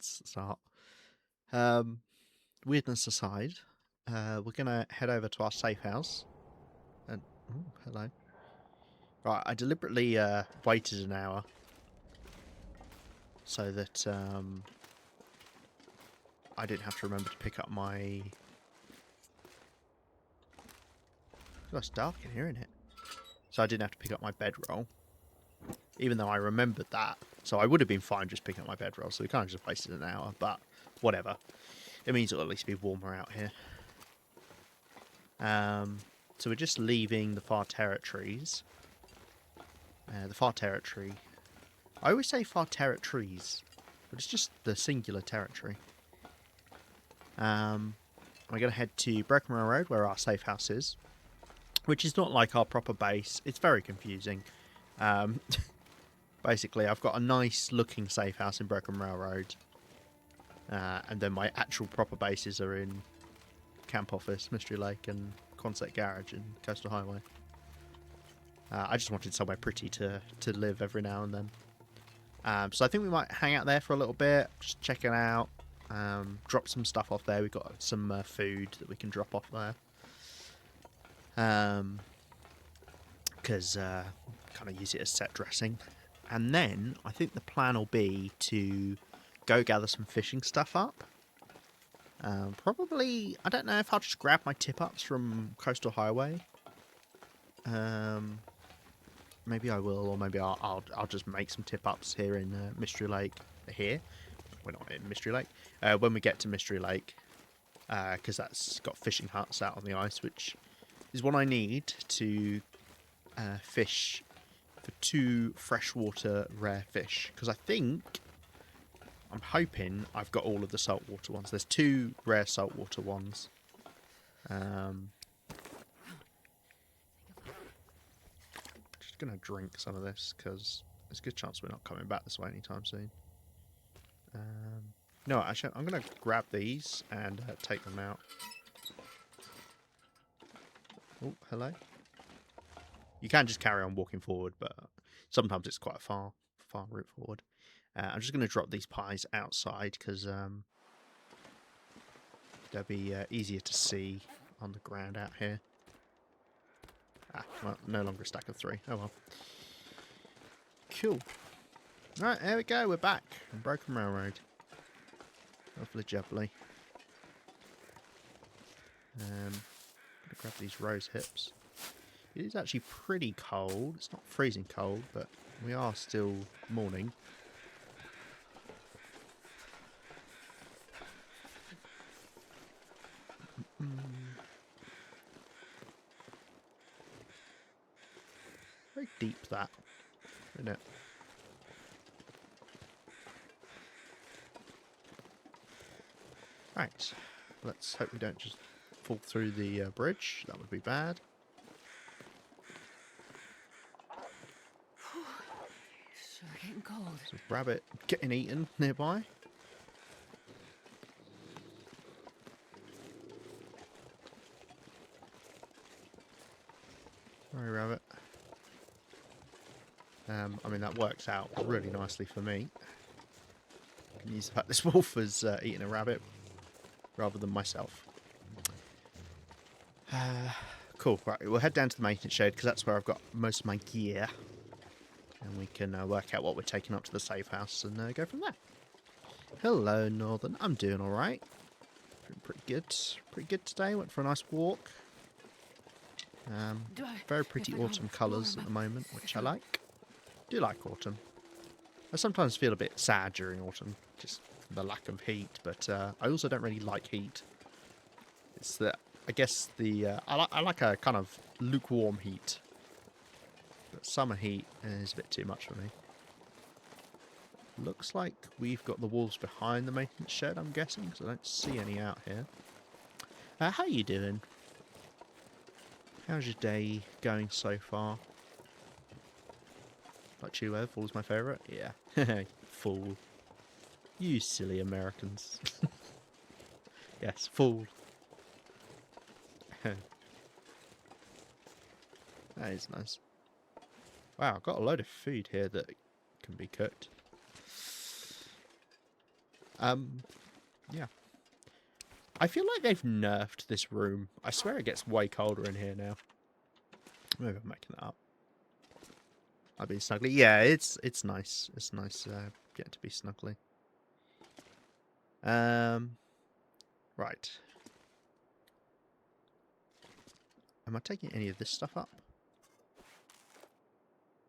Let's start. Weirdness aside, we're gonna head over to our safe house. And oh, hello. Right, I deliberately waited an hour so that I didn't have to remember to pick up my. Oh, it's dark in here, isn't it? So I didn't have to pick up my bedroll, even though I remembered that. So I would have been fine just picking up my bedroll. So we kind of just wasted an hour, but whatever. It means it'll at least be warmer out here. So we're just leaving the far territories. The far territory. I always say far territories, but it's just the singular territory. We're going to head to Broken Railroad, where our safe house is, which is not like our proper base. It's very confusing. Basically, I've got a nice looking safe house in Broken Railroad, and then my actual proper bases are in Camp Office, Mystery Lake, and Quonset Garage and Coastal Highway. I just wanted somewhere pretty to live every now and then. So I think we might hang out there for a little bit, just check it out, drop some stuff off there. We've got some food that we can drop off there. Because kind of use it as set dressing. And then I think the plan will be to go gather some fishing stuff up. Probably, I don't know if I'll just grab my tip-ups from Coastal Highway. Maybe I will, or maybe I'll just make some tip-ups here in Mystery Lake. Here, we're not in Mystery Lake. When we get to Mystery Lake, because that's got fishing huts out on the ice, which is what I need to fish for 2 freshwater rare fish. Because I'm hoping I've got all of the saltwater ones. There's 2 rare saltwater ones. Just gonna drink some of this because there's a good chance we're not coming back this way anytime soon. No, actually, I'm gonna grab these and take them out. Oh, hello. You can just carry on walking forward, but sometimes it's quite a far route forward. I'm just going to drop these pies outside because they'll be easier to see on the ground out here. Well, no longer a stack of 3. Oh well. Cool. Right, there we go. We're back on Broken Railroad. Lovely jubbly. I'm going to grab these rose hips. It is actually pretty cold. It's not freezing cold, but we are still morning. Very deep, that, isn't it? Right, let's hope we don't just fall through the bridge. That would be bad. Sure getting cold. There's a rabbit getting eaten nearby. Sorry, rabbit. I mean, that works out really nicely for me. I can use the fact this wolf has eaten a rabbit rather than myself. Cool, right, we'll head down to the maintenance shed because that's where I've got most of my gear. And we can work out what we're taking up to the safe house and go from there. Hello, Northern. I'm doing alright. Pretty good. Pretty good today. Went for a nice walk. Very pretty autumn colours at the moment, which I like. Do like autumn. I sometimes feel a bit sad during autumn, just the lack of heat, but I also don't really like heat. It's that, I guess, I like a kind of lukewarm heat. But summer heat is a bit too much for me. Looks like we've got the wolves behind the maintenance shed, I'm guessing, because I don't see any out here. How you doing? How's your day going so far? Like you, Fall's my favourite? Yeah. Fool. You silly Americans. Yes, fool. That is nice. Wow, I've got a load of food here that can be cooked. Yeah. I feel like they've nerfed this room. I swear it gets way colder in here now. Maybe I'm making that up. I've been snuggly. Yeah, it's nice. It's nice getting to be snuggly. Right. Am I taking any of this stuff up?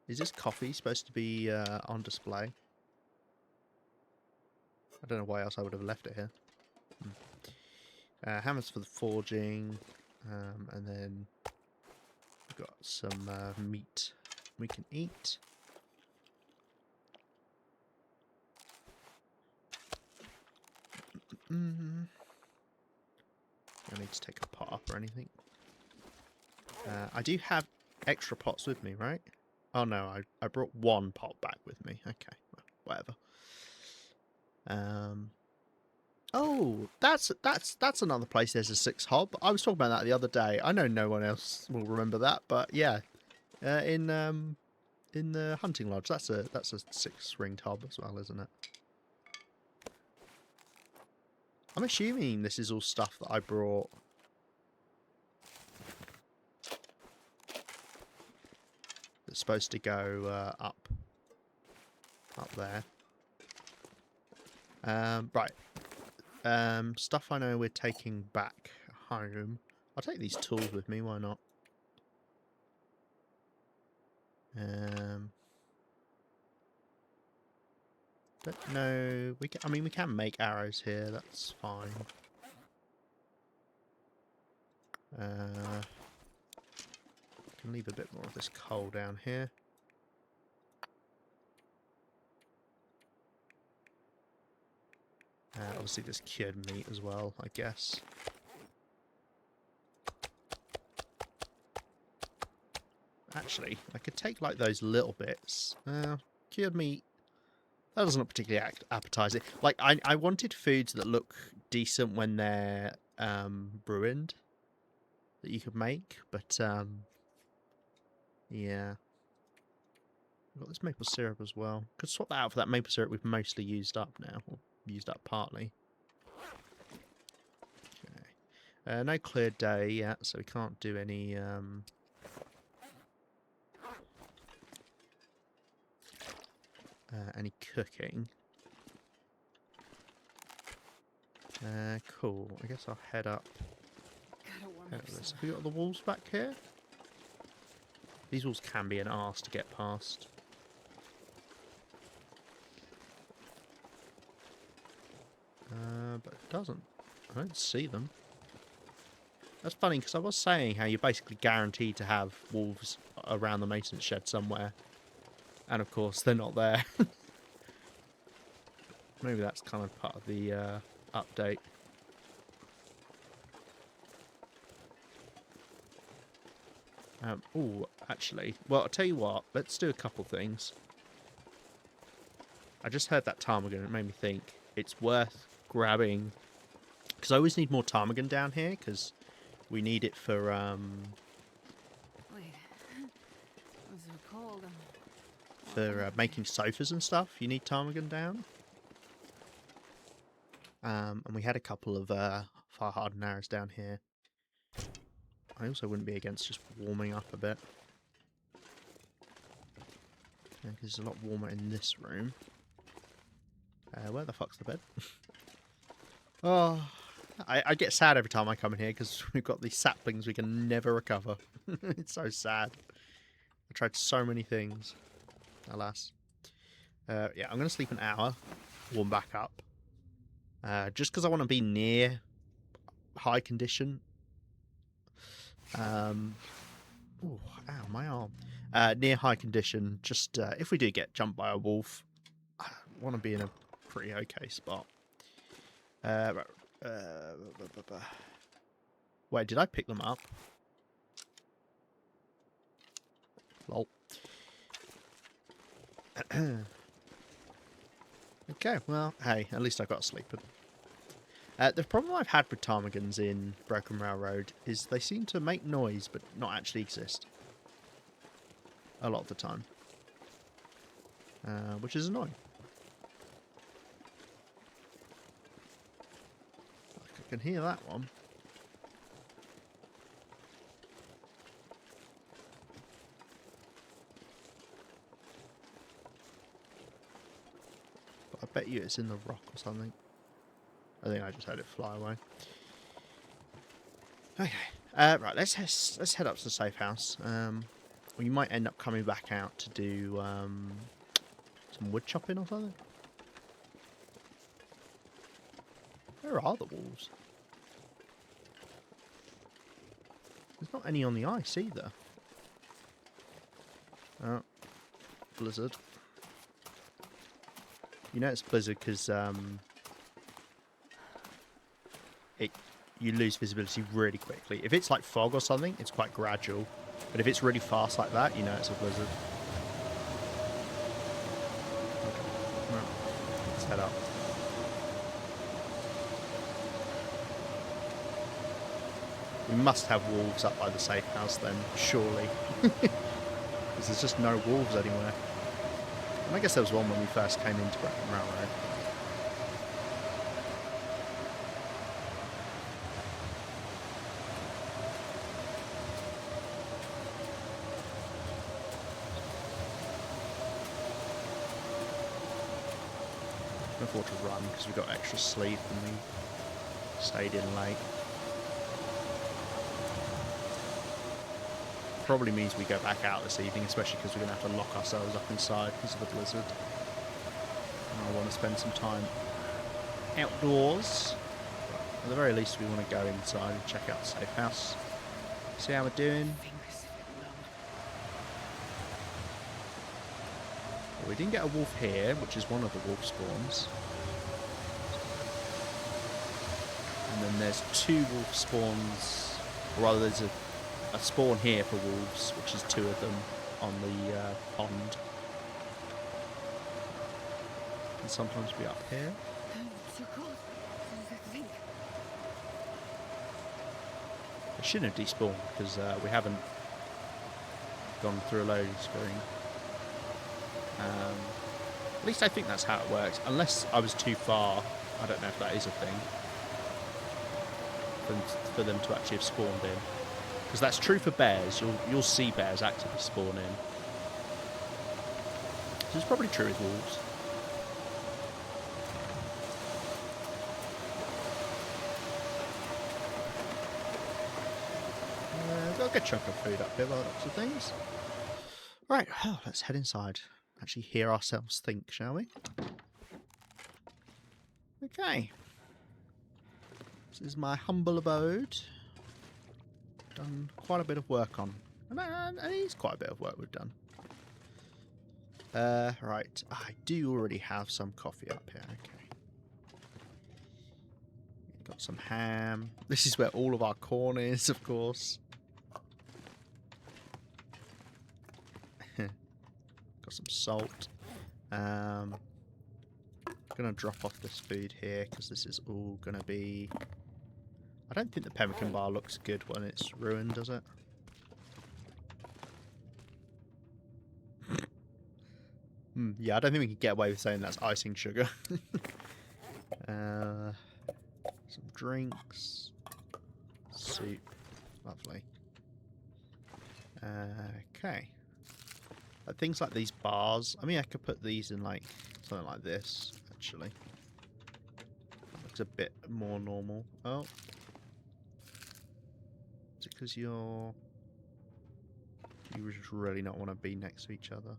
Is this coffee supposed to be on display? I don't know why else I would have left it here. Hammers for the forging, and then we've got some meat we can eat. I need to take a pot up or anything. I do have extra pots with me, right? Oh no, I brought one pot back with me. Okay, well, whatever. Oh, that's another place. There's a 6 hob. I was talking about that the other day. I know no one else will remember that, but yeah, in the hunting lodge, that's a 6-ringed hob as well, isn't it? I'm assuming this is all stuff that I brought. It's supposed to go up there. Right. Stuff I know we're taking back home. I'll take these tools with me. Why not? But no, we can. I mean, we can make arrows here. That's fine. Can leave a bit more of this coal down here. Obviously, there's cured meat as well, I guess. Actually, I could take like those little bits. Cured meat. That doesn't look particularly appetizing. Like, I wanted foods that look decent when they're ruined, that you could make, but yeah. We've got this maple syrup as well. Could swap that out for that maple syrup we've mostly used up now, or used up partly. Okay. No clear day yet, so we can't do any cooking. Cool. I guess I'll head up. Have we got the walls back here? These walls can be an arse to get past. But it doesn't. I don't see them. That's funny, because I was saying how you're basically guaranteed to have wolves around the maintenance shed somewhere. And of course, they're not there. Maybe that's kind of part of the update. Oh, actually, well, I'll tell you what. Let's do a couple things. I just heard that ptarmigan, and it made me think it's worth grabbing, because I always need more ptarmigan down here, because we need it for Wait, was it cold? for making sofas and stuff. You need ptarmigan down. And we had a couple of fire hardened arrows down here. I also wouldn't be against just warming up a bit. Yeah, because it's a lot warmer in this room. Where the fuck's the bed? Oh, I get sad every time I come in here because we've got these saplings we can never recover. It's so sad. I tried so many things. Alas. Yeah, I'm going to sleep an hour. Warm back up. Just because I want to be near high condition. Ooh, ow, my arm. Near high condition, just if we do get jumped by a wolf, I want to be in a pretty okay spot. Wait, did I pick them up? Lol. Okay, well, hey, at least I got sleeping. The problem I've had with ptarmigans in Broken Railroad is they seem to make noise but not actually exist. A lot of the time. Which is annoying. can hear that one. But I bet you it's in the rock or something. I think I just had it fly away. Okay. Right, let's head up to the safe house. We might end up coming back out to do some wood chopping or something. Where are the wolves? There's not any on the ice either. Oh, blizzard. You know it's blizzard because you lose visibility really quickly. If it's like fog or something, it's quite gradual. But if it's really fast like that, you know it's a blizzard. Okay. Well, let's head up. We must have wolves up by the safe house then, surely. Because there's just no wolves anywhere. And I guess there was one when we first came into Brecon Railroad. We can afford to run because we got extra sleep and we stayed in late. Probably means we go back out this evening, especially because we're going to have to lock ourselves up inside because of the blizzard. And I want to spend some time outdoors. At the very least, we want to go inside and check out the safe house. See how we're doing. Well, we didn't get a wolf here, which is one of the wolf spawns. And then there's 2 wolf spawns, or rather there's a spawn here for wolves, which is 2 of them on the pond. And sometimes be up here. So cold. It shouldn't have despawned because we haven't gone through a loading screen. At least I think that's how it works. Unless I was too far, I don't know if that is a thing for them to actually have spawned in. Because that's true for bears. You'll see bears actively spawn in. So it's probably true with wolves. Got a good chunk of food up here by the looks of things. Right, well, let's head inside. Actually hear ourselves think, shall we? Okay. This is my humble abode. Done quite a bit of work on. And it is quite a bit of work we've done. Right. I do already have some coffee up here. Okay. Got some ham. This is where all of our corn is, of course. Got some salt. Gonna drop off this food here because this is all gonna be... I don't think the pemmican bar looks good when it's ruined, does it? Yeah, I don't think we can get away with saying that's icing sugar. Some drinks. Soup. Lovely. Okay. Things like these bars. I mean, I could put these in like something like this, actually. That looks a bit more normal. Oh. Is it because you just really not want to be next to each other?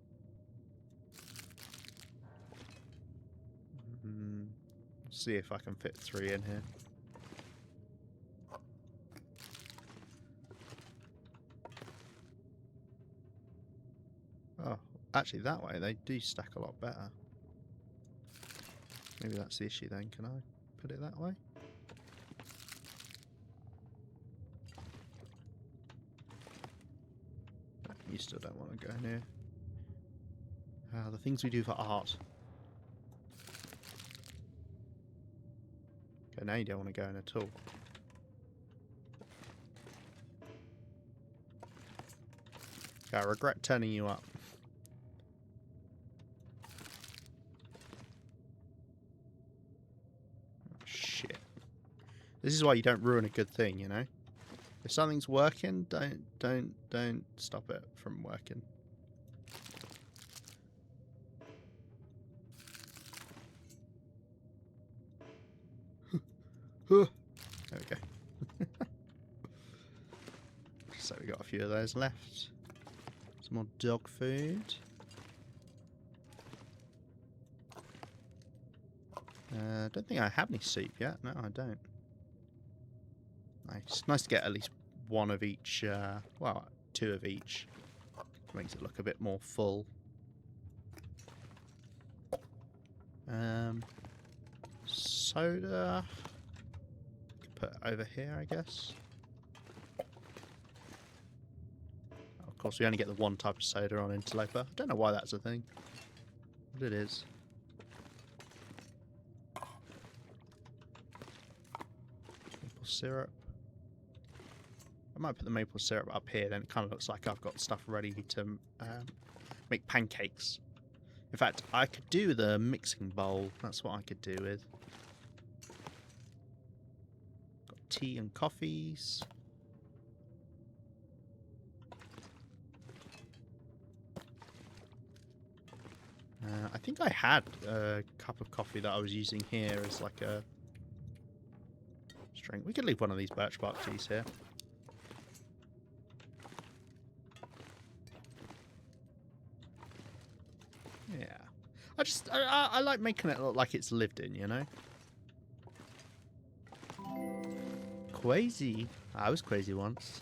See if I can fit 3 in here. Oh, actually that way they do stack a lot better. Maybe that's the issue then. Can I put it that way? You still don't want to go near. The things we do for art. Okay, now you don't want to go in at all. Okay, I regret turning you up. Oh, shit. This is why you don't ruin a good thing, you know? If something's working, don't stop it from working. There we go. So we got a few of those left. Some more dog food. I don't think I have any soup yet. No, I don't. Nice. Nice to get at least one of each. Well, two of each. Makes it look a bit more full. Soda. Put it over here, I guess. Of course, we only get the one type of soda on Interloper. I don't know why that's a thing, but it is. Maple syrup. I might put the maple syrup up here, then it kind of looks like I've got stuff ready to make pancakes. In fact, I could do the mixing bowl. That's what I could do with. Got tea and coffees. I think I had a cup of coffee that I was using here as like a string. We could leave one of these birch bark teas here. Yeah. I like making it look like it's lived in, you know? Crazy. I was crazy once.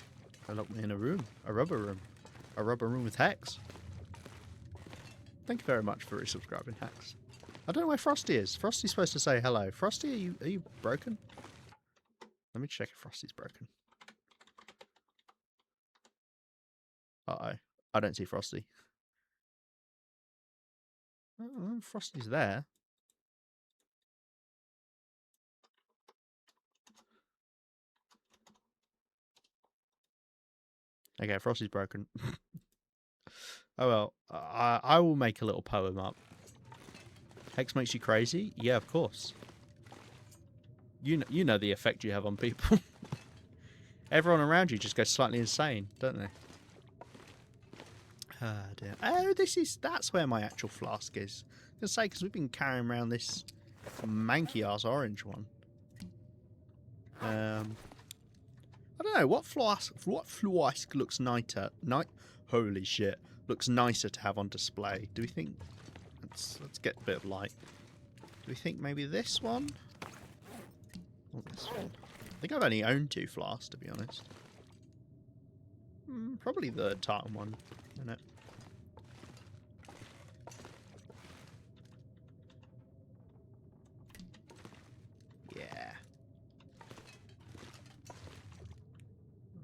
I locked me in a room. A rubber room. A rubber room with Hex. Thank you very much for resubscribing, Hex. I don't know where Frosty is. Frosty's supposed to say hello. Frosty, are you broken? Let me check if Frosty's broken. Uh-oh. I don't see Frosty. Oh, Frosty's there. Okay, Frosty's broken. Oh well, I will make a little poem up. Hex makes you crazy? Yeah, of course. You know the effect you have on people. Everyone around you just goes slightly insane, don't they? Ah dear. Oh, that's where my actual flask is. I was gonna say, because we've been carrying around this manky ass orange one. I don't know what flask looks nicer. Holy shit, looks nicer to have on display. Do we think? Let's get a bit of light. Do we think maybe this one? Or this one? I think I've only owned 2 flasks, to be honest. Probably the tartan one, isn't it? Yeah.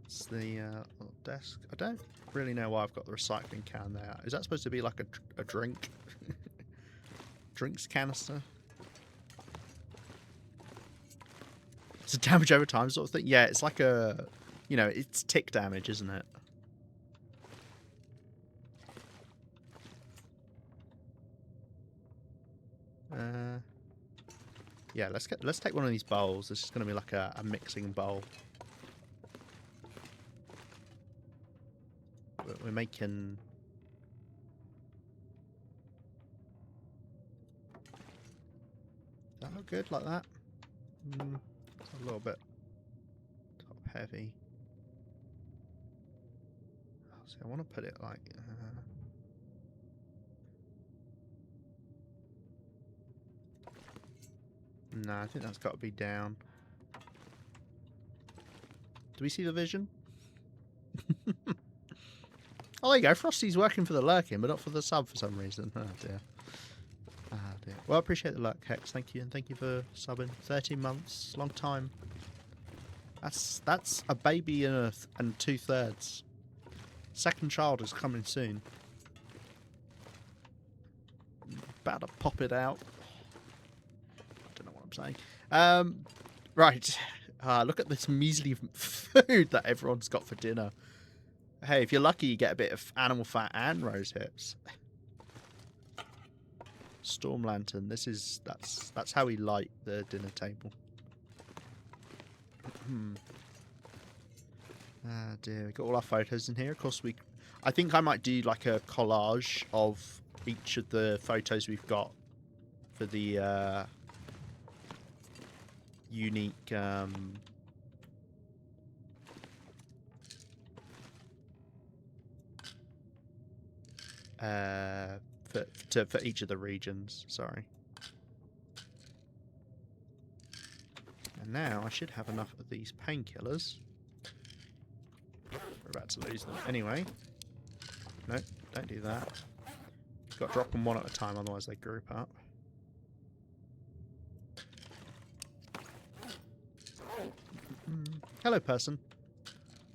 That's the little desk. I don't really know why I've got the recycling can there. Is that supposed to be like a drink? Drinks canister? It's a damage over time sort of thing. Yeah, it's like a, you know, it's tick damage, isn't it? Yeah, let's take one of these bowls. This is going to be like a mixing bowl. We're making. Does that look good like that? It's a little bit top heavy. See, I want to put it like. No, I think that's got to be down. Do we see the vision? Oh, there you go. Frosty's working for the lurking, but not for the sub for some reason. Oh dear. Ah dear. Well, I appreciate the luck, Hex. Thank you, and thank you for subbing. 13 months, long time. That's a baby and 2/3. Second child is coming soon. About to pop it out. I don't know what I'm saying. Right. Look at this measly food that everyone's got for dinner. Hey, if you're lucky, you get a bit of animal fat and rose hips. Storm lantern. That's how we light the dinner table. Ah dear, we got all our photos in here. Of course, I think I might do like a collage of each of the photos we've got for the unique for each of the regions. Sorry. And now I should have enough of these painkillers. We're about to lose them anyway. No, don't do that. Got to drop them one at a time, otherwise they group up. Hello, person.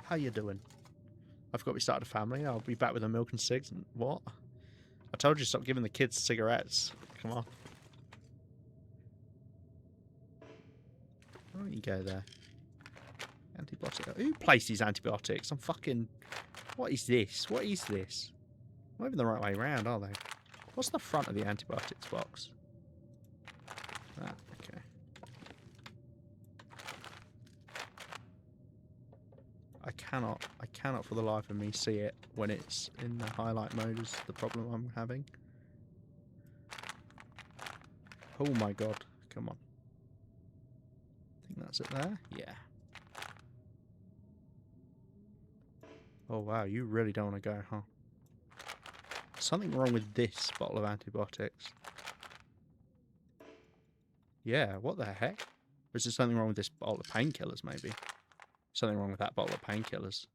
How you doing? I forgot we started a family. I'll be back with a milk and cigs. And what? I told you stop giving the kids cigarettes. Come on. Why don't you go there? Antibiotic. Who placed these antibiotics? I'm fucking... What is this? What is this? Not even the right way around, are they? What's the front of the antibiotics box? Ah, okay. I cannot for the life of me see it when it's in the highlight mode is the problem I'm having. Oh my god, come on. I think that's it there? Yeah. Oh wow, you really don't want to go, huh? Something wrong with this bottle of antibiotics. Yeah, what the heck? Or is there something wrong with this bottle of painkillers, maybe? Something wrong with that bottle of painkillers.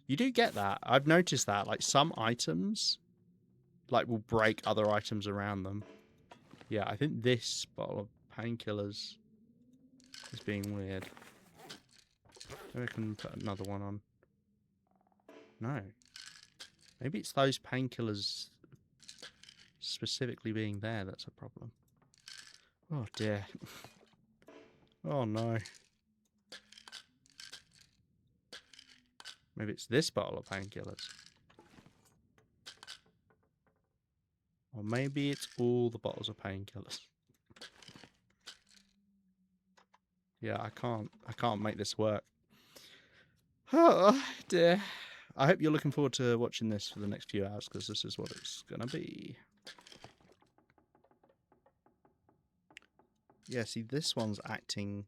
You do get that. I've noticed that. Like, some items, like, will break other items around them. Yeah, I think this bottle of painkillers is being weird. Maybe I can put another one on. No. Maybe it's those painkillers specifically being there that's a problem. Oh, dear. Oh, no. Maybe it's this bottle of painkillers. Or maybe it's all the bottles of painkillers. Yeah, I can't make this work. Oh, dear. I hope you're looking forward to watching this for the next few hours, because this is what it's gonna be. Yeah, see, this one's acting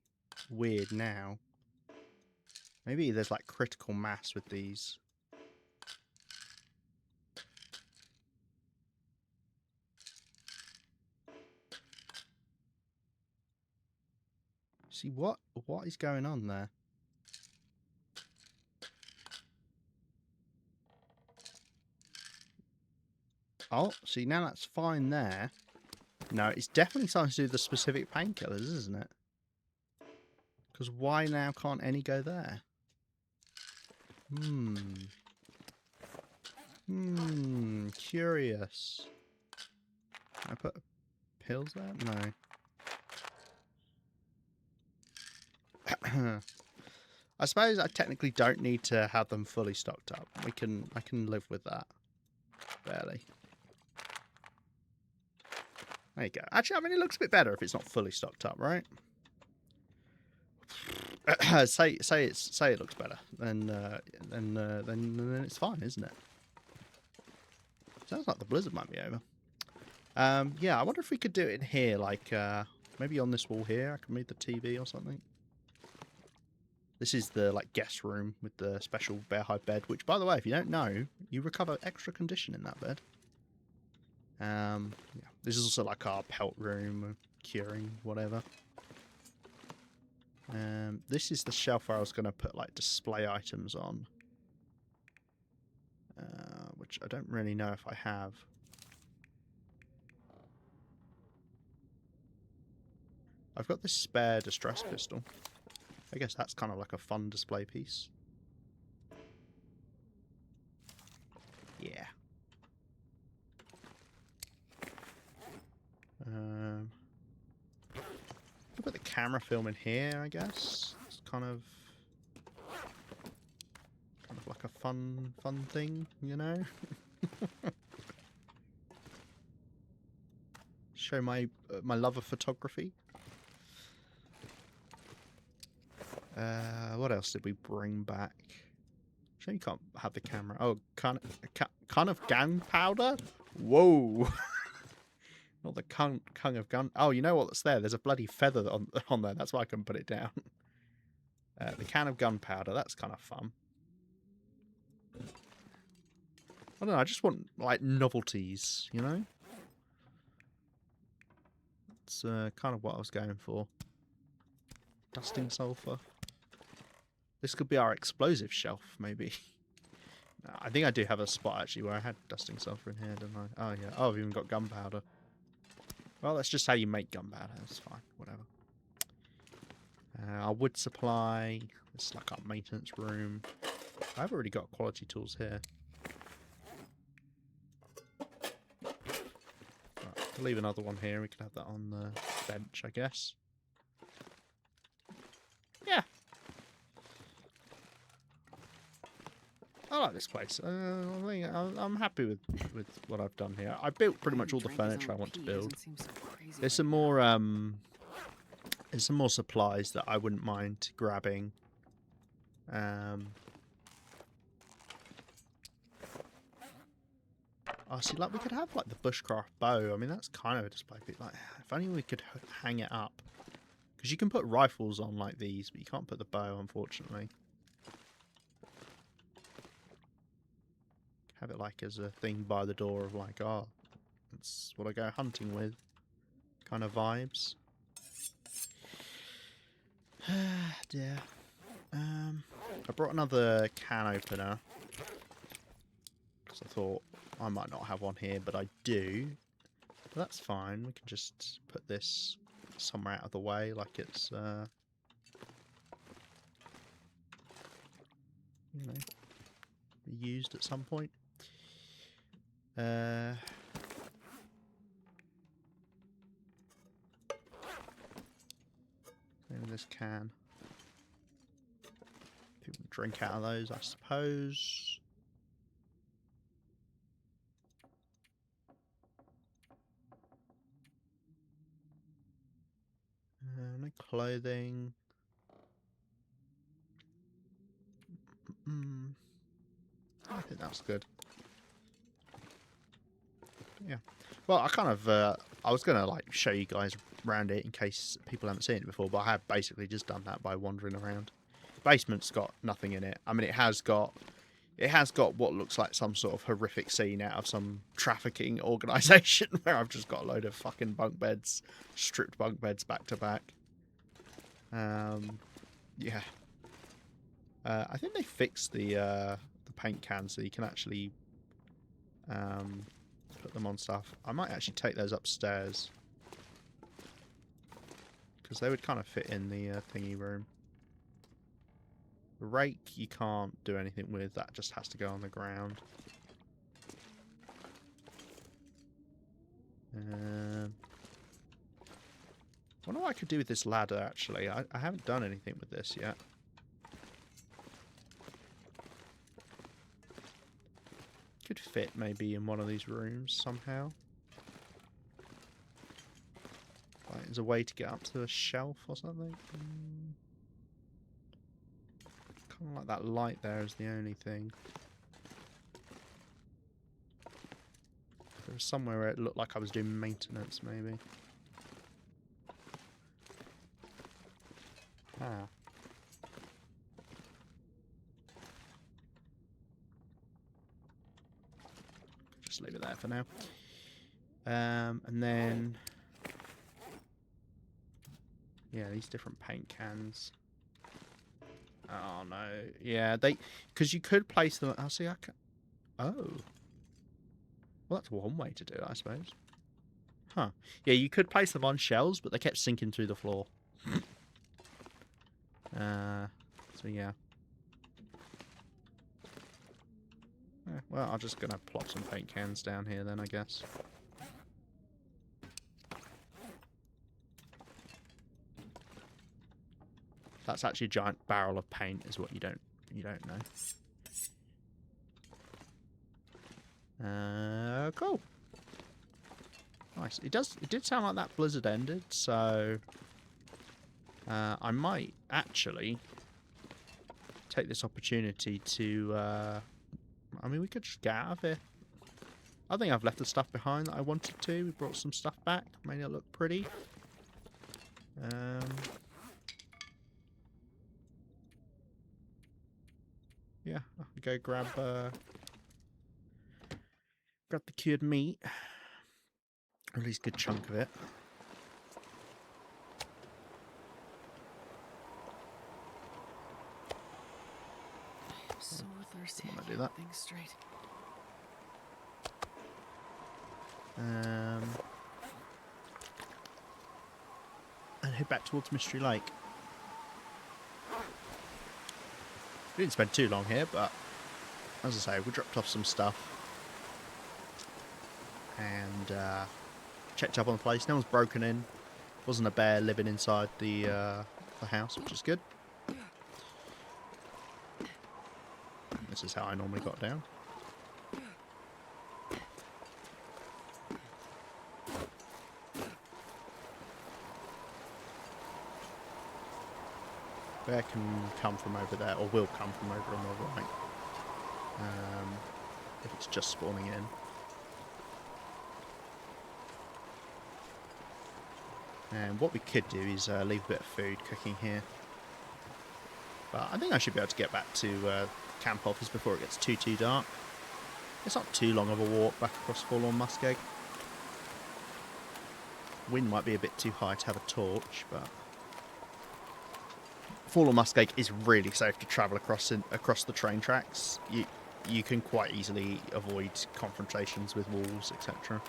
weird now. Maybe there's like critical mass with these. See, what is going on there? Oh, see, now that's fine there. No, it's definitely something to do with the specific painkillers, isn't it? Because why now can't any go there? Curious. Can I put pills there? No. I suppose I technically don't need to have them fully stocked up. I can live with that. Barely. There you go. Actually, I mean, it looks a bit better if it's not fully stocked up, right? say it looks better, then it's fine, isn't it? Sounds like the blizzard might be over. Yeah, I wonder if we could do it in here, like maybe on this wall here. I can move the TV or something. This is the like guest room with the special bear hide bed, which, by the way, if you don't know, you recover extra condition in that bed. Yeah. This is also like our pelt room, curing, whatever. This is the shelf where I was going to put like display items on, which I don't really know if I have. I've got this spare distress pistol. I guess that's kind of like a fun display piece. Yeah. I'll put the camera film in here, I guess. It's kind of like a fun thing, you know? Show my love of photography. What else did we bring back? Shame you can't have the camera. Oh, kind of gunpowder? Whoa! Not the kung of gun. Oh, you know what's there? There's a bloody feather on there. That's why I couldn't put it down. The can of gunpowder. That's kind of fun. I don't know. I just want like novelties, you know. It's kind of what I was going for. Dusting sulfur. This could be our explosive shelf, maybe. I think I do have a spot actually where I had dusting sulfur in here, don't I? Oh yeah. Oh, I've even got gunpowder. Well, that's just how you make gunpowder. That's fine. Whatever. Our wood supply. This is like our maintenance room. I've already got quality tools here. Right, I'll leave another one here. We can have that on the bench, I guess. Yeah. I like this place. I'm happy with what I've done here. I built pretty much all the furniture I want to build. There's some more supplies that I wouldn't mind grabbing. Oh, see, like we could have like the bushcraft bow. I mean, that's kind of a display piece. Like, if only we could hang it up, because you can put rifles on like these, but you can't put the bow, unfortunately. Have it like as a thing by the door of like, oh, that's what I go hunting with, kind of vibes. Dear. I brought another can opener because I thought I might not have one here, but I do. But that's fine. We can just put this somewhere out of the way, like it's you know, used at some point. Maybe this can. People can drink out of those, I suppose. No clothing. I think that's good. Yeah. Well, I kind of, I was going to like show you guys around it in case people haven't seen it before, but I have basically just done that by wandering around. Basement's got nothing in it. I mean, it has got what looks like some sort of horrific scene out of some trafficking organisation where I've just got a load of fucking bunk beds, stripped bunk beds back to back. Yeah. I think they fixed the paint can so you can actually put them on stuff. I might actually take those upstairs because they would kind of fit in the thingy room. The rake you can't do anything with, that just has to go on the ground. Wonder what I could do with this ladder actually. I haven't done anything with this yet. Could fit maybe in one of these rooms somehow. Like, there's a way to get up to a shelf or something. Kind of like that light there is the only thing. There was somewhere where it looked like I was doing maintenance maybe. Ah. Just leave it there for now. And then, yeah, these different paint cans. Oh no, yeah, because you could place them. Oh, see, I can. Oh, well, that's one way to do it, I suppose. Huh? Yeah, you could place them on shelves, but they kept sinking through the floor. So yeah. Well, I'm just gonna plop some paint cans down here then, I guess. That's actually a giant barrel of paint, is what you don't know. Cool. Nice. It did sound like that blizzard ended, so I might actually take this opportunity to... I mean, we could just get out of here. I think I've left the stuff behind that I wanted to. We brought some stuff back, made it look pretty. Yeah, I can go grab the cured meat. Or at least a good chunk of it. I'm so thirsty. I I do can't that. think straight. And head back towards Mystery Lake. We didn't spend too long here, but as I say, we dropped off some stuff and checked up on the place. No one's broken in. Wasn't a bear living inside the house, which is good. This is how I normally got down. Bear can come from over there, or will come from over on the right. If it's just spawning in. And what we could do is leave a bit of food cooking here. But I think I should be able to get back to camp office before it gets too dark. It's not too long of a walk back across Forlorn Muskeg. Wind might be a bit too high to have a torch, but Forlorn Muskeg is really safe to travel across the train tracks. You can quite easily avoid confrontations with wolves, etc.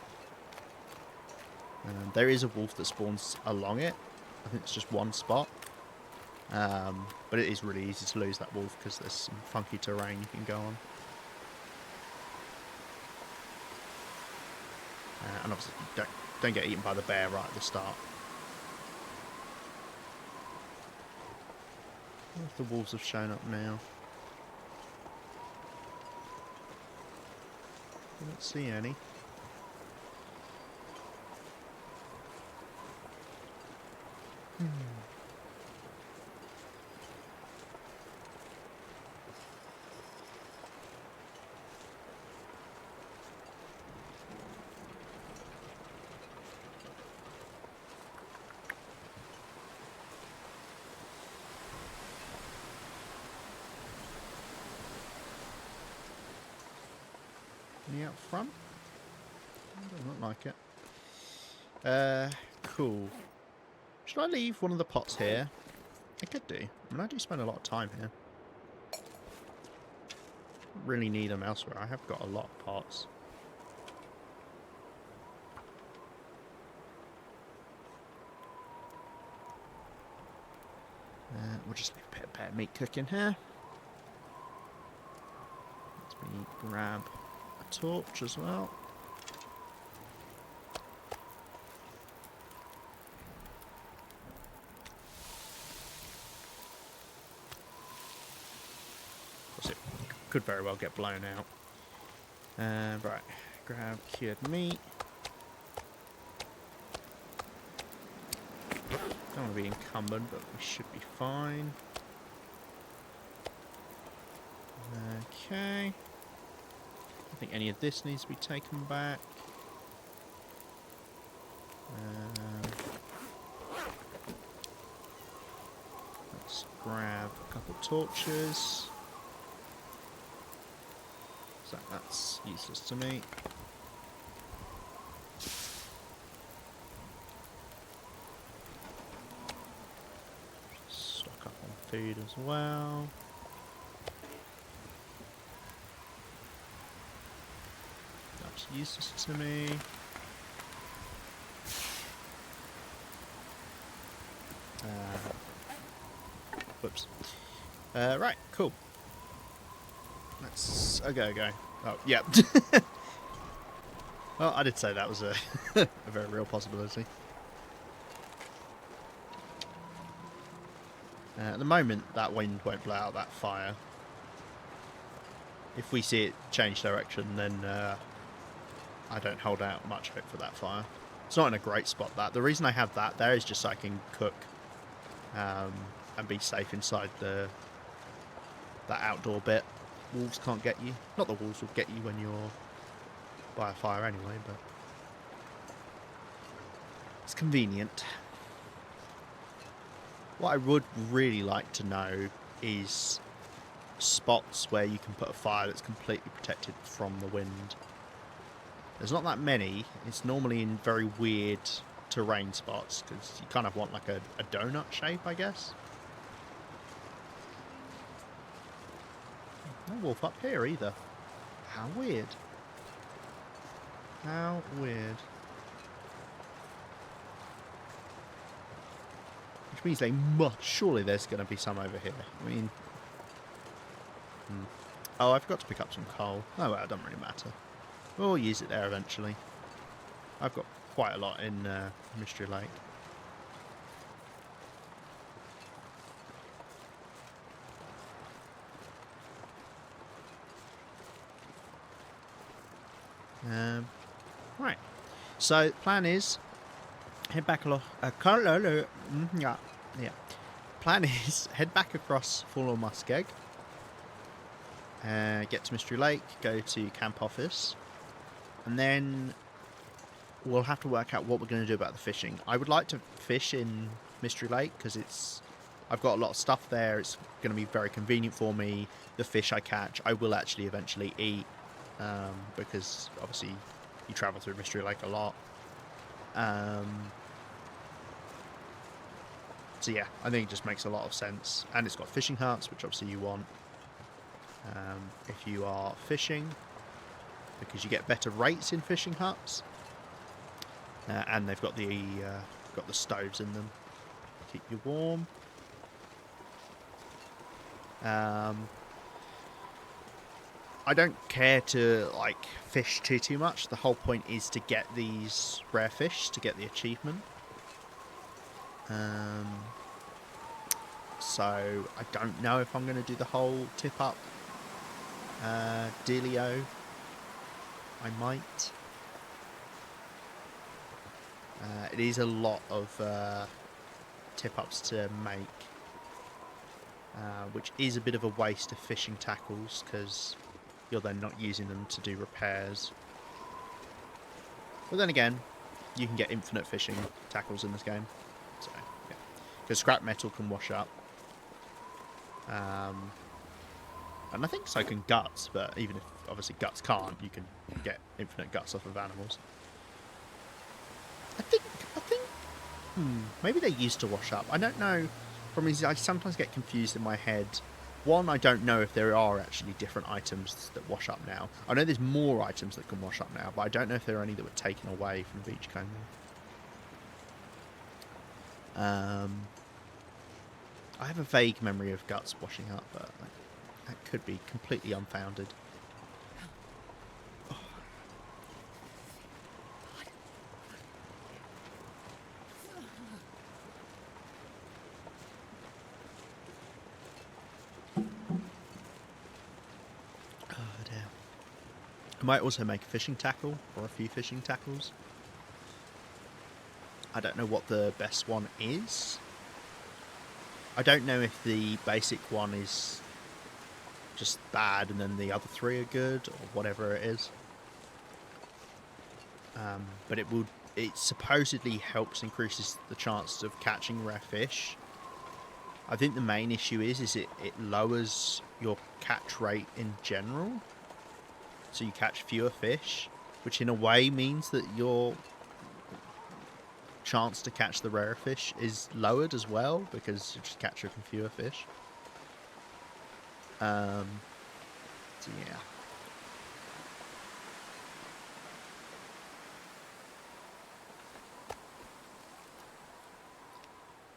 There is a wolf that spawns along it. I think it's just one spot. But it is really easy to lose that wolf because there's some funky terrain you can go on. And obviously don't get eaten by the bear right at the start. I wonder if the wolves have shown up now. I don't see any. Any out front? Doesn't look like it. Cool. Should I leave one of the pots here? I could do. I mean, I do spend a lot of time here. Really need them elsewhere. I have got a lot of pots. We'll just leave a bit of bear meat cooking here. Let me grab a torch as well. Could very well get blown out. Right, grab cured meat. Don't want to be encumbered, but we should be fine. Okay. I think any of this needs to be taken back. Let's grab a couple torches. So that's useless to me. Stock up on food as well. That's useless to me. Whoops. Right, cool. Let's go. Oh, yeah. Well, I did say that was a very real possibility. At the moment, that wind won't blow out that fire. If we see it change direction, then I don't hold out much hope for that fire. It's not in a great spot, that. The reason I have that there is just so I can cook and be safe inside the that outdoor bit. Wolves can't get you. Not the wolves will get you when you're by a fire anyway, but it's convenient. What I would really like to know is spots where you can put a fire that's completely protected from the wind. There's not that many. It's normally in very weird terrain spots because you kind of want like a donut shape, I guess. No wolf up here either. How weird. How weird. Which means they must. Surely there's going to be some over here. I mean. Oh, I forgot to pick up some coal. Oh, well, it doesn't really matter. We'll use it there eventually. I've got quite a lot in Mystery Lake. Right. So, plan is head back along. Yeah. Plan is head back across Full Muskeg. Get to Mystery Lake. Go to Camp Office, and then we'll have to work out what we're going to do about the fishing. I would like to fish in Mystery Lake because I've got a lot of stuff there. It's going to be very convenient for me. The fish I catch, I will actually eventually eat because obviously you travel through Mystery Lake a lot. So yeah, I think it just makes a lot of sense. And it's got fishing huts, which obviously you want if you are fishing, because you get better rates in fishing huts. And they've got the stoves in them to keep you warm. I don't care to like fish too much. The whole point is to get these rare fish, to get the achievement. So I don't know if I'm going to do the whole tip up dealio. I might. It is a lot of tip ups to make, which is a bit of a waste of fishing tackles because you're then not using them to do repairs. But then again, you can get infinite fishing tackles in this game, so yeah, because scrap metal can wash up, and I think so can guts. But even if obviously guts can't, you can get infinite guts off of animals. I think maybe they used to wash up. I don't know. Problem is, I sometimes get confused in my head. One, I don't know if there are actually different items that wash up now. I know there's more items that can wash up now, but I don't know if there are any that were taken away from Beachcomber. I have a vague memory of guts washing up, but that could be completely unfounded. I might also make a fishing tackle, or a few fishing tackles. I don't know what the best one is. I don't know if the basic one is just bad and then the other three are good, or whatever it is. But it supposedly increases the chance of catching rare fish. I think the main issue is it lowers your catch rate in general. So you catch fewer fish, which in a way means that your chance to catch the rare fish is lowered as well, because you're just catching fewer fish. So yeah.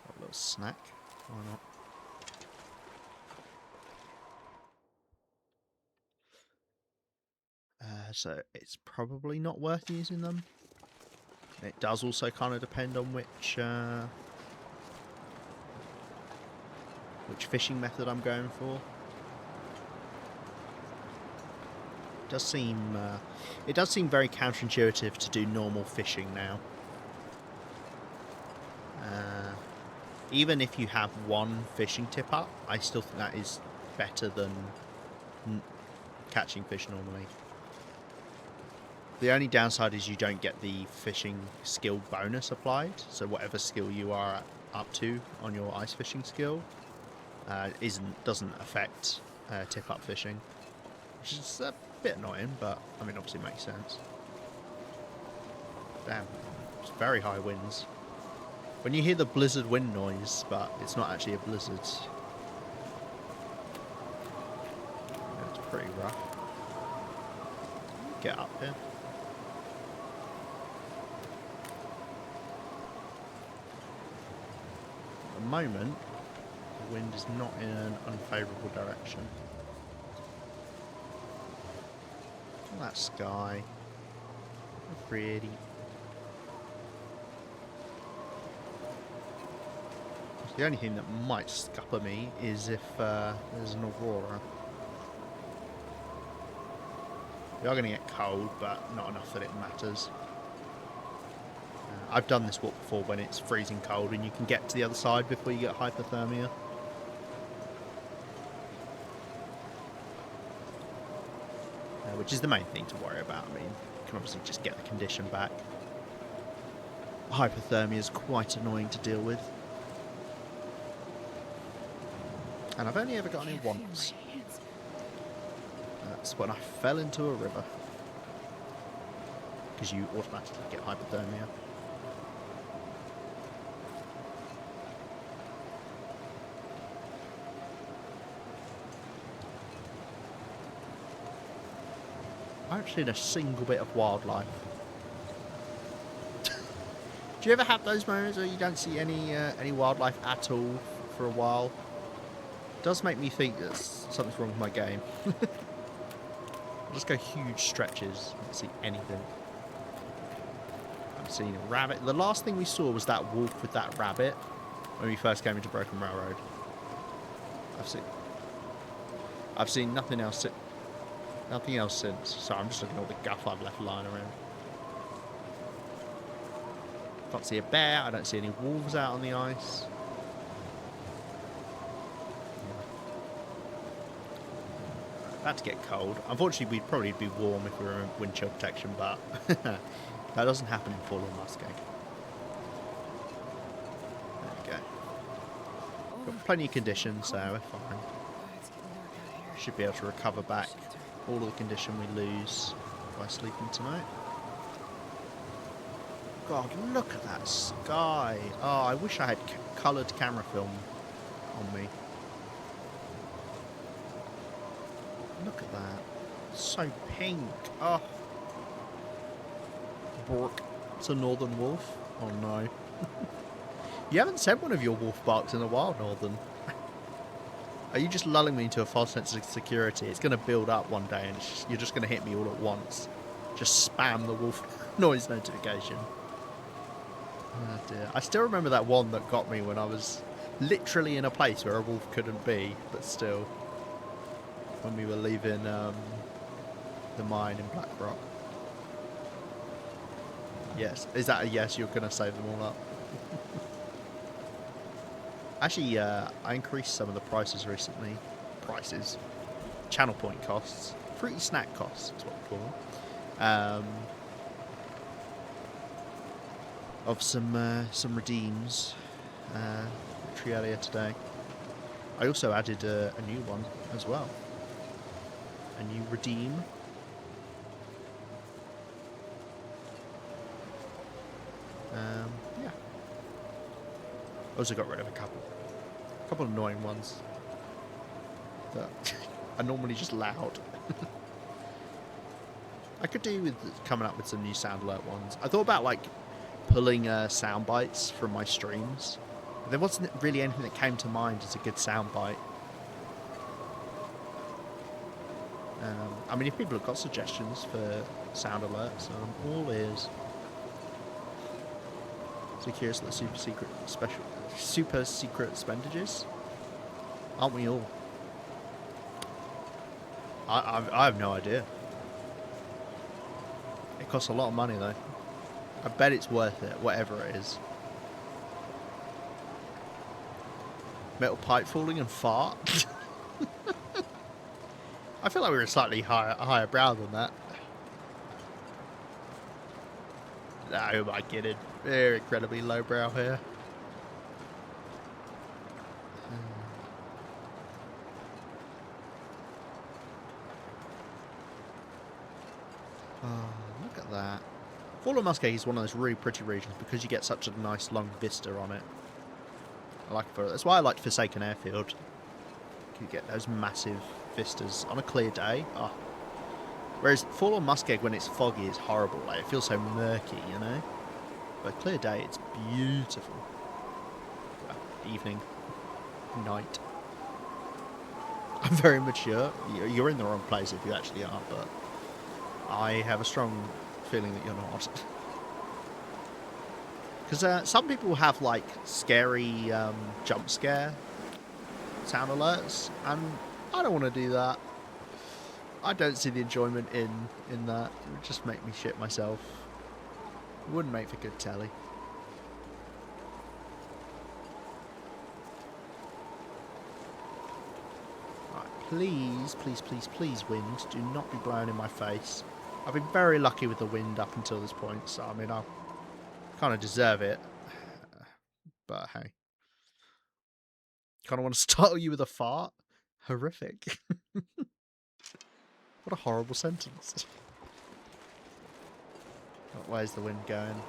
A little snack, why not? So it's probably not worth using them. It does also kind of depend on which fishing method I'm going for. It does seem very counterintuitive to do normal fishing now. Even if you have one fishing tip up, I still think that is better than catching fish normally. The only downside is you don't get the fishing skill bonus applied. So whatever skill you are up to on your ice fishing skill doesn't affect tip-up fishing, which is a bit annoying, but I mean obviously makes sense. Damn, it's very high winds. When you hear the blizzard wind noise, but it's not actually a blizzard. It's pretty rough. Get up here. At the moment, the wind is not in an unfavourable direction. Look at that sky. How pretty. The only thing that might scupper me is if there's an aurora. We are going to get cold, but not enough that it matters. I've done this walk before when it's freezing cold and you can get to the other side before you get hypothermia. Which is the main thing to worry about. I mean, you can obviously just get the condition back. Hypothermia is quite annoying to deal with. And I've only ever gotten it once. That's when I fell into a river. Because you automatically get hypothermia. I haven't seen a single bit of wildlife. Do you ever have those moments where you don't see any wildlife at all for a while? It does make me think that something's wrong with my game. I'll just go huge stretches, not see anything. I've seen a rabbit. The last thing we saw was that wolf with that rabbit when we first came into Broken Railroad. I've seen nothing else. Nothing else since. So I'm just looking at all the guff I've left lying around. Can't see a bear. I don't see any wolves out on the ice. About to get cold. Unfortunately, we'd probably be warm if we were in wind chill protection, but that doesn't happen in Fallen Muskeg. There we go. Got plenty of conditions, so we're fine. Should be able to recover back all of the condition we lose by sleeping tonight. God, look at that sky. Oh, I wish I had coloured camera film on me. Look at that. So pink. Oh. Bork. It's a northern wolf. Oh no. You haven't sent one of your wolf barks in a while, Northern. Are you just lulling me into a false sense of security? It's going to build up one day and you're just going to hit me all at once. Just spam the wolf noise notification. Oh dear. I still remember that one that got me when I was literally in a place where a wolf couldn't be, but still. When we were leaving the mine in Black Rock. Yes. Is that a yes? You're going to save them all up? Actually, I increased some of the prices recently. Prices. Channel point costs. Fruity snack costs is what we call them. Of some redeems. Literally earlier today. I also added a new one as well. A new redeem. Yeah. Also got rid of a couple of annoying ones that are normally just loud. I could do with coming up with some new sound alert ones. I thought about like pulling sound bites from my streams. But there wasn't really anything that came to mind as a good sound bite. I mean, if people have got suggestions for sound alerts, I'm all ears. So curious what the super secret appendages? Aren't we all? I have no idea. It costs a lot of money though. I bet it's worth it, whatever it is. Metal pipe falling and fart. I feel like we were slightly higher brow than that. No, am I kidding? We're incredibly low brow here. Oh, look at that. Fallen Muskeg is one of those really pretty regions because you get such a nice long vista on it. I like it. That's why I like Forsaken Airfield. You get those massive vistas on a clear day. Oh. Whereas Fallen Muskeg, when it's foggy, is horrible. Like, it feels so murky, you know? But clear day, it's beautiful. Well, evening, night. I'm very mature. You're in the wrong place if you actually are, but I have a strong feeling that you're not. Because some people have, like, scary jump scare sound alerts, and I don't want to do that. I don't see the enjoyment in that. It would just make me shit myself. It wouldn't make for good telly. Right, please, please, please, please, wind, do not be blowing in my face. I've been very lucky with the wind up until this point, so I mean, I kind of deserve it. But hey. Kind of want to startle you with a fart? Horrific. What a horrible sentence. Where's the wind going?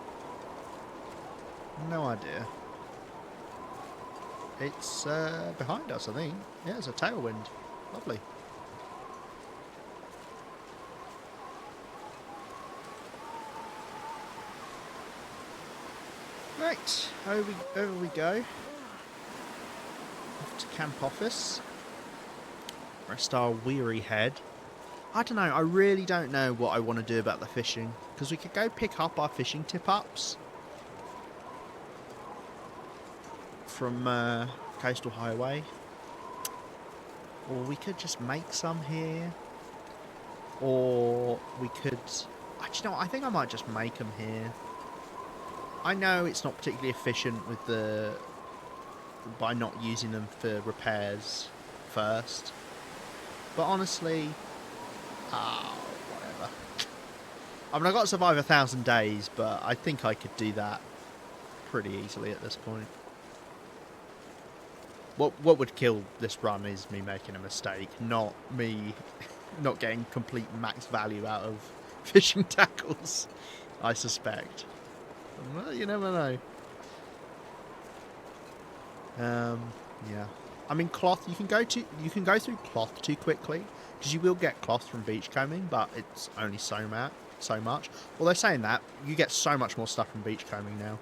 No idea. It's behind us, I think. Yeah, it's a tailwind. Lovely. Right, over we go. Off to camp office. Rest our weary head. I don't know, I really don't know what I want to do about the fishing. Because we could go pick up our fishing tip-ups from Coastal Highway. Or we could just make some here. Or we could... you know what, I think I might just make them here. I know it's not particularly efficient with the... by not using them for repairs first. But honestly... whatever. I mean, I've got to survive 1,000 days, but I think I could do that pretty easily at this point. What would kill this run is me making a mistake, not me not getting complete max value out of fishing tackles, I suspect. Well, you never know. Yeah. I mean, cloth, you can go through cloth too quickly, because you will get cloth from beachcombing, but it's only so much. Although saying that, you get so much more stuff from beachcombing now.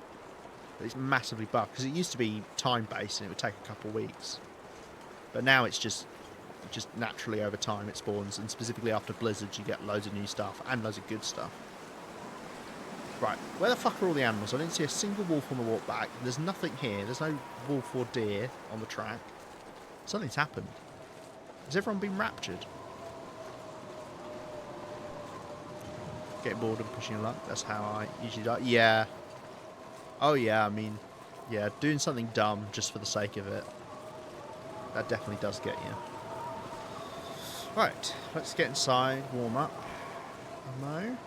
It's massively bugged, because it used to be time-based and it would take a couple of weeks. But now it's just naturally over time it spawns, and specifically after blizzards you get loads of new stuff, and loads of good stuff. Right, where the fuck are all the animals? I didn't see a single wolf on the walk back. There's nothing here. There's no wolf or deer on the track. Something's happened. Has everyone been raptured? Getting bored and pushing your luck. That's how I usually die. Yeah. Oh yeah, I mean, yeah, doing something dumb just for the sake of it. That definitely does get you. Right, let's get inside, warm up. No.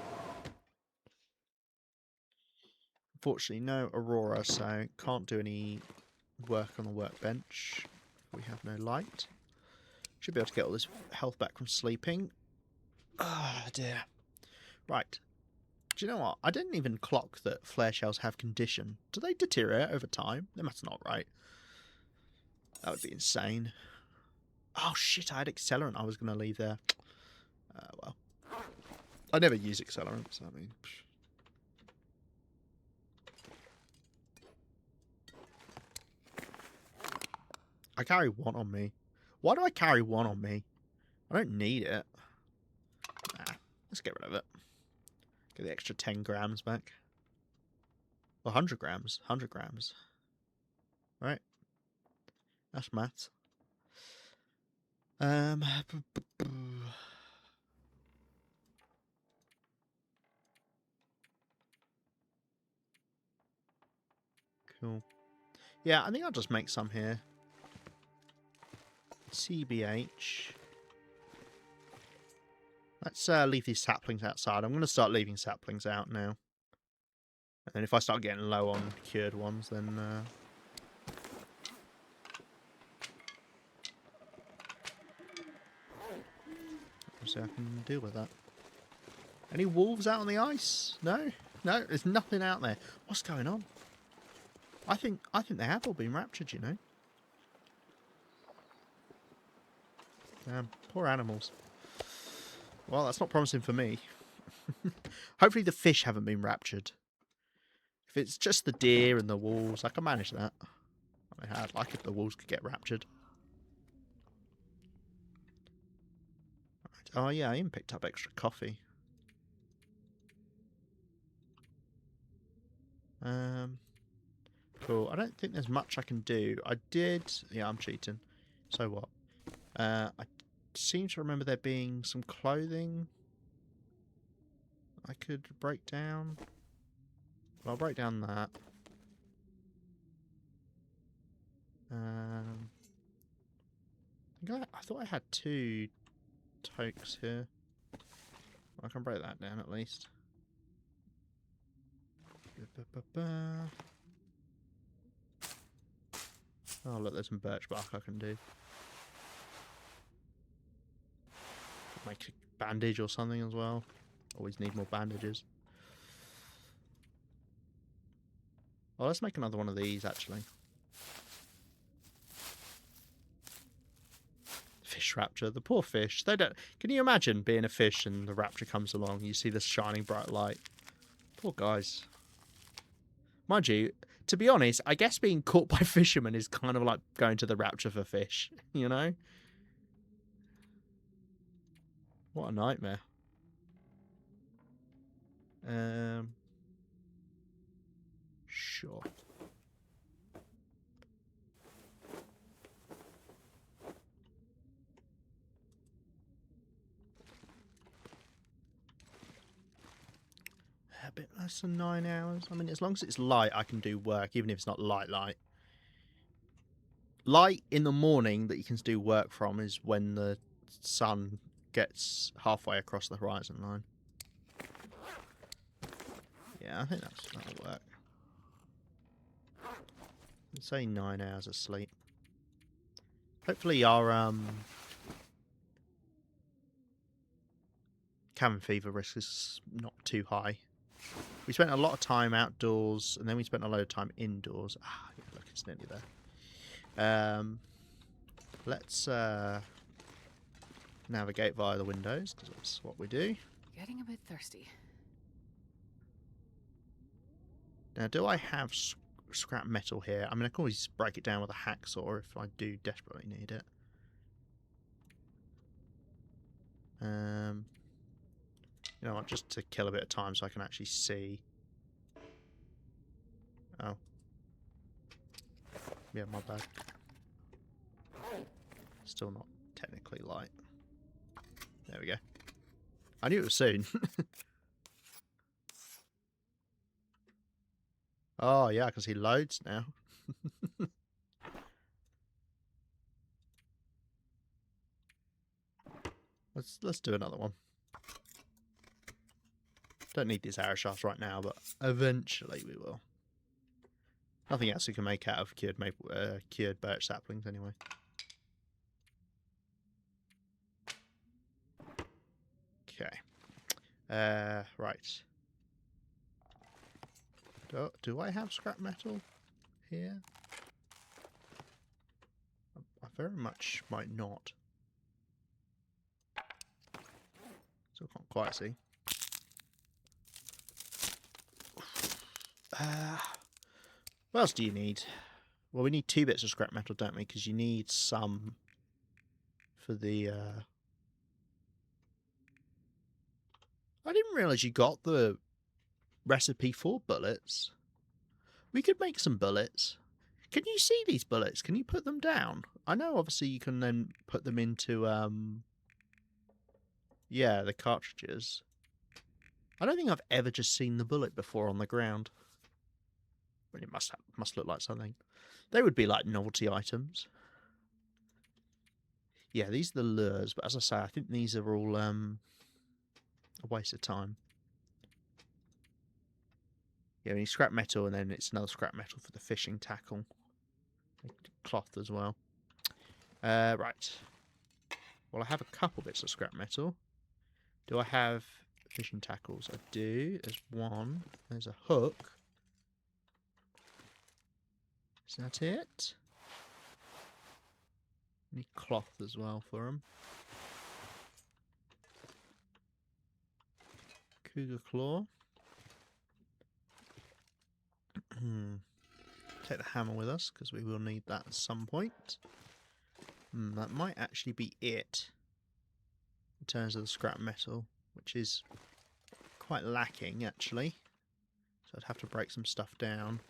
Unfortunately, no Aurora, so can't do any work on the workbench. We have no light. Should be able to get all this health back from sleeping. Ah, dear. Right. Do you know what? I didn't even clock that flare shells have condition. Do they deteriorate over time? They must not, right? That would be insane. Oh shit, I had accelerant I was going to leave there. Well. I never use accelerant, so I mean... I carry one on me. Why do I carry one on me? I don't need it. Nah, let's get rid of it. Get the extra 10 grams back. 100 grams. 100 grams. Right. That's maths. Cool. Yeah, I think I'll just make some here. CBH. Let's leave these saplings outside. I'm going to start leaving saplings out now. And if I start getting low on cured ones, then... obviously I can deal with that. Any wolves out on the ice? No? No? There's nothing out there. What's going on? I think they have all been raptured, you know. Damn, poor animals. Well, that's not promising for me. Hopefully the fish haven't been raptured. If it's just the deer and the wolves, I can manage that. I mean, I'd like if the wolves could get raptured. Right. Oh yeah, I even picked up extra coffee. Cool. I don't think there's much I can do. I did... Yeah, I'm cheating. So what? I seem to remember there being some clothing I could break down. Well, I'll break down that. I thought I had 2 toques here. I can break that down at least. Oh, look, there's some birch bark I can do. Make a bandage or something as well. Always need more bandages. Well, let's make another one of these, actually. Fish rapture, the poor fish. They don't. Can you imagine being a fish and the rapture comes along? You see this shining bright light. Poor guys. Mind you, to be honest, I guess being caught by fishermen is kind of like going to the rapture for fish. You know? What a nightmare. Sure. A bit less than 9 hours. I mean, as long as it's light, I can do work, even if it's not light. Light in the morning that you can do work from is when the sun gets halfway across the horizon line. Yeah, I think that'll work. I'd say 9 hours of sleep. Hopefully our cabin fever risk is not too high. We spent a lot of time outdoors, and then we spent a lot of time indoors. Ah, yeah, look, it's nearly there. Let's navigate via the windows, because that's what we do. Getting a bit thirsty. Now, do I have scrap metal here? I mean, I can always break it down with a hacksaw if I do desperately need it. You know what, just to kill a bit of time so I can actually see. Oh. Yeah, my bad. Still not technically light. There we go. I knew it was soon. Oh, yeah, I can see loads now. Let's do another one. Don't need these arrow shafts right now, but eventually we will. Nothing else we can make out of cured birch saplings anyway. Okay. Right. Do I have scrap metal here? I very much might not. Still can't quite see. What else do you need? Well, we need 2 bits of scrap metal, don't we? Because you need some for the... I didn't realise you got the recipe for bullets. We could make some bullets. Can you see these bullets? Can you put them down? I know, obviously, you can then put them into, yeah, the cartridges. I don't think I've ever just seen the bullet before on the ground. But it must look like something. They would be like novelty items. Yeah, these are the lures, but as I say, I think these are all a waste of time. Yeah, we need scrap metal, and then it's another scrap metal for the fishing tackle. Cloth as well. Right. Well, I have a couple bits of scrap metal. Do I have fishing tackles? I do. There's one. There's a hook. Is that it? Need cloth as well for them. Cougar claw. Take the hammer with us because we will need that at some point. That might actually be it in terms of the scrap metal, which is quite lacking actually. So I'd have to break some stuff down.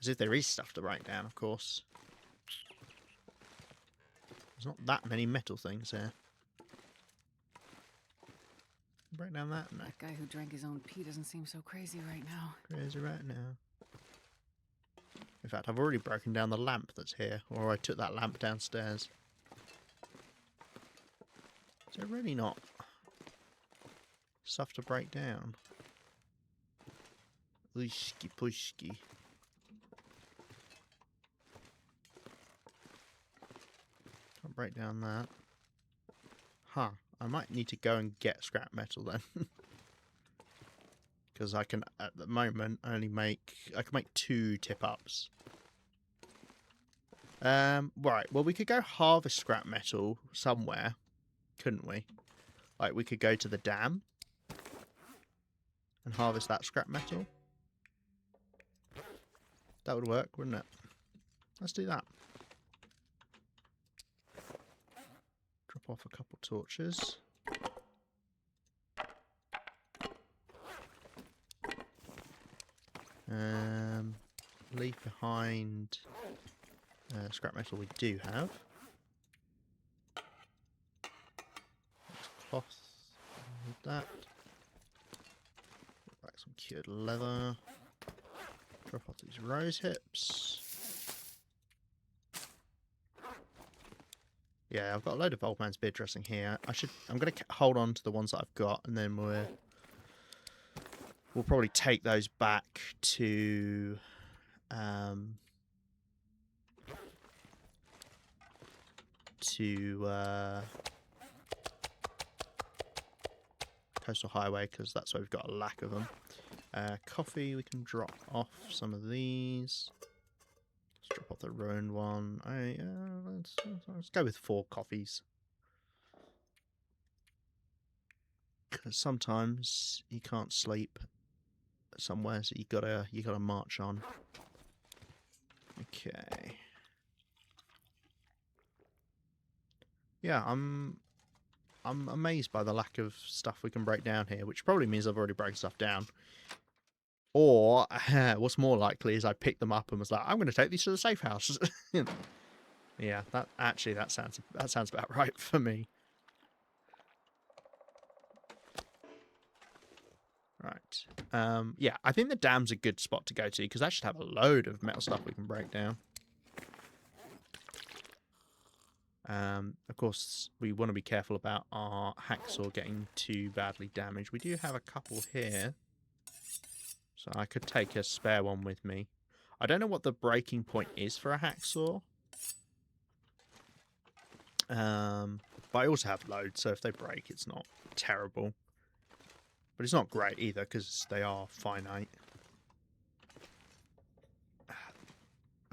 As if there is stuff to break down, of course. There's not that many metal things here. Break down that? No. That guy who drank his own pee doesn't seem so crazy right now. Crazy right now. In fact, I've already broken down the lamp that's here, or I took that lamp downstairs. Is there really not stuff to break down? Ushki pushki. Can't break down that. Huh. I might need to go and get scrap metal then. Because I can, at the moment, only make... I can make 2 tip-ups. Right, well, we could go harvest scrap metal somewhere, couldn't we? Like, we could go to the dam and harvest that scrap metal. That would work, wouldn't it? Let's do that. Drop off a couple torches. Leave behind scrap metal we do have. That's cloth. Need that. Put back some cured leather. Drop off these rose hips. Yeah, I've got a load of old man's beard dressing here. I'm going to hold on to the ones that I've got, and then we'll probably take those back to Coastal Highway, because that's where we've got a lack of them. Coffee, we can drop off some of these. Let's drop off the ruined one. Let's go with 4 coffees. Because sometimes you can't sleep somewhere, so you gotta march on. Okay. Yeah, I'm amazed by the lack of stuff we can break down here, which probably means I've already broken stuff down. Or what's more likely is I picked them up and was like, I'm going to take these to the safe house. Yeah, that sounds about right for me. Right. Yeah, I think the dam's a good spot to go to because that should have a load of metal stuff we can break down. Of course, we want to be careful about our hacksaw getting too badly damaged. We do have a couple here, so I could take a spare one with me. I don't know what the breaking point is for a hacksaw. But I also have loads, so if they break, it's not terrible. But it's not great either, because they are finite.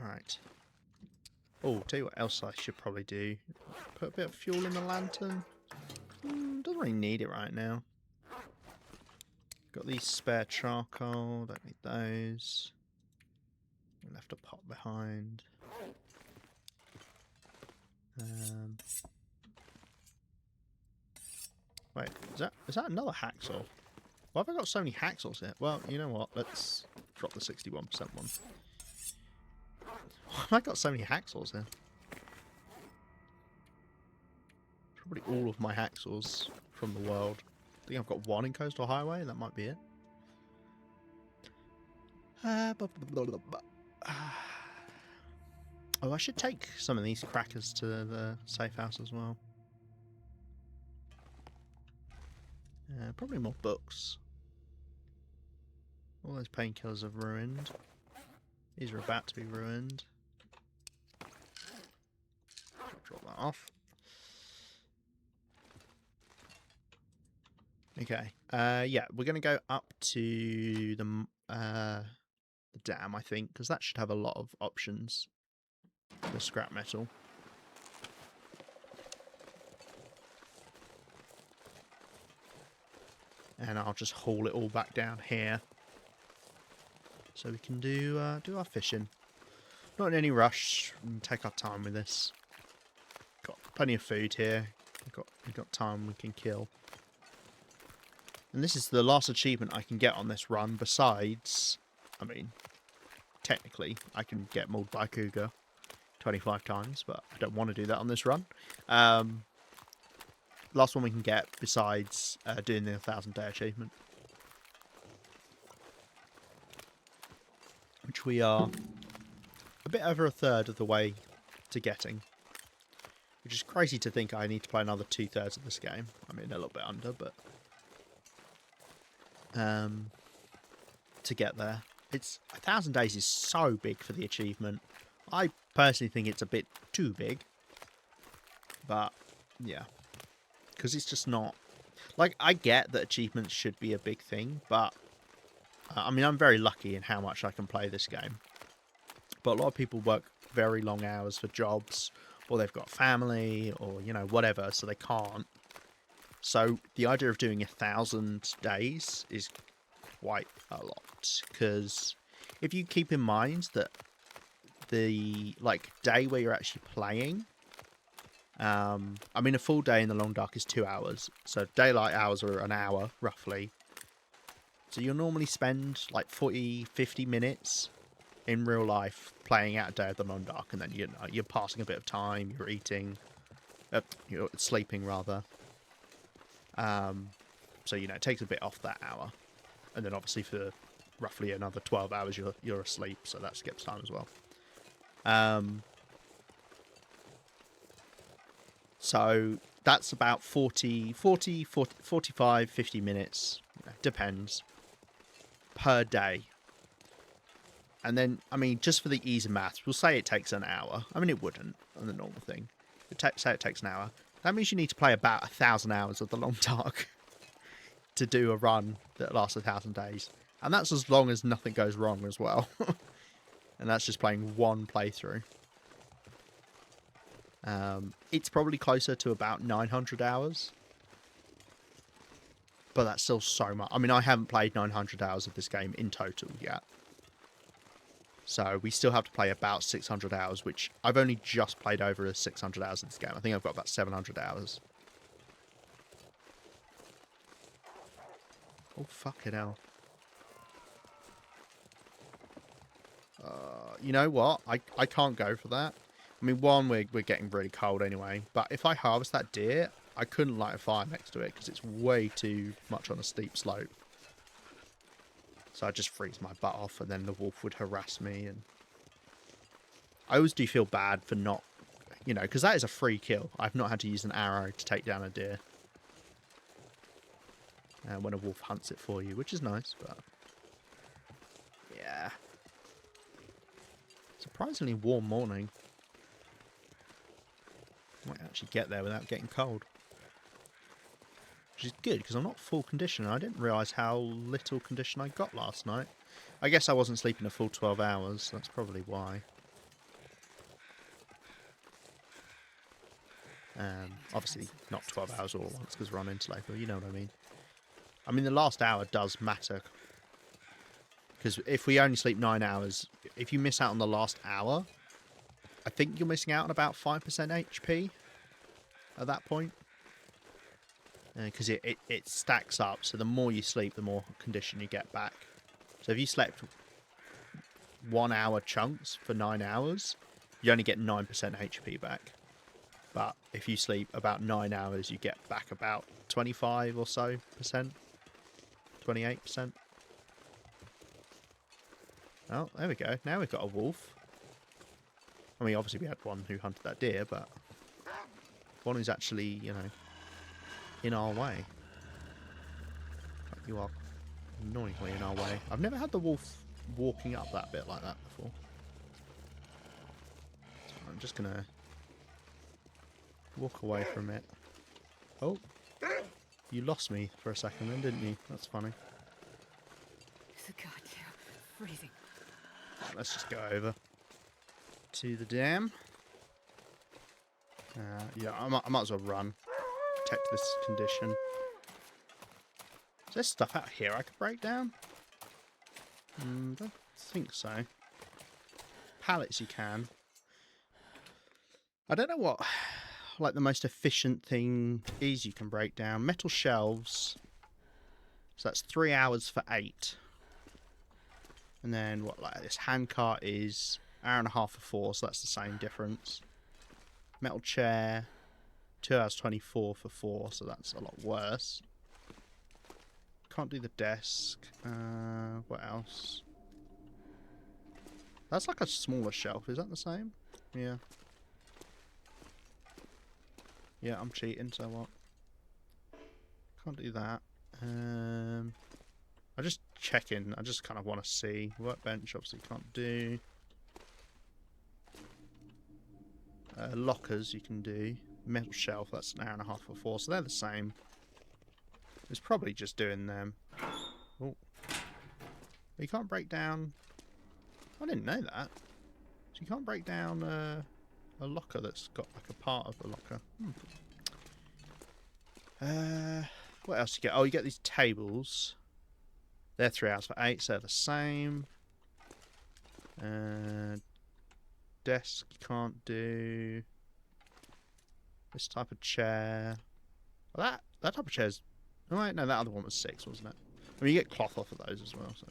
Alright. Oh, tell you what else I should probably do. Put a bit of fuel in the lantern. Doesn't really need it right now. Got these spare charcoal, don't need those. Left a pot behind. Wait, is that another hacksaw? Why have I got so many hacksaws here? Well, you know what? Let's drop the 61% one. Why have I got so many hacksaws here? Probably all of my hacksaws from the world. I think I've got one in Coastal Highway. That might be it. Oh, I should take some of these crackers to the safe house as well. Probably more books. All those painkillers have ruined. These are about to be ruined. Drop that off. Okay. Yeah, we're going to go up to the dam, I think, because that should have a lot of options for scrap metal. And I'll just haul it all back down here, so we can do our fishing. Not in any rush. We can take our time with this. Got plenty of food here. We've got time we can kill. And this is the last achievement I can get on this run. Besides, I mean, technically I can get mauled by a cougar 25 times, but I don't want to do that on this run. Last one we can get besides doing the 1,000-day achievement, which we are a bit over a third of the way to getting, which is crazy to think I need to play another 2/3 of this game. I mean, a little bit under, but to get there. It's 1,000 days is so big for the achievement. I personally think it's a bit too big, but yeah, because it's just not, like, I get that achievements should be a big thing, but I mean, I'm very lucky in how much I can play this game, but a lot of people work very long hours for jobs, or they've got family, or, you know, whatever, so they can't. So the idea of doing 1,000 days is quite a lot, because if you keep in mind that the day where you're actually playing, I mean, a full day in the long dark is 2 hours, so daylight hours are an hour roughly, so you'll normally spend like 40-50 minutes in real life playing out a day of the long dark, and then, you know, you're passing a bit of time, you're eating, you're sleeping rather, so, you know, it takes a bit off that hour. And then obviously for roughly another 12 hours you're asleep, so that skips time as well. So that's about 45, 50 minutes, depends, per day. And then, I mean, just for the ease of maths, we'll say it takes an hour. I mean, it wouldn't on the normal thing. Say it takes an hour. That means you need to play about 1,000 hours of the long dark to do a run that lasts 1,000 days. And that's as long as nothing goes wrong as well. And that's just playing one playthrough. It's probably closer to about 900 hours. But that's still so much. I mean, I haven't played 900 hours of this game in total yet. So we still have to play about 600 hours, which I've only just played over 600 hours of this game. I think I've got about 700 hours. Oh, fucking hell. You know what? I can't go for that. I mean, one, we're getting really cold anyway. But if I harvest that deer, I couldn't light a fire next to it because it's way too much on a steep slope. So I'd just freeze my butt off, and then the wolf would harass me. And I always do feel bad for not, you know, because that is a free kill. I've not had to use an arrow to take down a deer. When a wolf hunts it for you, which is nice, but yeah. Surprisingly warm morning. Might actually get there without getting cold. Which is good, because I'm not full condition. I didn't realise how little condition I got last night. I guess I wasn't sleeping a full 12 hours, so that's probably why. Obviously not 12 hours all at once, because we're on Interloper, you know what I mean. I mean, the last hour does matter. Because if we only sleep 9 hours, if you miss out on the last hour, I think you're missing out on about 5% HP at that point. Because it stacks up, so the more you sleep, the more condition you get back. So if you slept 1 hour chunks for 9 hours, you only get 9% HP back. But if you sleep about 9 hours, you get back about 25 or so percent. 28%. Oh, there we go. Now we've got a wolf. I mean, obviously we had one who hunted that deer, but one who's actually, you know, in our way. You are annoyingly in our way. I've never had the wolf walking up that bit like that before. So I'm just gonna walk away from it. Oh, you lost me for a second then, didn't you? That's funny. It's a goddamn freezing. Let's just go over to the dam. Yeah, I might as well run. Protect this condition. Is there stuff out here I could break down? Don't think so. Pallets you can. I don't know what like the most efficient thing is you can break down. Metal shelves. So that's 3 hours for 8. And then what, like this handcart is 1.5 hours for 4, so that's the same difference. Metal chair, 2 hours 24 for 4, so that's a lot worse. Can't do the desk. What else? That's like a smaller shelf. Is that the same? Yeah. Yeah, I'm cheating, so what? Can't do that. I'm just checking. I just kind of want to see. Workbench, obviously can't do. Lockers you can do. Metal shelf, that's 1.5 hours for 4, so they're the same. It's probably just doing them. Oh. You can't break down... I didn't know that. So you can't break down a locker that's got like a part of a locker. What else you get? Oh, you get these tables. They're 3 hours for 8, so they're the same. Desk you can't do. This type of chair. Well, that type of chair's... Oh, wait, no, that other one was 6, wasn't it? I mean, you get cloth off of those as well, so...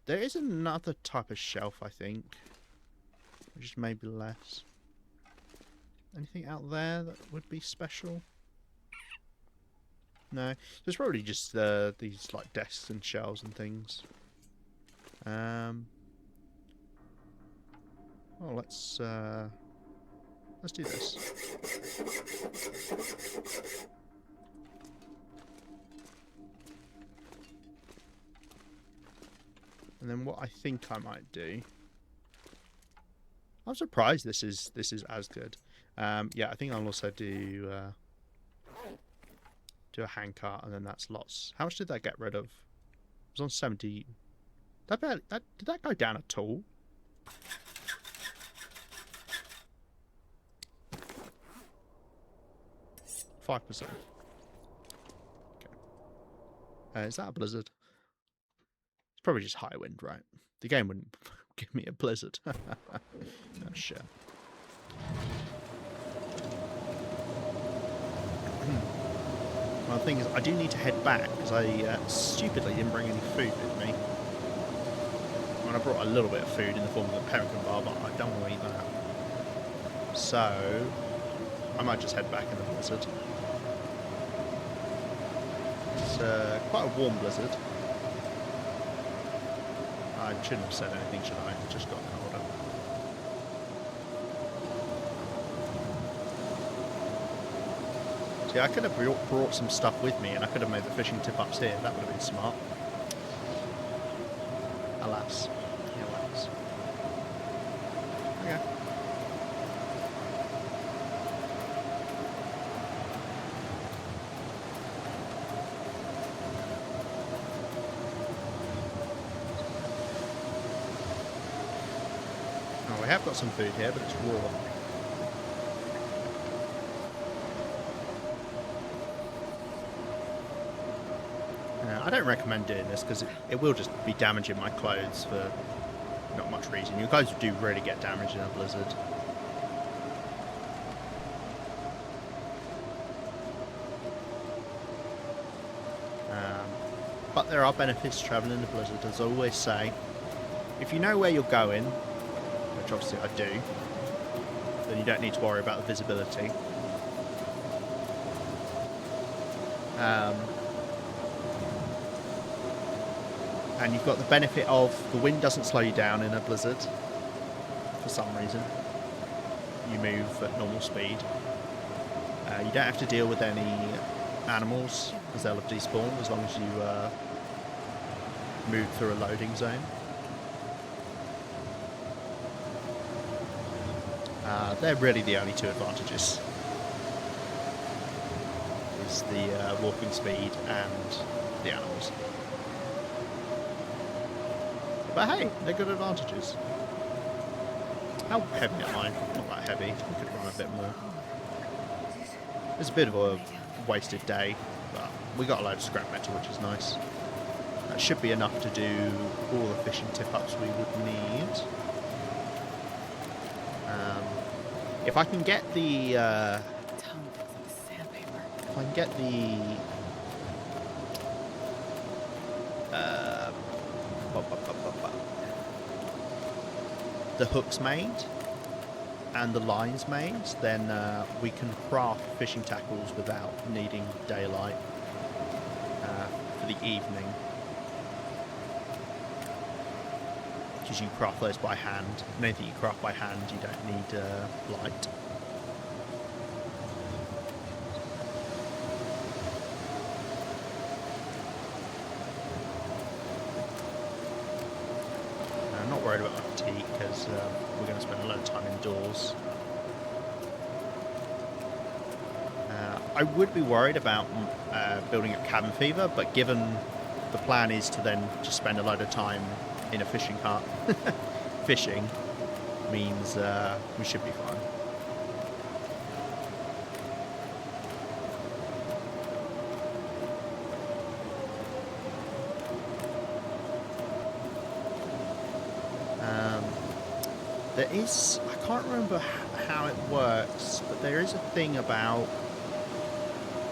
there is another type of shelf, I think. Which is maybe less. Anything out there that would be special? No. There's probably just these, like, desks and shelves and things. Well, let's do this. And then what I think I might do... I'm surprised this is as good. Yeah, I think I'll also do a handcart, and then that's lots. How much did that get rid of? It was on 70. Did that go down at all? $5%. Okay. Is that a blizzard? It's probably just high wind, right? The game wouldn't give me a blizzard. Oh, shit. Well, the thing is, I do need to head back because I stupidly didn't bring any food with me. I mean, I brought a little bit of food in the form of a pemmican bar, but I don't want to eat that. So, I might just head back in the blizzard. It's quite a warm blizzard. I shouldn't have said anything, should I? It just got colder. See, I could have brought some stuff with me and I could have made the fishing tip-ups here. That would have been smart. Alas. Alas. Okay. Oh, we have got some food here, but it's raw. I don't recommend doing this because it will just be damaging my clothes for not much reason. Your clothes do really get damaged in a blizzard. But there are benefits to travelling in a blizzard, as I always say. If you know where you're going, which obviously I do, then you don't need to worry about the visibility. And you've got the benefit of the wind doesn't slow you down in a blizzard for some reason. You move at normal speed. You don't have to deal with any animals, as they'll have despawned as long as you move through a loading zone. They're really the only two advantages. Is the walking speed and the animals. But hey, they're good advantages. How heavy am I? Not that heavy. I could run a bit more. It's a bit of a wasted day, but we got a load of scrap metal, which is nice. That should be enough to do all the fishing tip-ups we would need. If I can get the... if I can get the hooks made and the lines made, then we can craft fishing tackles without needing daylight for the evening. Because you craft those by hand. And anything you craft by hand, you don't need light. I'm not worried about my fatigue because we're going to spend a lot of time indoors. I would be worried about building up cabin fever, but given the plan is to then just spend a load of time in a fishing hut, fishing means we should be fine. There is, I can't remember how it works, but there is a thing about,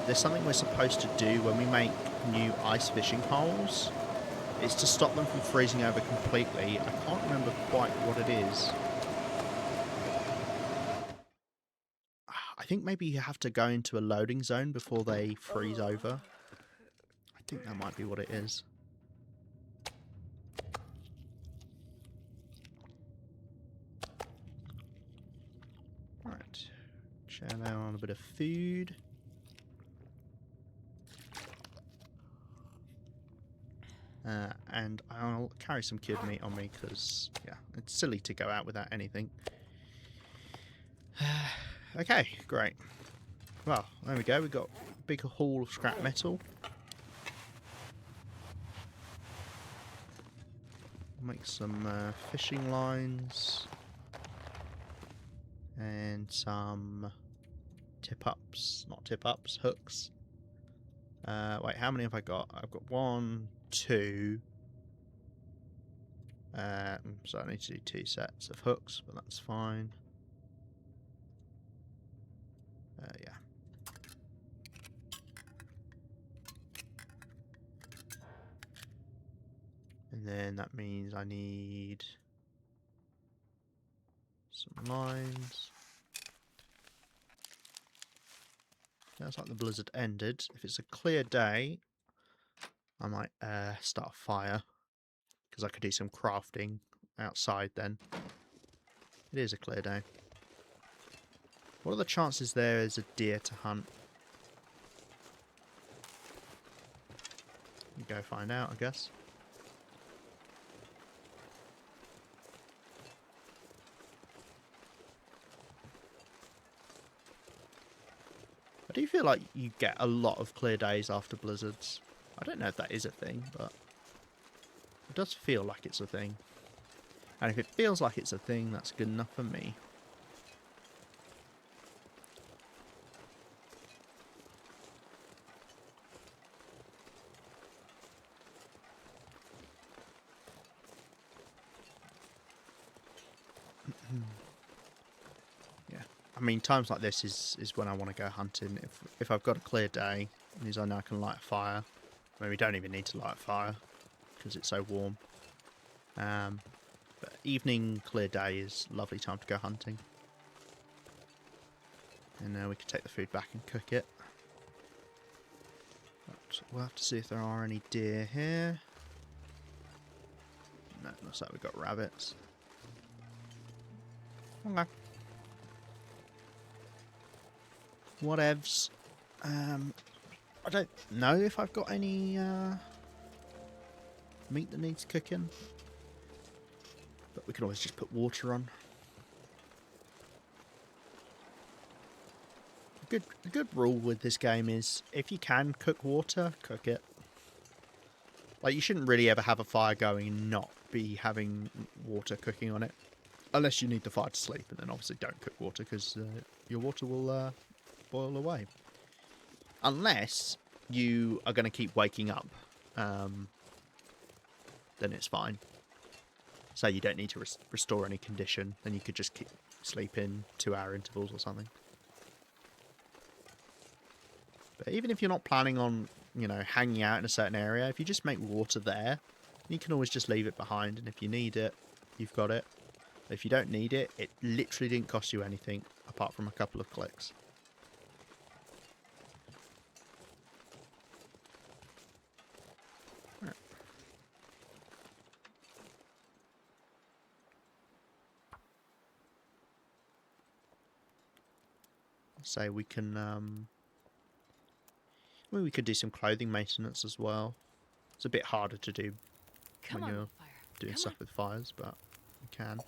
there's something we're supposed to do when we make new ice fishing holes. It's to stop them from freezing over completely. I can't remember quite what it is. I think maybe you have to go into a loading zone before they freeze over. I think that might be what it is. Right. Chow down on a bit of food. And I'll carry some cured meat on me because, yeah, it's silly to go out without anything. Okay, great. Well, there we go. We've got a big haul of scrap metal. Make some fishing lines. And some tip-ups. Not tip-ups, hooks. Wait, how many have I got? I've got 1, 2. So I need to do 2 sets of hooks, but that's fine. Yeah. And then that means I need some lines. Sounds like the blizzard ended. If it's a clear day, I might start a fire, because I could do some crafting outside then. It is a clear day. What are the chances there is a deer to hunt? Go find out, I guess. I do feel like you get a lot of clear days after blizzards. I don't know if that is a thing, but it does feel like it's a thing. And if it feels like it's a thing, that's good enough for me. Yeah, I mean, times like this is when I want to go hunting. If I've got a clear day, it means I know I can light a fire. I mean, we don't even need to light a fire because it's so warm. But evening, clear day is a lovely time to go hunting. And now we can take the food back and cook it. But we'll have to see if there are any deer here. No, looks like we've got rabbits. Okay. Whatevs. I don't know if I've got any meat that needs cooking, but we can always just put water on. A good rule with this game is if you can cook water, cook it. Like, you shouldn't really ever have a fire going and not be having water cooking on it. Unless you need the fire to sleep, and then obviously don't cook water because your water will boil away. Unless you are going to keep waking up, then it's fine. So you don't need to restore any condition, then you could just keep sleeping 2-hour intervals or something. But even if you're not planning on, you know, hanging out in a certain area, if you just make water there, you can always just leave it behind, and if you need it, you've got it. If you don't need it, it literally didn't cost you anything apart from a couple of clicks. Right. So we can, well, we could do some clothing maintenance as well. It's a bit harder to do when you're doing stuff with fires, but you can.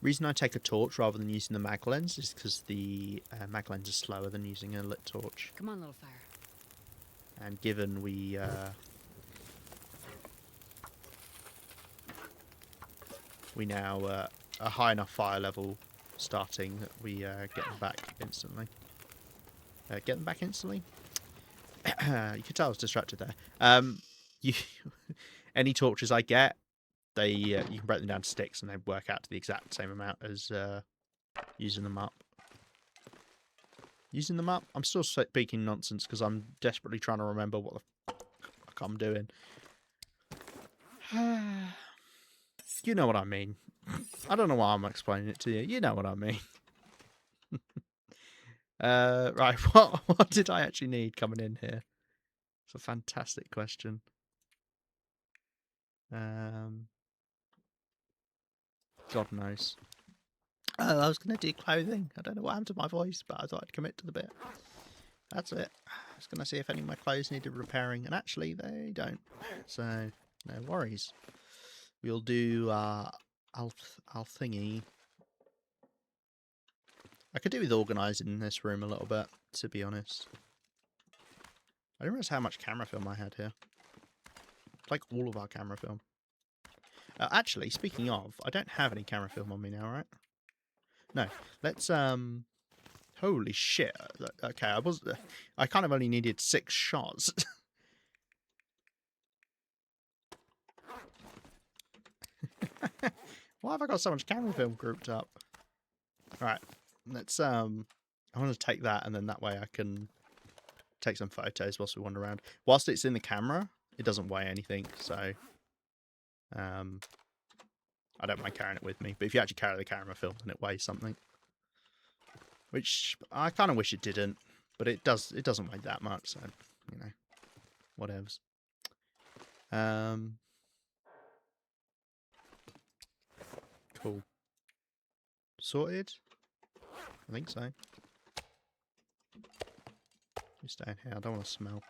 Reason I take a torch rather than using the mag lens is because the mag lens is slower than using a lit torch. Come on, little fire. And given we now a high enough fire level starting that we get them back instantly. Get them back instantly? You could tell I was distracted there. You any torches I get, they you can break them down to sticks and they work out to the exact same amount as using them up. Using them up? I'm still speaking nonsense because I'm desperately trying to remember what the fuck I'm doing. You know what I mean. I don't know why I'm explaining it to you. You know what I mean. Right, what did I actually need coming in here? It's a fantastic question. God knows. I was going to do clothing. I don't know what happened to my voice, but I thought I'd commit to the bit. That's it. I was going to see if any of my clothes needed repairing, and actually they don't. So, no worries. We'll do I'll thingy. I could do with organising this room a little bit, to be honest. I didn't realise how much camera film I had here. It's like all of our camera film. Actually, speaking of, I don't have any camera film on me now, right? No. Let's holy shit. Okay, I kind of only needed 6 shots. Why have I got so much camera film grouped up? Right. Let's I want to take that, and then that way I can take some photos whilst we wander around. Whilst it's in the camera, it doesn't weigh anything, so I don't mind carrying it with me. But if you actually carry the camera film, then it weighs something. Which I kind of wish it didn't, but it does. It doesn't weigh that much, so you know, whatevs. Cool. Sorted? I think so. You stay in here. I don't want to smell.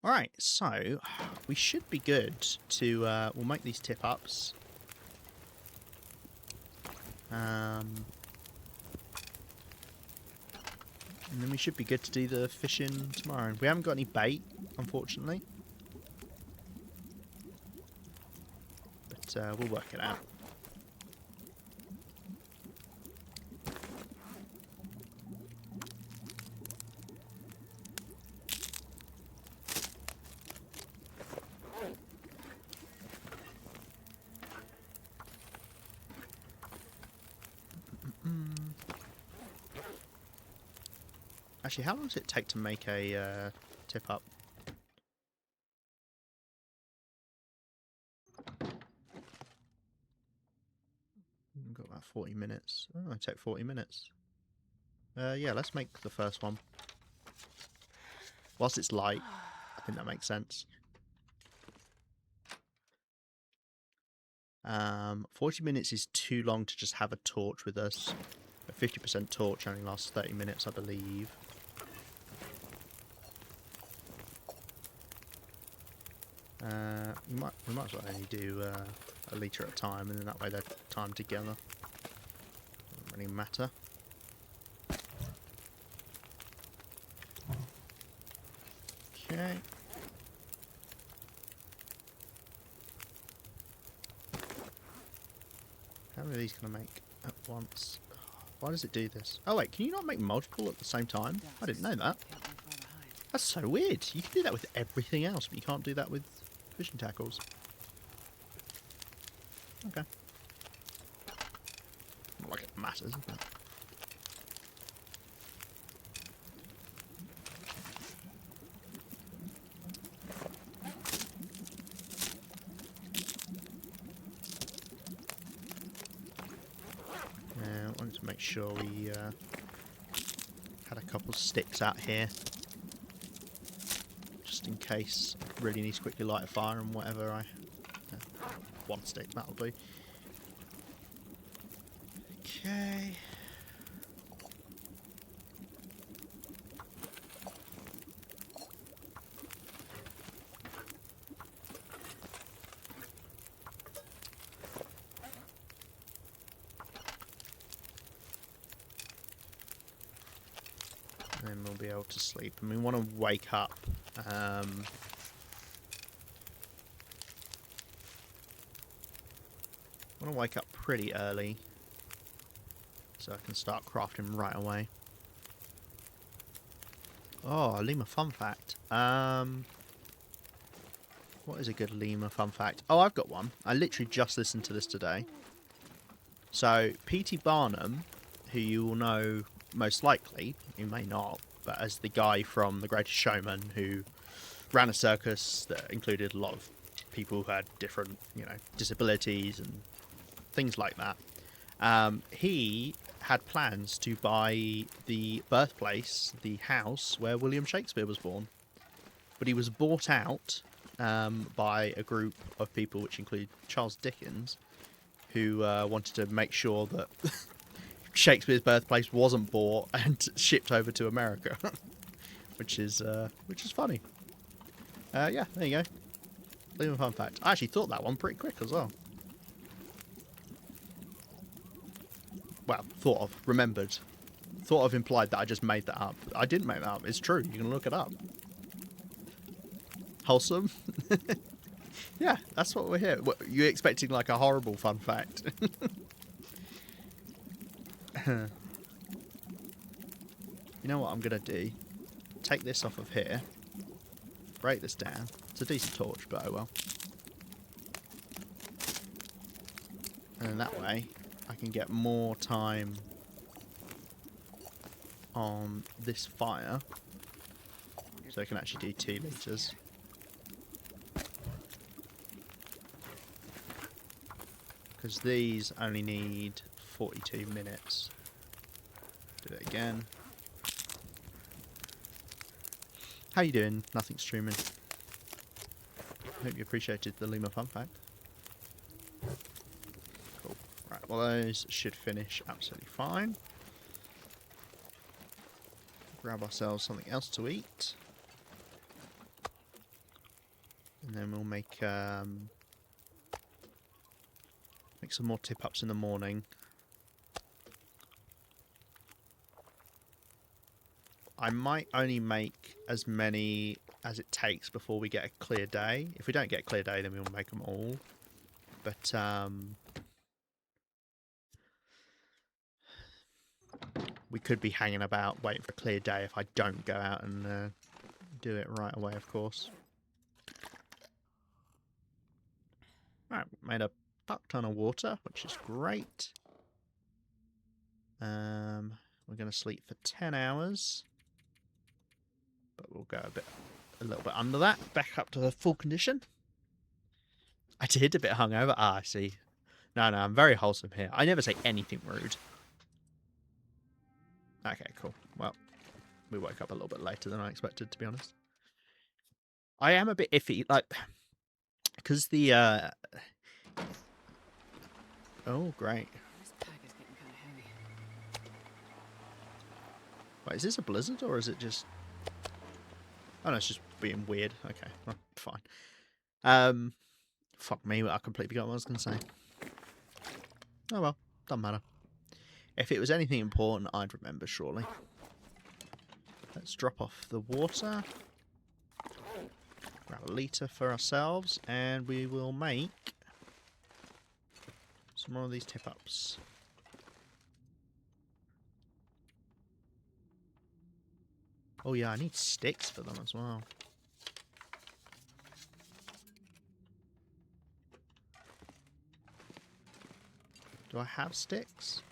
Alright, so we should be good to we'll make these tip ups. And then we should be good to do the fishing tomorrow. We haven't got any bait, unfortunately. But we'll work it out. Actually, how long does it take to make a tip up? We've got about 40 minutes. Oh, it take 40 minutes. Yeah, let's make the first one. Whilst it's light, I think that makes sense. 40 minutes is too long to just have a torch with us. A 50% torch only lasts 30 minutes, I believe. We might as well only do a litre at a time, and then that way they're timed together. Doesn't really matter. Okay. How many of these can I make at once? Why does it do this? Oh wait, can you not make multiple at the same time? I didn't know that. That's so weird. You can do that with everything else, but you can't do that with fishing tackles. Okay. Not like it matters, isn't it? I wanted to make sure we had a couple sticks out here, just in case I really need to quickly light a fire and whatever. One stick, that'll do. Okay. And then we'll be able to sleep. And we want to wake up. I want to wake up pretty early, so I can start crafting right away. Oh, a lemur fun fact. What is a good lemur fun fact? Oh, I've got one. I literally just listened to this today. So, P.T. Barnum, who you will know most likely, you may not, but as the guy from The Greatest Showman who ran a circus that included a lot of people who had different, disabilities and things like that. He had plans to buy the birthplace, the house where William Shakespeare was born. But he was bought out by a group of people, which include Charles Dickens, who wanted to make sure that Shakespeare's birthplace wasn't bought and shipped over to America, which is funny. Yeah, there you go. Leave a fun fact. I actually thought that one pretty quick as well. Well, thought of, remembered. Thought of implied that I just made that up. I didn't make that up. It's true. You can look it up. Wholesome. Yeah, that's what we're here. What, you're expecting like a horrible fun fact. You know what I'm going to do? Take this off of here. Break this down. It's a decent torch, but oh well. And then that way, I can get more time on this fire. So I can actually do 2 litres. Because these only need 42 minutes. Do it again. How you doing? Nothing streaming. Hope you appreciated the lemur fun fact. Cool. Right, well those should finish absolutely fine. Grab ourselves something else to eat. And then we'll make some more tip-ups in the morning. I might only make as many as it takes before we get a clear day. If we don't get a clear day, then we'll make them all. But we could be hanging about waiting for a clear day if I don't go out and do it right away, of course. Right, made a fuck ton of water, which is great. We're going to sleep for 10 hours. But we'll go a little bit under that. Back up to the full condition. I did a bit hungover. Ah, I see. No, I'm very wholesome here. I never say anything rude. Okay, cool. Well, we woke up a little bit later than I expected, to be honest. I am a bit iffy, like, because the, oh, great. This pack is getting kind of heavy. Wait, is this a blizzard, or is it just... Oh, no, it's just being weird. Okay, well, fine. Fuck me, I completely forgot what I was going to say. Oh, well, doesn't matter. If it was anything important, I'd remember, surely. Let's drop off the water. Grab a litre for ourselves, and we will make some more of these tip-ups. Oh yeah, I need sticks for them as well. Do I have sticks?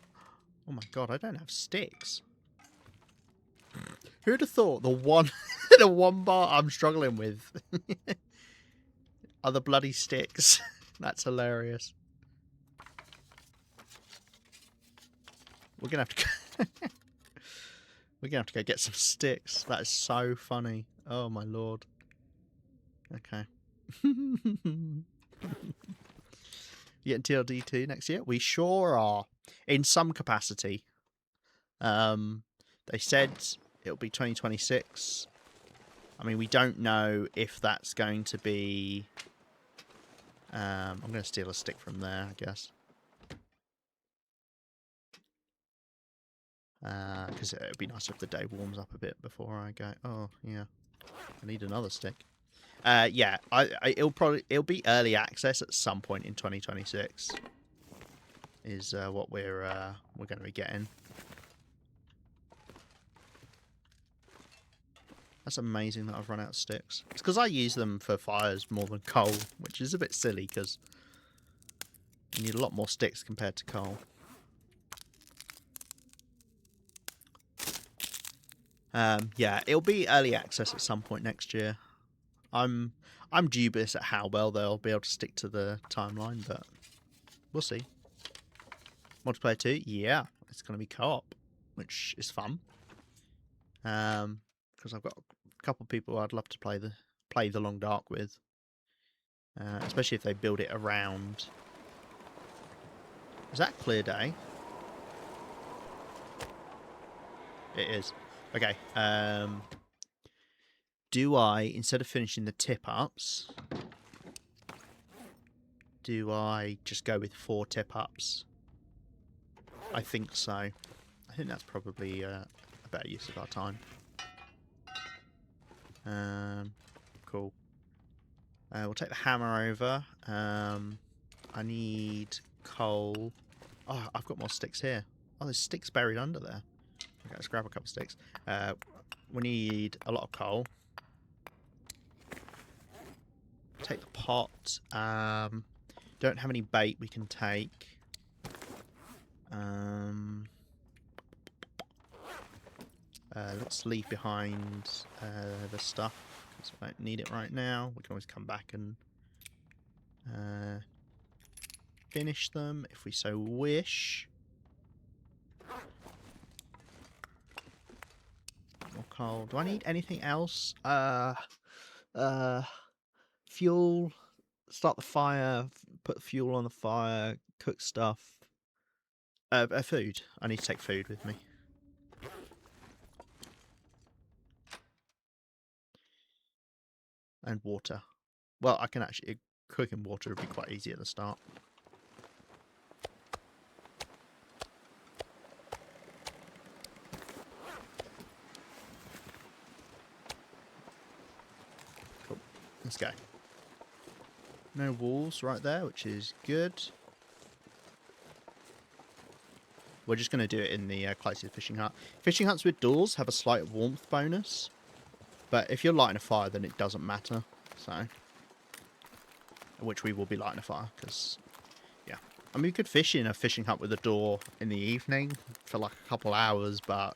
Oh my god, I don't have sticks. Who'd have thought the one the one bar I'm struggling with are the bloody sticks? That's hilarious. We're gonna have to go we're gonna have to go get some sticks. That is so funny. Oh my lord. Okay. You getting TLD2 next year? We sure are. In some capacity. They said it'll be 2026. I mean, we don't know if that's going to be... I'm going to steal a stick from there, I guess. Because it would be nice if the day warms up a bit before I go, oh, yeah, I need another stick. Yeah, it'll be early access at some point in 2026. Is what we're going to be getting. That's amazing that I've run out of sticks. It's because I use them for fires more than coal, which is a bit silly because you need a lot more sticks compared to coal. Yeah, it'll be early access at some point next year. I'm dubious at how well they'll be able to stick to the timeline, but we'll see. Multiplayer 2, yeah, it's going to be co-op, which is fun. Because I've got a couple of people I'd love to play the Long Dark with, especially if they build it around. Is that clear day? It is. Okay. Do I, instead of finishing the tip-ups, do I just go with 4 tip-ups? I think so. I think that's probably a better use of our time. Cool. We'll take the hammer over. I need coal. Oh, I've got more sticks here. Oh, there's sticks buried under there. Okay, let's grab a couple of sticks. We need a lot of coal. Take the pot. Don't have any bait we can take. Let's leave behind the stuff because we don't need it right now. We can always come back and finish them if we so wish. More coal. Do I need anything else? Fuel. Start the fire. Put fuel on the fire. Cook stuff. Food. I need to take food with me. And water. Well, I can actually... Cooking water would be quite easy at the start. Cool. Let's go. No walls right there, which is good. We're just going to do it in the closest fishing hut. Fishing huts with doors have a slight warmth bonus. But if you're lighting a fire, then it doesn't matter. So, which we will be lighting a fire, because, yeah. I mean, we could fish in a fishing hut with a door in the evening for like a couple hours, but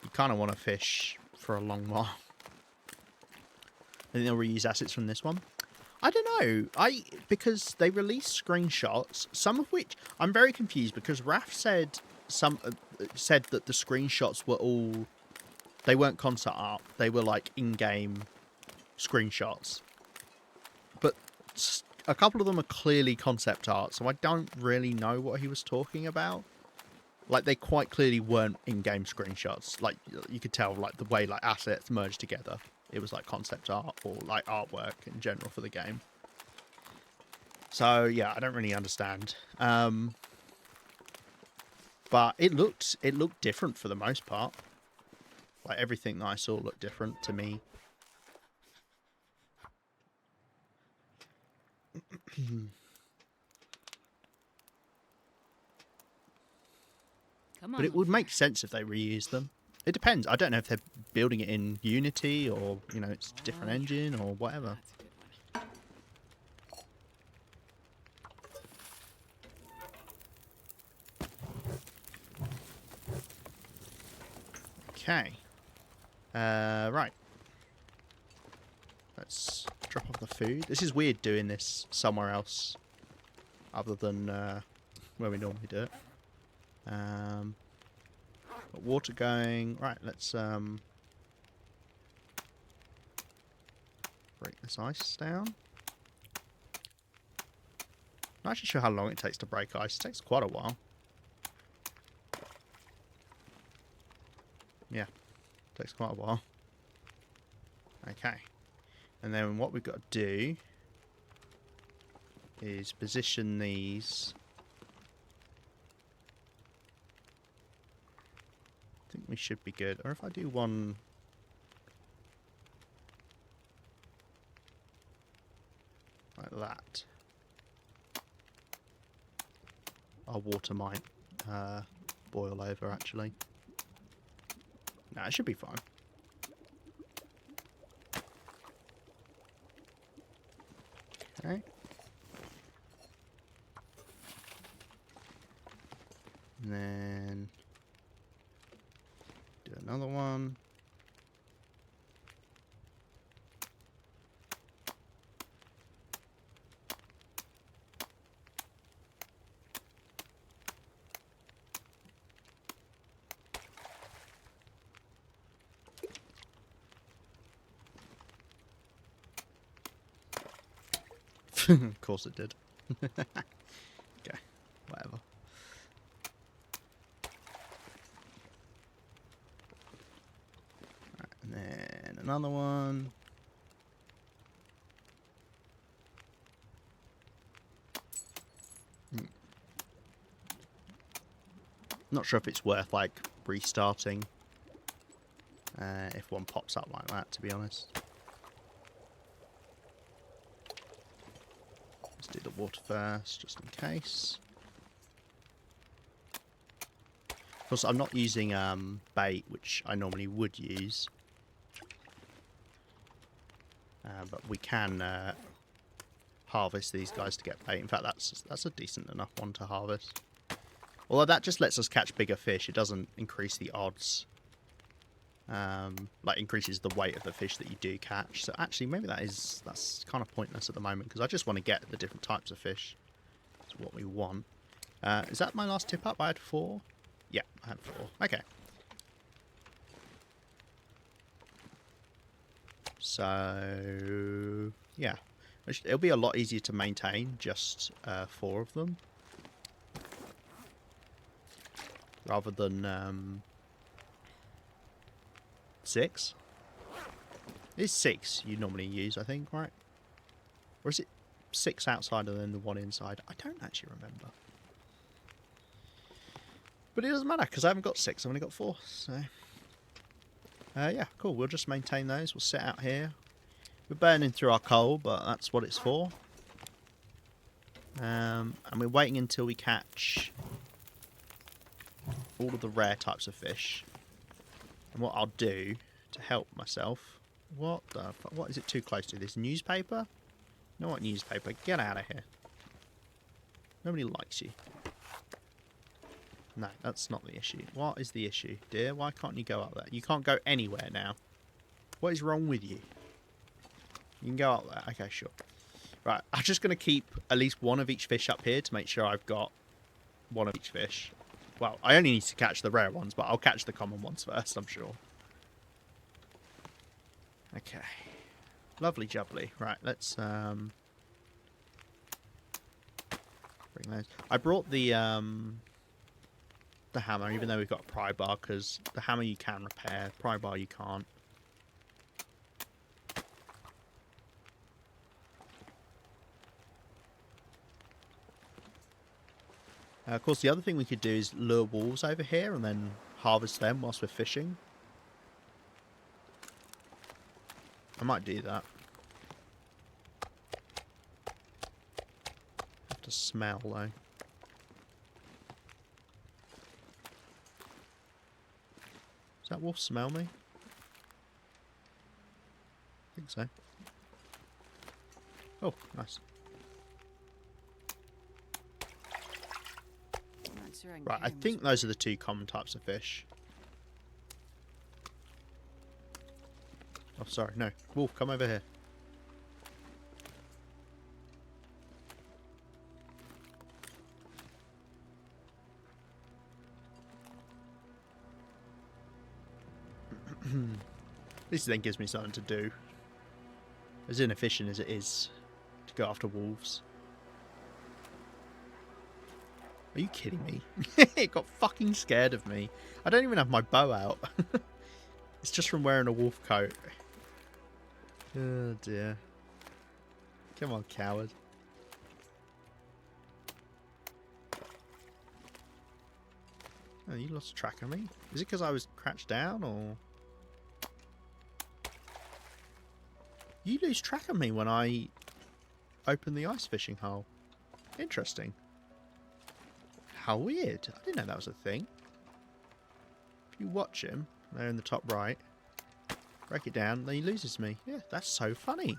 you kind of want to fish for a long while. I think they'll reuse assets from this one. I don't know. Because they released screenshots, some of which I'm very confused because Raf said said that the screenshots were all, they weren't concept art. They were like in-game screenshots. But a couple of them are clearly concept art, so I don't really know what he was talking about. Like, they quite clearly weren't in-game screenshots. Like, you could tell, like, the way, like, assets merged together. It was, like, concept art or, like, artwork in general for the game. So, yeah, I don't really understand. But it looked different for the most part. Like, everything that I saw looked different to me. Come on, But it would little make fella. sense if they reused them. It depends. I don't know if they're building it in Unity or, you know, it's a different Oh, engine or whatever. that's a good one. Okay. Right. Let's drop off the food. This is weird doing this somewhere else other than where we normally do it. Got water going. Right, let's break this ice down. I'm not actually sure how long it takes to break ice. It takes quite a while. Yeah, takes quite a while. Okay. And then what we've got to do is position these. I think we should be good. Or if I do one... like that. Our water might boil over, actually. No, it should be fine. Okay. And then do another one. Of course it did. Okay, whatever. Right, and then another one. Not sure if it's worth, like, restarting if one pops up like that, to be honest. Let's do the water first, just in case. Of course, I'm not using bait, which I normally would use. But we can harvest these guys to get bait. In fact, that's a decent enough one to harvest. Although that just lets us catch bigger fish. It doesn't increase the odds. Like, increases the weight of the fish that you do catch. So actually, maybe that's kind of pointless at the moment, because I just want to get the different types of fish. That's what we want. Is that my last tip up? I had 4? Yeah, I had 4. Okay. So, yeah. It'll be a lot easier to maintain, just 4 of them. Rather than 6. It's 6 you normally use, I think, right? Or is it 6 outside and then the 1 inside? I don't actually remember. But it doesn't matter, because I haven't got 6, I've only got 4, so... yeah, cool, we'll just maintain those, we'll sit out here. We're burning through our coal, but that's what it's for. And we're waiting until we catch all of the rare types of fish. And what I'll do to help myself... What the fuck? What is it too close to? This newspaper? You know what, newspaper? Get out of here. Nobody likes you. No, that's not the issue. What is the issue, dear? Why can't you go up there? You can't go anywhere now. What is wrong with you? You can go up there. Okay, sure. Right, I'm just going to keep at least one of each fish up here to make sure I've got one of each fish. Well, I only need to catch the rare ones, but I'll catch the common ones first, I'm sure. Okay. Lovely jubbly. Right, let's bring those. I brought the hammer, even though we've got a pry bar, because the hammer you can repair, pry bar you can't. Of course, the other thing we could do is lure wolves over here and then harvest them whilst we're fishing. I might do that. Have to smell, though. Does that wolf smell me? I think so. Oh, nice. Right, I think those are the two common types of fish. Oh, sorry, no. Wolf, come over here. This then gives me something to do. As inefficient as it is to go after wolves. Are you kidding me? It got fucking scared of me. I don't even have my bow out. It's just from wearing a wolf coat. Oh dear. Come on, coward. Oh, you lost track of me? Is it because I was crouched down, or...? You lose track of me when I open the ice fishing hole. Interesting. How weird. I didn't know that was a thing. If you watch him, there in the top right, break it down, then he loses me. Yeah, that's so funny.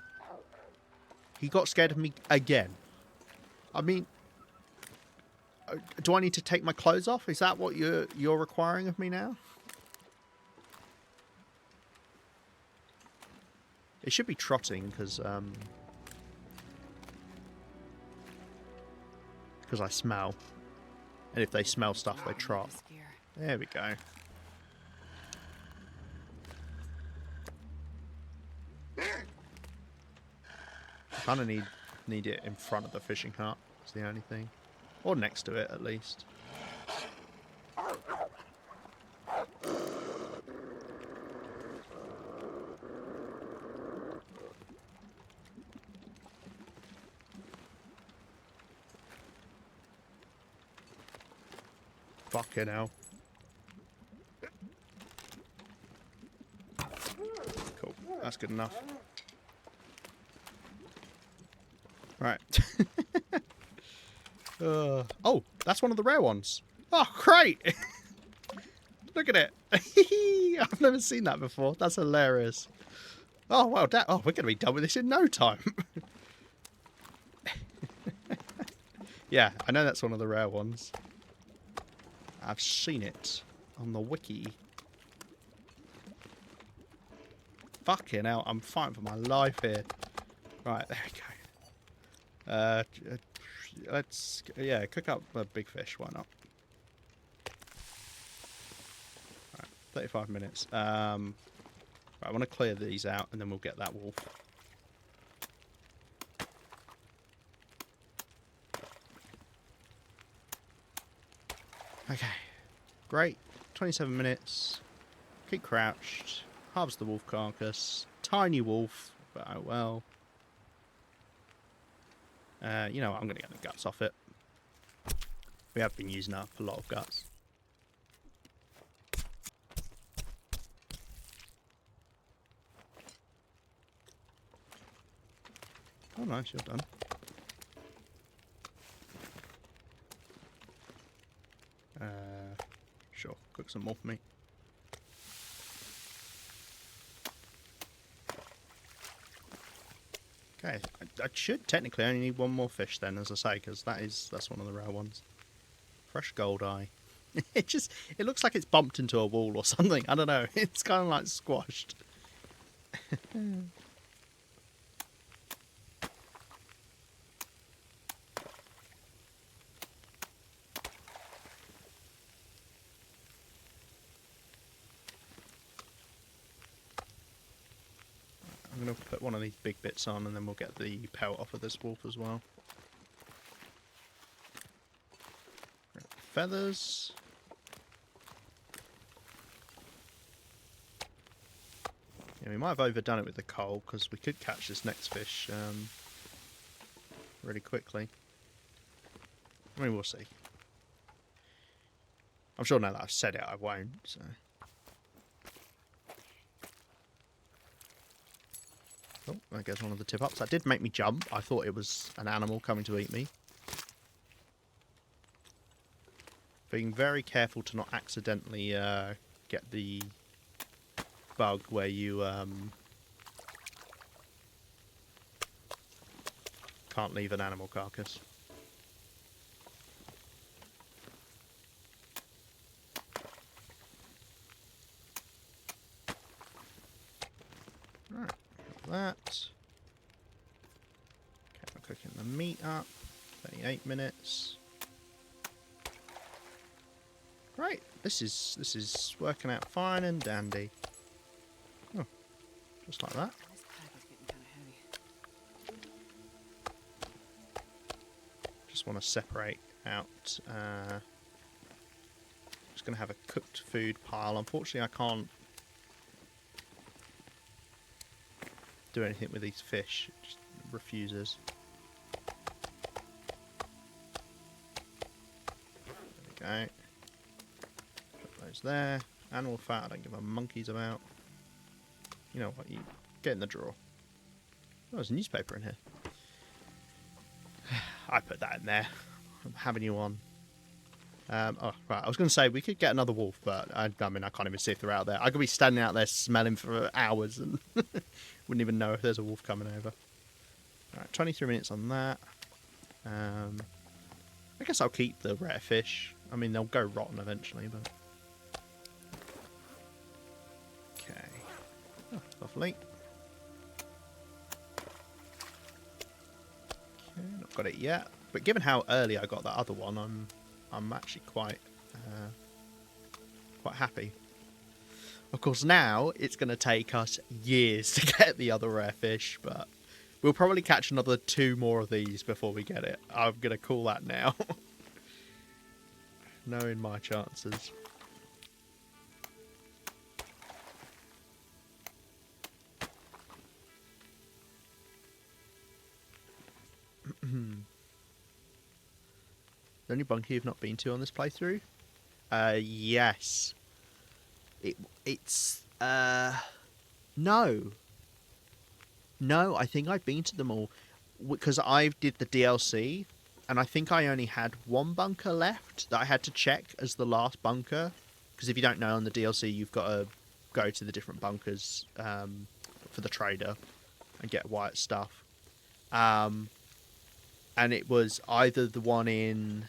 He got scared of me again. I mean, do I need to take my clothes off? Is that what you're requiring of me now? It should be trotting because I smell. And if they smell stuff, they trot. There we go. Kind of need it in front of the fishing hut. It's the only thing, or next to it at least. Fucking hell. Cool. That's good enough. Right. Oh, that's one of the rare ones. Oh, great! Look at it. I've never seen that before. That's hilarious. Oh, well, oh, we're going to be done with this in no time. Yeah, I know that's one of the rare ones. I've seen it on the wiki. Fucking hell, I'm fighting for my life here. Right, there we go. Let's, yeah, cook up a big fish, why not? Right, 35 minutes. Right, I want to clear these out and then we'll get that wolf. Okay, great. 27 minutes. Keep crouched. Harvest the wolf carcass. Tiny wolf, but oh well. You know what, I'm going to get the guts off it. We have been using up a lot of guts. Oh nice, you're done. Sure, cook some more for me. Okay, I should technically only need one more fish then, as I say, because that's one of the rare ones. Fresh gold eye. It looks like it's bumped into a wall or something. I don't know. It's kind of like squashed. I'm going to put one of these big bits on and then we'll get the pelt off of this wolf as well. Feathers. Yeah, we might have overdone it with the coal because we could catch this next fish really quickly. I mean, we'll see. I'm sure now that I've said it, I won't, so... Oh, there goes one of the tip-ups. That did make me jump. I thought it was an animal coming to eat me. Being very careful to not accidentally get the bug where you can't leave an animal carcass. Right, got that. Okay, we're cooking the meat up. 38 minutes. Right, this is working out fine and dandy. Oh, just like that. This pack is getting kind of heavy. Just want to separate out. Just going to have a cooked food pile. Unfortunately, I can't do anything with these fish. It just refuses. There we go. Put those there. Animal fat, I don't give a monkey's about. You know what, you get in the drawer. Oh, there's a newspaper in here. I put that in there. I'm having you on. Oh, right, I was going to say we could get another wolf, but I mean, I can't even see if they're out there. I could be standing out there smelling for hours and wouldn't even know if there's a wolf coming over. Alright, 23 minutes on that. I guess I'll keep the rare fish. I mean, they'll go rotten eventually, but... Okay. Oh, lovely. Okay, not got it yet. But given how early I got that other one, I'm actually quite happy. Of course, now it's going to take us years to get the other rare fish, but we'll probably catch another 2 more of these before we get it. I'm going to call that now. Knowing my chances. The only bunker you've not been to on this playthrough? Yes. It's no. No, I think I've been to them all because I did the DLC and I think I only had 1 bunker left that I had to check as the last bunker, because if you don't know, on the DLC you've got to go to the different bunkers for the trader and get Wyatt's stuff. And it was either the one in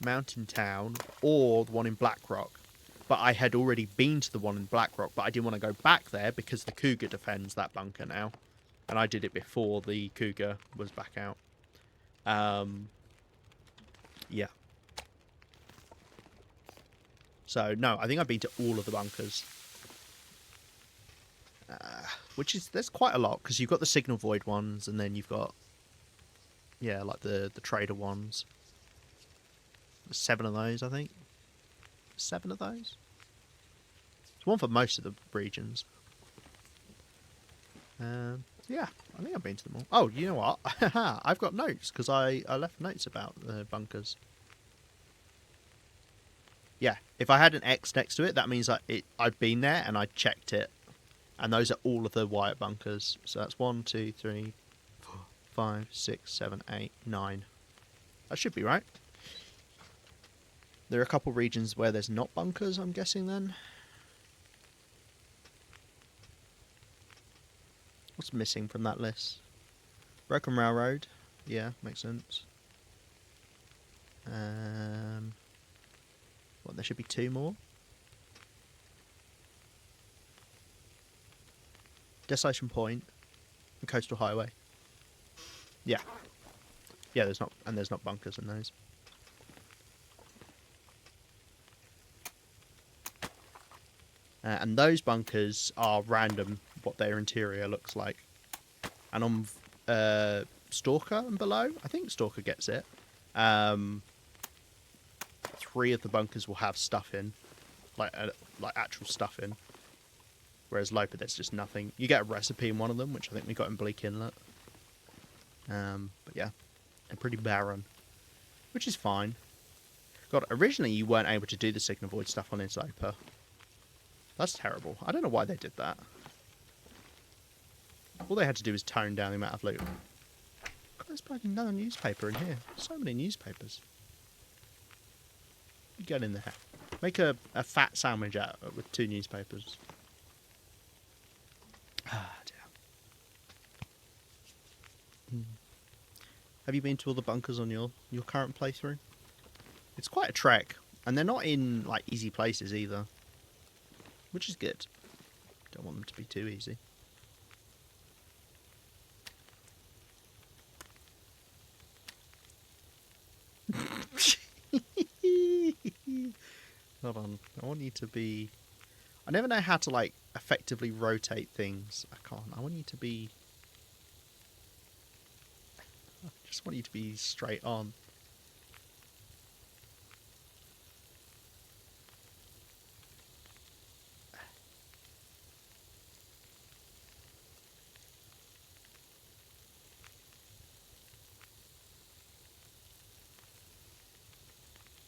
Mountain Town or the one in Blackrock. But I had already been to the one in Blackrock, but I didn't want to go back there because the cougar defends that bunker now. And I did it before the cougar was back out. Yeah. So, no, I think I've been to all of the bunkers. Which is, there's quite a lot, because you've got the Signal Void ones, and then you've got, yeah, like the trader ones. There's 7 of those, I think. 7 of those? It's one for most of the regions. Yeah, I think I've been to them all. Oh, you know what? I've got notes, because I left notes about the bunkers. Yeah, if I had an X next to it, that means I've been there and I checked it. And those are all of the Wyatt bunkers. So that's 1, 2, 3, 4, 5, 6, 7, 8, 9. That should be right. There are a couple regions where there's not bunkers, I'm guessing then. What's missing from that list? Broken Railroad. Yeah, makes sense. Well, there should be 2 more. Desolation Point and Coastal Highway. Yeah. Yeah, there's not bunkers in those. And those bunkers are random what their interior looks like. And on Stalker and below, I think Stalker gets it. 3 of the bunkers will have stuff in, like actual stuff in. Whereas Loper, there's just nothing. You get a recipe in one of them, which I think we got in Bleak Inlet. But yeah, and pretty barren, which is fine. God, originally you weren't able to do the Signal Void stuff on Interloper. That's terrible. I don't know why they did that. All they had to do was tone down the amount of loot. God, there's bloody another newspaper in here. So many newspapers. Get in there. Make a fat sandwich out with 2 newspapers. Ah, dear. Have you been to all the bunkers on your current playthrough? It's quite a trek, and they're not in like easy places either, which is good. Don't want them to be too easy. Hold on, I want you to be... I never know how to like effectively rotate things. I can't. I want you to be... I just want you to be straight on.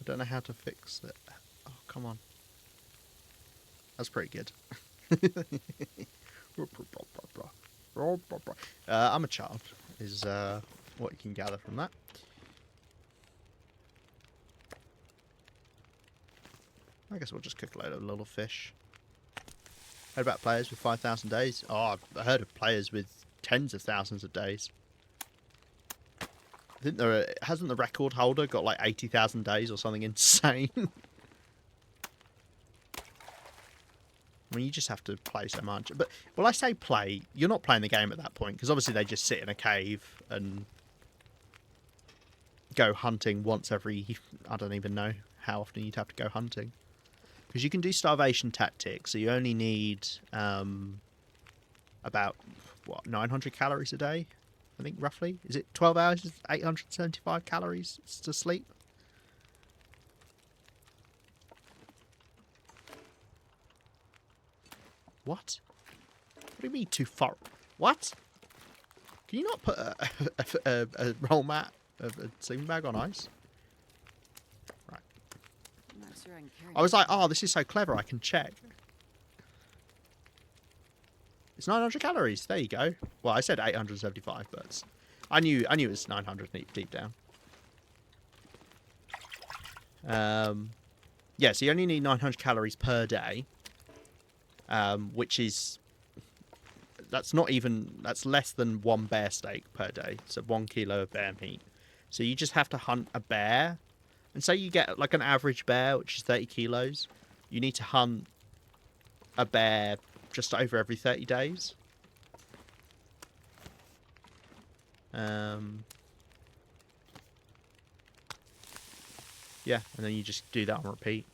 I don't know how to fix it. Oh, come on. That's pretty good. I'm a child, is what you can gather from that. I guess we'll just cook a load of little fish. Heard about players with 5,000 days? Oh, I've heard of players with tens of thousands of days. I think hasn't the record holder got like 80,000 days or something insane? I mean, you just have to play so much. But when I say play, you're not playing the game at that point, because obviously they just sit in a cave and go hunting once every... I don't even know how often you'd have to go hunting. Because you can do starvation tactics, so you only need about, what, 900 calories a day? I think, roughly. Is it 12 hours, 875 calories to sleep? What? What do you mean too far? What? Can you not put a roll mat, a sleeping bag on ice? Right. I'm not sure I can carry I was like, oh, this is so clever, I can check. It's 900 calories. There you go. Well, I said 875, but I knew it was 900 deep down. Yeah, so you only need 900 calories per day, which is... That's less than 1 bear steak per day. So 1 kilo of bear meat. So you just have to hunt a bear. And say you get like an average bear, which is 30 kilos. You need to hunt a bear just over every 30 days. Yeah, and then you just do that on repeat.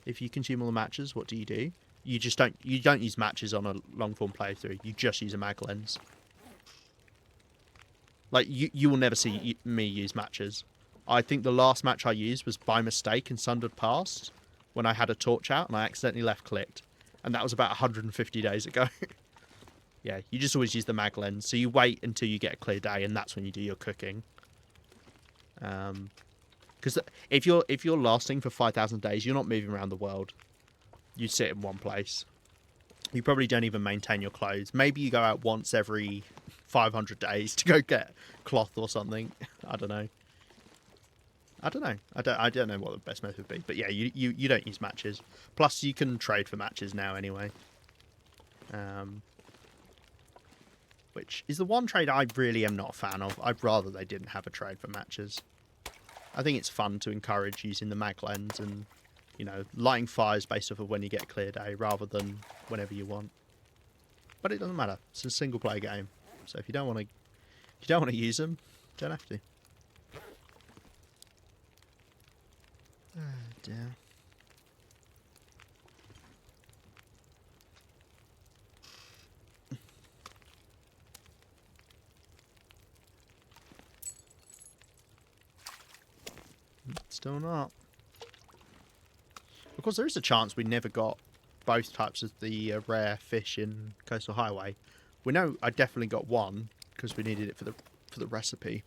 If you consume all the matches, what do? You don't use matches on a long form playthrough. You just use a mag lens. Like you will never see me use matches. I think the last match I used was by mistake in Sundered Past when I had a torch out and I accidentally left clicked. And that was about 150 days ago. Yeah, you just always use the mag lens. So you wait until you get a clear day, and that's when you do your cooking. Because if you're lasting for 5,000 days, you're not moving around the world. You sit in one place. You probably don't even maintain your clothes. Maybe you go out once every 500 days to go get cloth or something. I don't know. I don't know what the best method would be. But yeah, you don't use matches. Plus, you can trade for matches now anyway. Which is the one trade I really am not a fan of. I'd rather they didn't have a trade for matches. I think it's fun to encourage using the mag lens and, you know, lighting fires based off of when you get a clear day rather than whenever you want. But it doesn't matter. It's a single player game. So if you don't want to use them, you don't have to. Oh dear. Still not. Of course, there is a chance we never got both types of the rare fish in Coastal Highway. We know I definitely got one because we needed it for the recipe.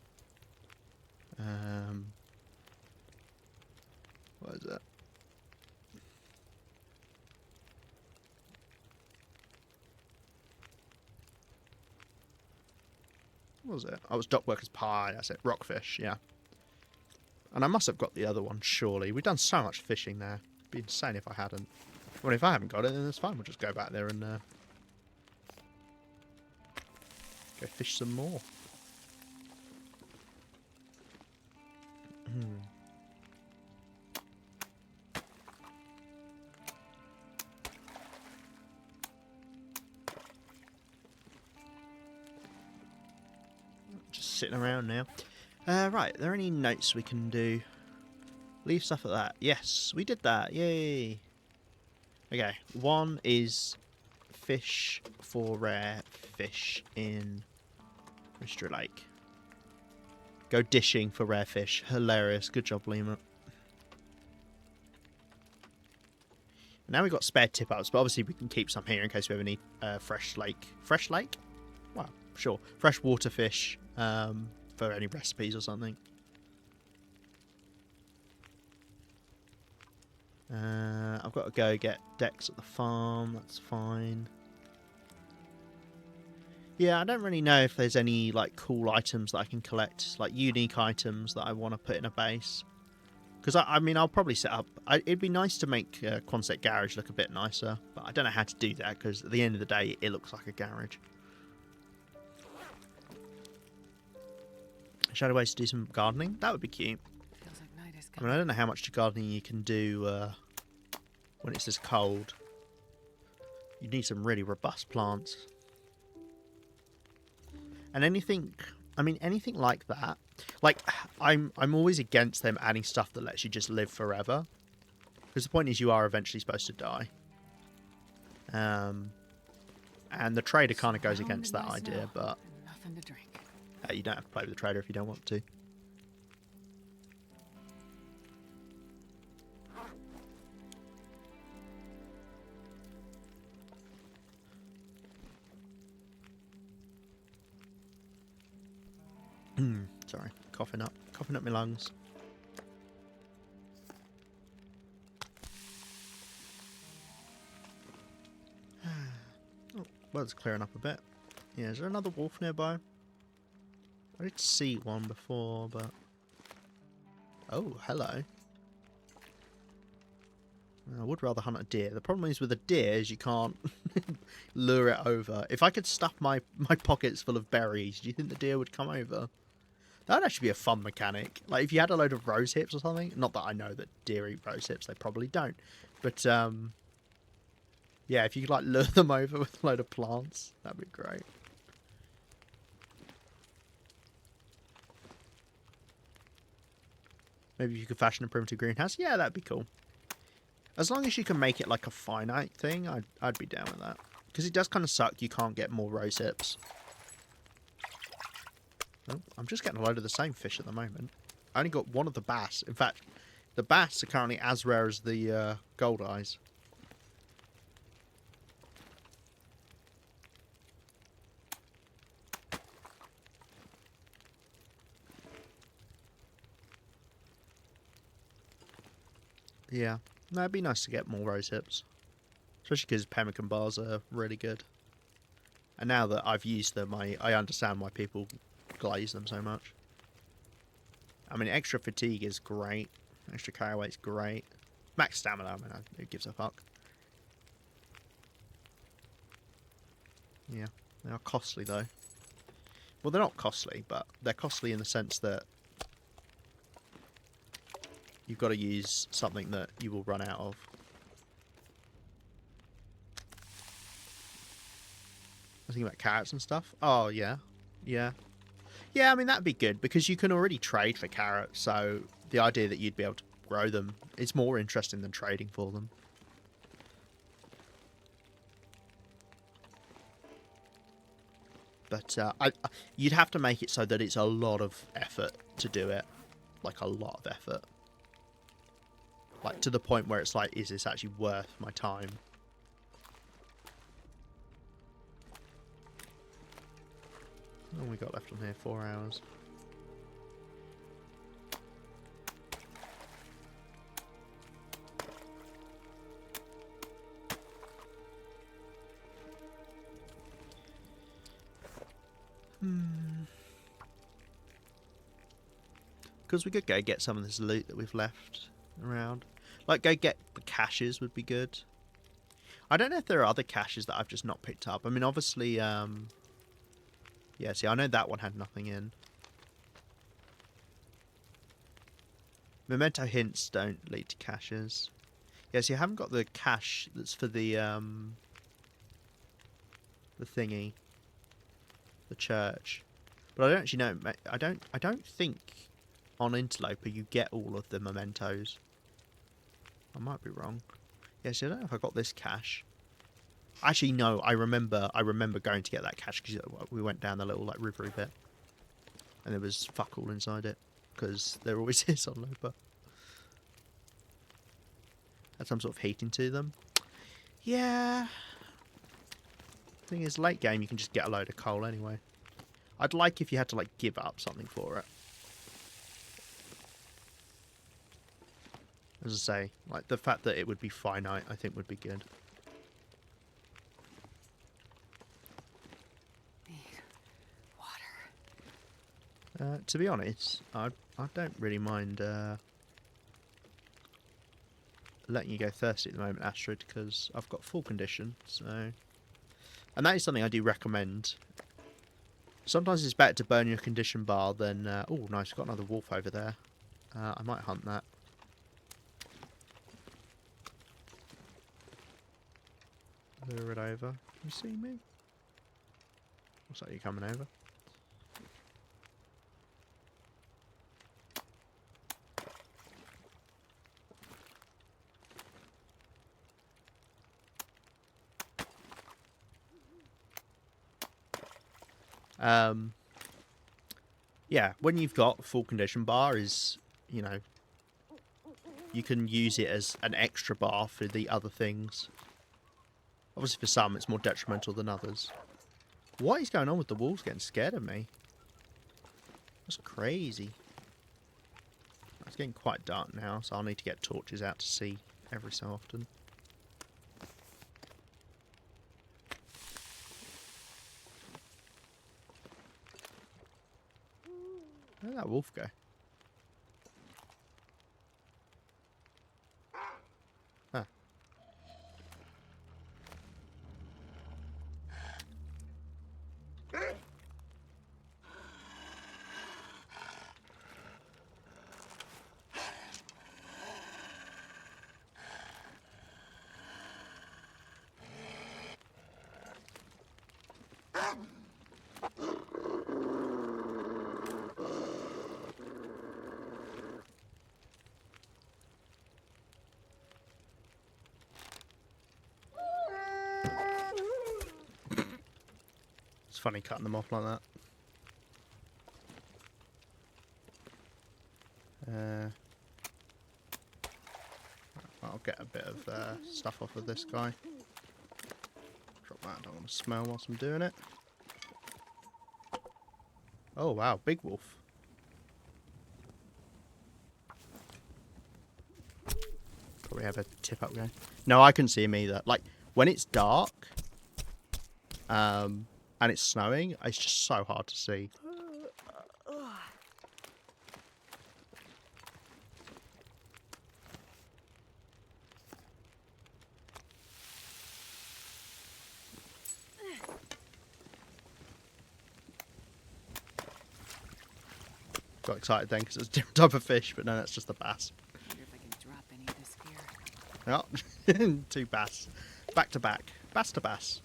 What is it? What was it? Oh, it was Dockworker's Pie. That's it. Rockfish, yeah. And I must have got the other one, surely. We've done so much fishing there. It'd be insane if I hadn't. Well, if I haven't got it, then it's fine. We'll just go back there and go fish some more. Just sitting around now. Right, are there any notes we can do? Leave stuff at that. Yes, we did that. Yay. Okay, one is fish for rare fish in Mystery Lake. Go dishing for rare fish. Hilarious. Good job, Lima. Now we've got spare tip-ups, but obviously we can keep some here in case we ever need fresh lake. Fresh lake? Well, sure. Freshwater fish for any recipes or something. I've got to go get decks at the farm. That's fine. Yeah, I don't really know if there's any like cool items that I can collect, like unique items that I want to put in a base. Because I mean, I'll probably set up. It'd be nice to make Quonset Garage look a bit nicer, but I don't know how to do that because at the end of the day, it looks like a garage. Shadow ways to do some gardening. That would be cute. Feels like night is I mean, I don't know how much gardening you can do when it's this cold. You need some really robust plants. And anything, I mean, anything like that. Like, I'm always against them adding stuff that lets you just live forever. Because the point is you are eventually supposed to die. And the trader kind of goes against that idea, but nothing to drink. You don't have to play with the trader if you don't want to. Sorry, coughing up my lungs. Oh, well, it's clearing up a bit. Yeah, is there another wolf nearby? I did see one before, but... Oh, hello. I would rather hunt a deer. The problem is with a deer is you can't lure it over. If I could stuff my pockets full of berries, do you think the deer would come over? That would actually be a fun mechanic. Like, if you had a load of rose hips or something. Not that I know that deer eat rose hips. They probably don't. But, yeah, if you could, like, lure them over with a load of plants, that'd be great. Maybe you could fashion a primitive greenhouse. Yeah, that'd be cool. As long as you can make it like a finite thing, I'd be down with that. Because it does kind of suck you can't get more rose hips. Oh, I'm just getting a load of the same fish at the moment. I only got one of the bass. In fact, the bass are currently as rare as the gold eyes. Yeah. No, it'd be nice to get more rose hips. Especially because pemmican bars are really good. And now that I've used them, I understand why people glaze them so much. I mean, extra fatigue is great. Extra carry weight's great. Max stamina, I mean, who gives a fuck? Yeah, they are costly though. Well, they're not costly, but they're costly in the sense that you've got to use something that you will run out of. I was thinking about carrots and stuff. Oh, yeah. Yeah. Yeah, I mean, that'd be good, because you can already trade for carrots, so the idea that you'd be able to grow them is more interesting than trading for them. But you'd have to make it so that it's a lot of effort to do it. Like, a lot of effort. Like, to the point where it's like, is this actually worth my time? What we got left on here? 4 hours. Because we could go get some of this loot that we've left around. Like, go get the caches would be good. I don't know if there are other caches that I've just not picked up. I mean, obviously, yeah, see, I know that one had nothing in. Memento hints don't lead to caches. Yeah, see, I haven't got the cache that's for the thingy. The church. But I don't actually know. I don't think on Interloper you get all of the mementos. I might be wrong. Yeah, see, I don't know if I got this cache. Actually, no. I remember going to get that cache because we went down the little like rivery bit, and there was fuck all inside it because there always is on Loper. Had some sort of heating to them. Yeah. Thing is, late game you can just get a load of coal anyway. I'd like if you had to like give up something for it. As I say, like the fact that it would be finite, I think would be good. Need water. To be honest, I don't really mind letting you go thirsty at the moment, Astrid, because I've got full condition. So, and that is something I do recommend. Sometimes it's better to burn your condition bar than... oh, nice, got another wolf over there. I might hunt that. Lure it over. Can you see me? Looks like you're coming over. Yeah, when you've got full condition bar is, you know, you can use it as an extra bar for the other things. Obviously for some it's more detrimental than others. What is going on with the wolves getting scared of me? That's crazy. It's getting quite dark now, so I'll need to get torches out to see every so often. Where did that wolf go? Ah. It's funny cutting them off like that. I'll get a bit of stuff off of this guy. Drop that, I don't want to smell whilst I'm doing it. Oh wow, big wolf. Probably have a tip up going. No, I couldn't see him either. Like, when it's dark, and it's snowing, it's just so hard to see. Got excited then because it's a different type of fish, but no, that's just a bass. I wonder if I can drop any of this gear. Oh, 2 bass. Back to back. Bass to bass.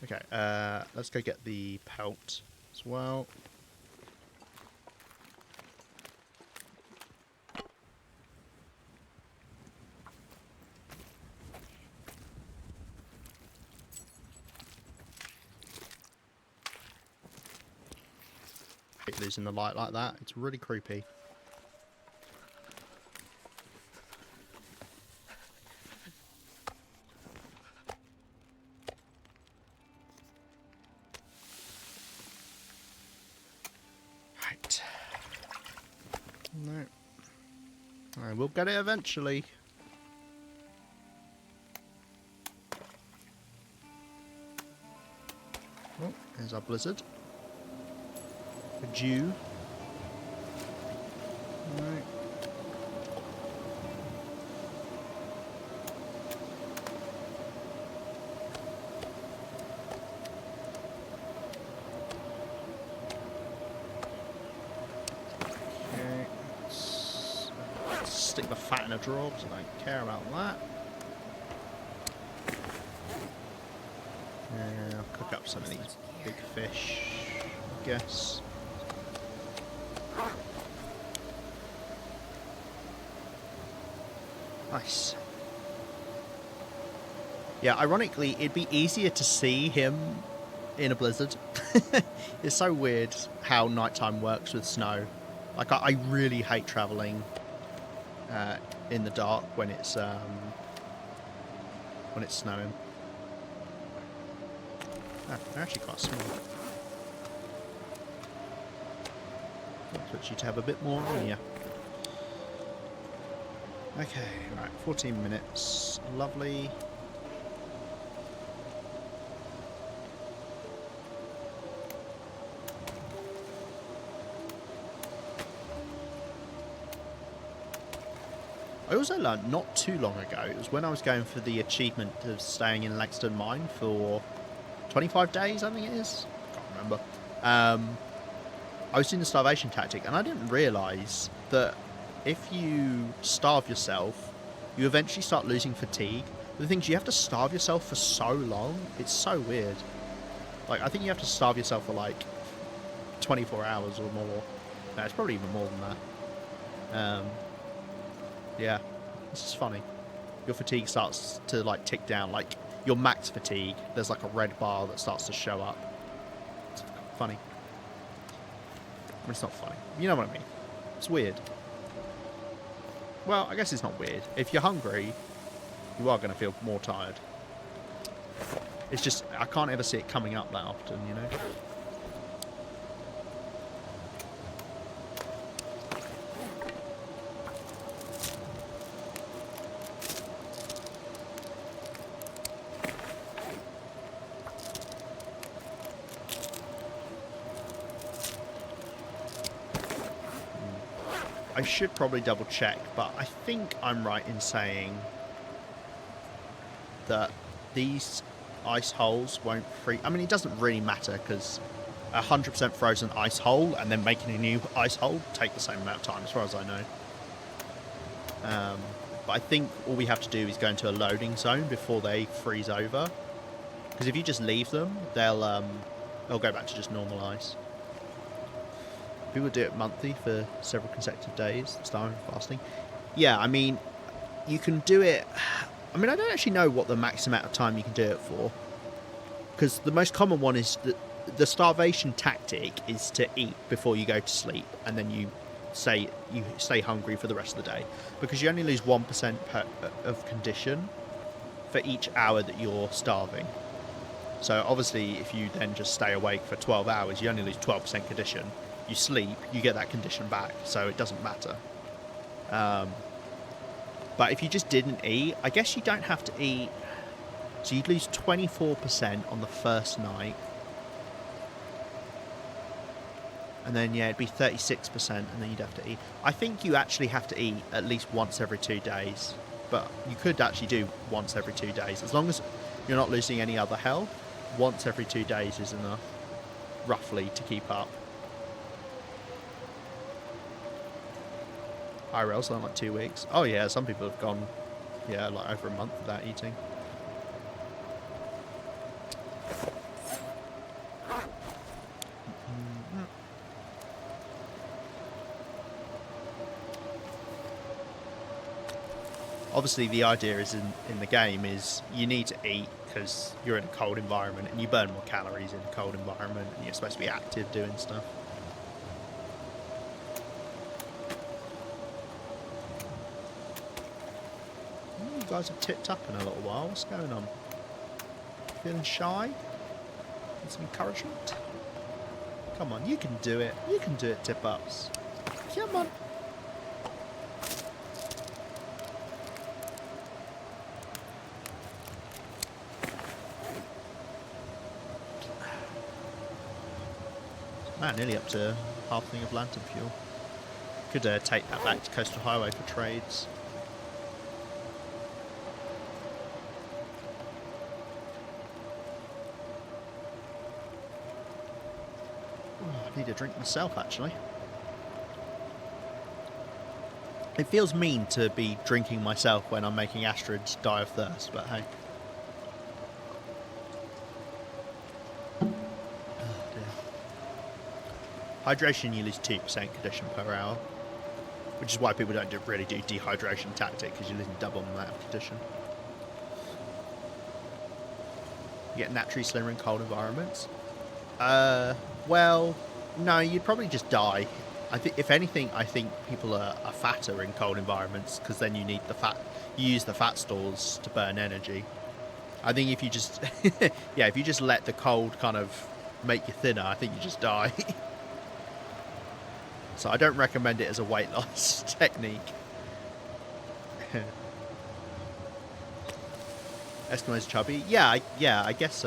Okay, let's go get the pelt as well. losing the light like that. It's really creepy. Right. No. I will get it eventually. Oh, there's our blizzard. A dew. Right. Okay. Let's stick the fat in a drawer because I don't care about that. I'll cook up some of these big fish, I guess. Nice. Yeah, ironically, it'd be easier to see him in a blizzard. It's so weird how nighttime works with snow. Like, I really hate travelling in the dark when it's snowing. Ah, they're actually quite small. I expect you to have a bit more on you. Okay, right, 14 minutes. Lovely. I also learned not too long ago, it was when I was going for the achievement of staying in Langston Mine for 25 days, I think it is. Can't remember. I was doing the starvation tactic, and I didn't realise that if you starve yourself, you eventually start losing fatigue. But the thing is, you have to starve yourself for so long. It's so weird. Like, I think you have to starve yourself for like 24 hours or more. No, it's probably even more than that. Yeah, this is funny. Your fatigue starts to like tick down, like your max fatigue. There's like a red bar that starts to show up. It's funny. I mean, it's not funny. You know what I mean? It's weird. Well, I guess it's not weird. If you're hungry, you are going to feel more tired. It's just, I can't ever see it coming up that often, you know? I should probably double check, but I think I'm right in saying that these ice holes won't freeze. I mean, it doesn't really matter because a 100% frozen ice hole and then making a new ice hole take the same amount of time, as far as I know. But I think all we have to do is go into a loading zone before they freeze over. Because if you just leave them, they'll go back to just normal ice. People do it monthly for several consecutive days, starving fasting. Yeah, I mean, you can do it. I mean, I don't actually know what the max amount of time you can do it for. Because the most common one is that the starvation tactic is to eat before you go to sleep, and then you stay hungry for the rest of the day. Because you only lose 1% of condition for each hour that you're starving. So obviously, if you then just stay awake for 12 hours, you only lose 12% condition. You sleep, you get that condition back, so it doesn't matter. But if you just didn't eat, I guess you don't have to eat. So you'd lose 24% on the first night. And then, yeah, it'd be 36%, and then you'd have to eat. I think you actually have to eat at least once every 2 days. But you could actually do once every 2 days. As long as you're not losing any other health, once every 2 days is enough, roughly, to keep up. IRL's on like 2 weeks. Oh yeah, some people have gone, yeah, like over a month without eating. Obviously, the idea is in the game is you need to eat because you're in a cold environment and you burn more calories in a cold environment and you're supposed to be active doing stuff. guys have tipped up in a little while. What's going on? Feeling shy? Need some encouragement? Come on, you can do it. You can do it, tip-ups. Come on. Man, nearly up to half thing of lantern fuel. Could take that back to Coastal Highway for trades. Oh, I need a drink myself, actually. It feels mean to be drinking myself when I'm making Astrids die of thirst, but hey. Hydration, you lose 2% condition per hour, which is why people don't really do dehydration tactic, because you're losing double the amount of condition. You get naturally slimmer in cold environments. Well, no, you'd probably just die. I think, if anything, I think people are fatter in cold environments, because then you need the fat. You use the fat stores to burn energy. I think if you just, yeah, if you just let the cold kind of make you thinner, I think you just die. So I don't recommend it as a weight loss technique. Eskimos chubby? Yeah, I guess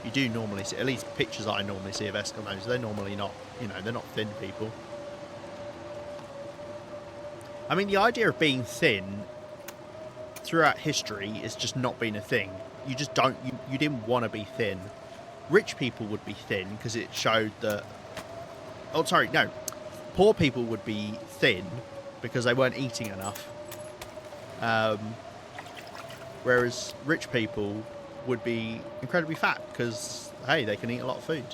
you do normally see, at least pictures I normally see of Eskimos, they're normally not, you know, they're not thin people. I mean, the idea of being thin throughout history is just not been a thing. You just don't, you didn't want to be thin. Rich people would be thin because it showed that, oh, sorry, no. Poor people would be thin because they weren't eating enough. Whereas rich people would be incredibly fat because, hey, they can eat a lot of food.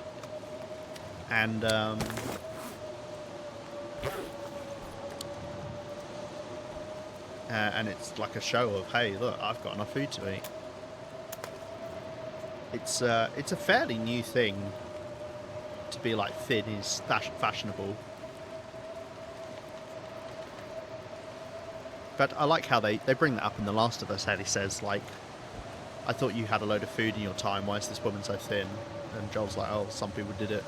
And it's like a show of, hey, look, I've got enough food to eat. It's a fairly new thing to be like thin is fashionable. But I like how they bring that up in The Last of Us, how he says, like, I thought you had a load of food in your time, why is this woman so thin? And Joel's like, oh, some people did it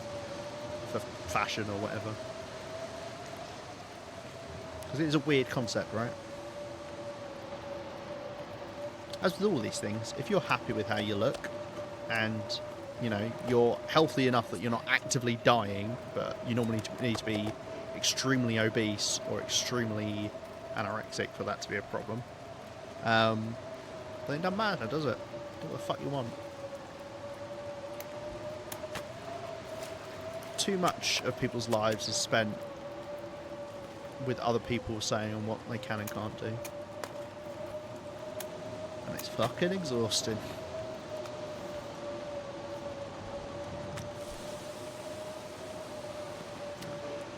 for fashion or whatever. Because it is a weird concept, right? As with all these things, if you're happy with how you look, and, you know, you're healthy enough that you're not actively dying, but you normally need to be extremely obese or extremely anorexic for that to be a problem, then it doesn't matter, does it? Do what the fuck you want. Too much of people's lives is spent with other people saying what they can and can't do. And it's fucking exhausting.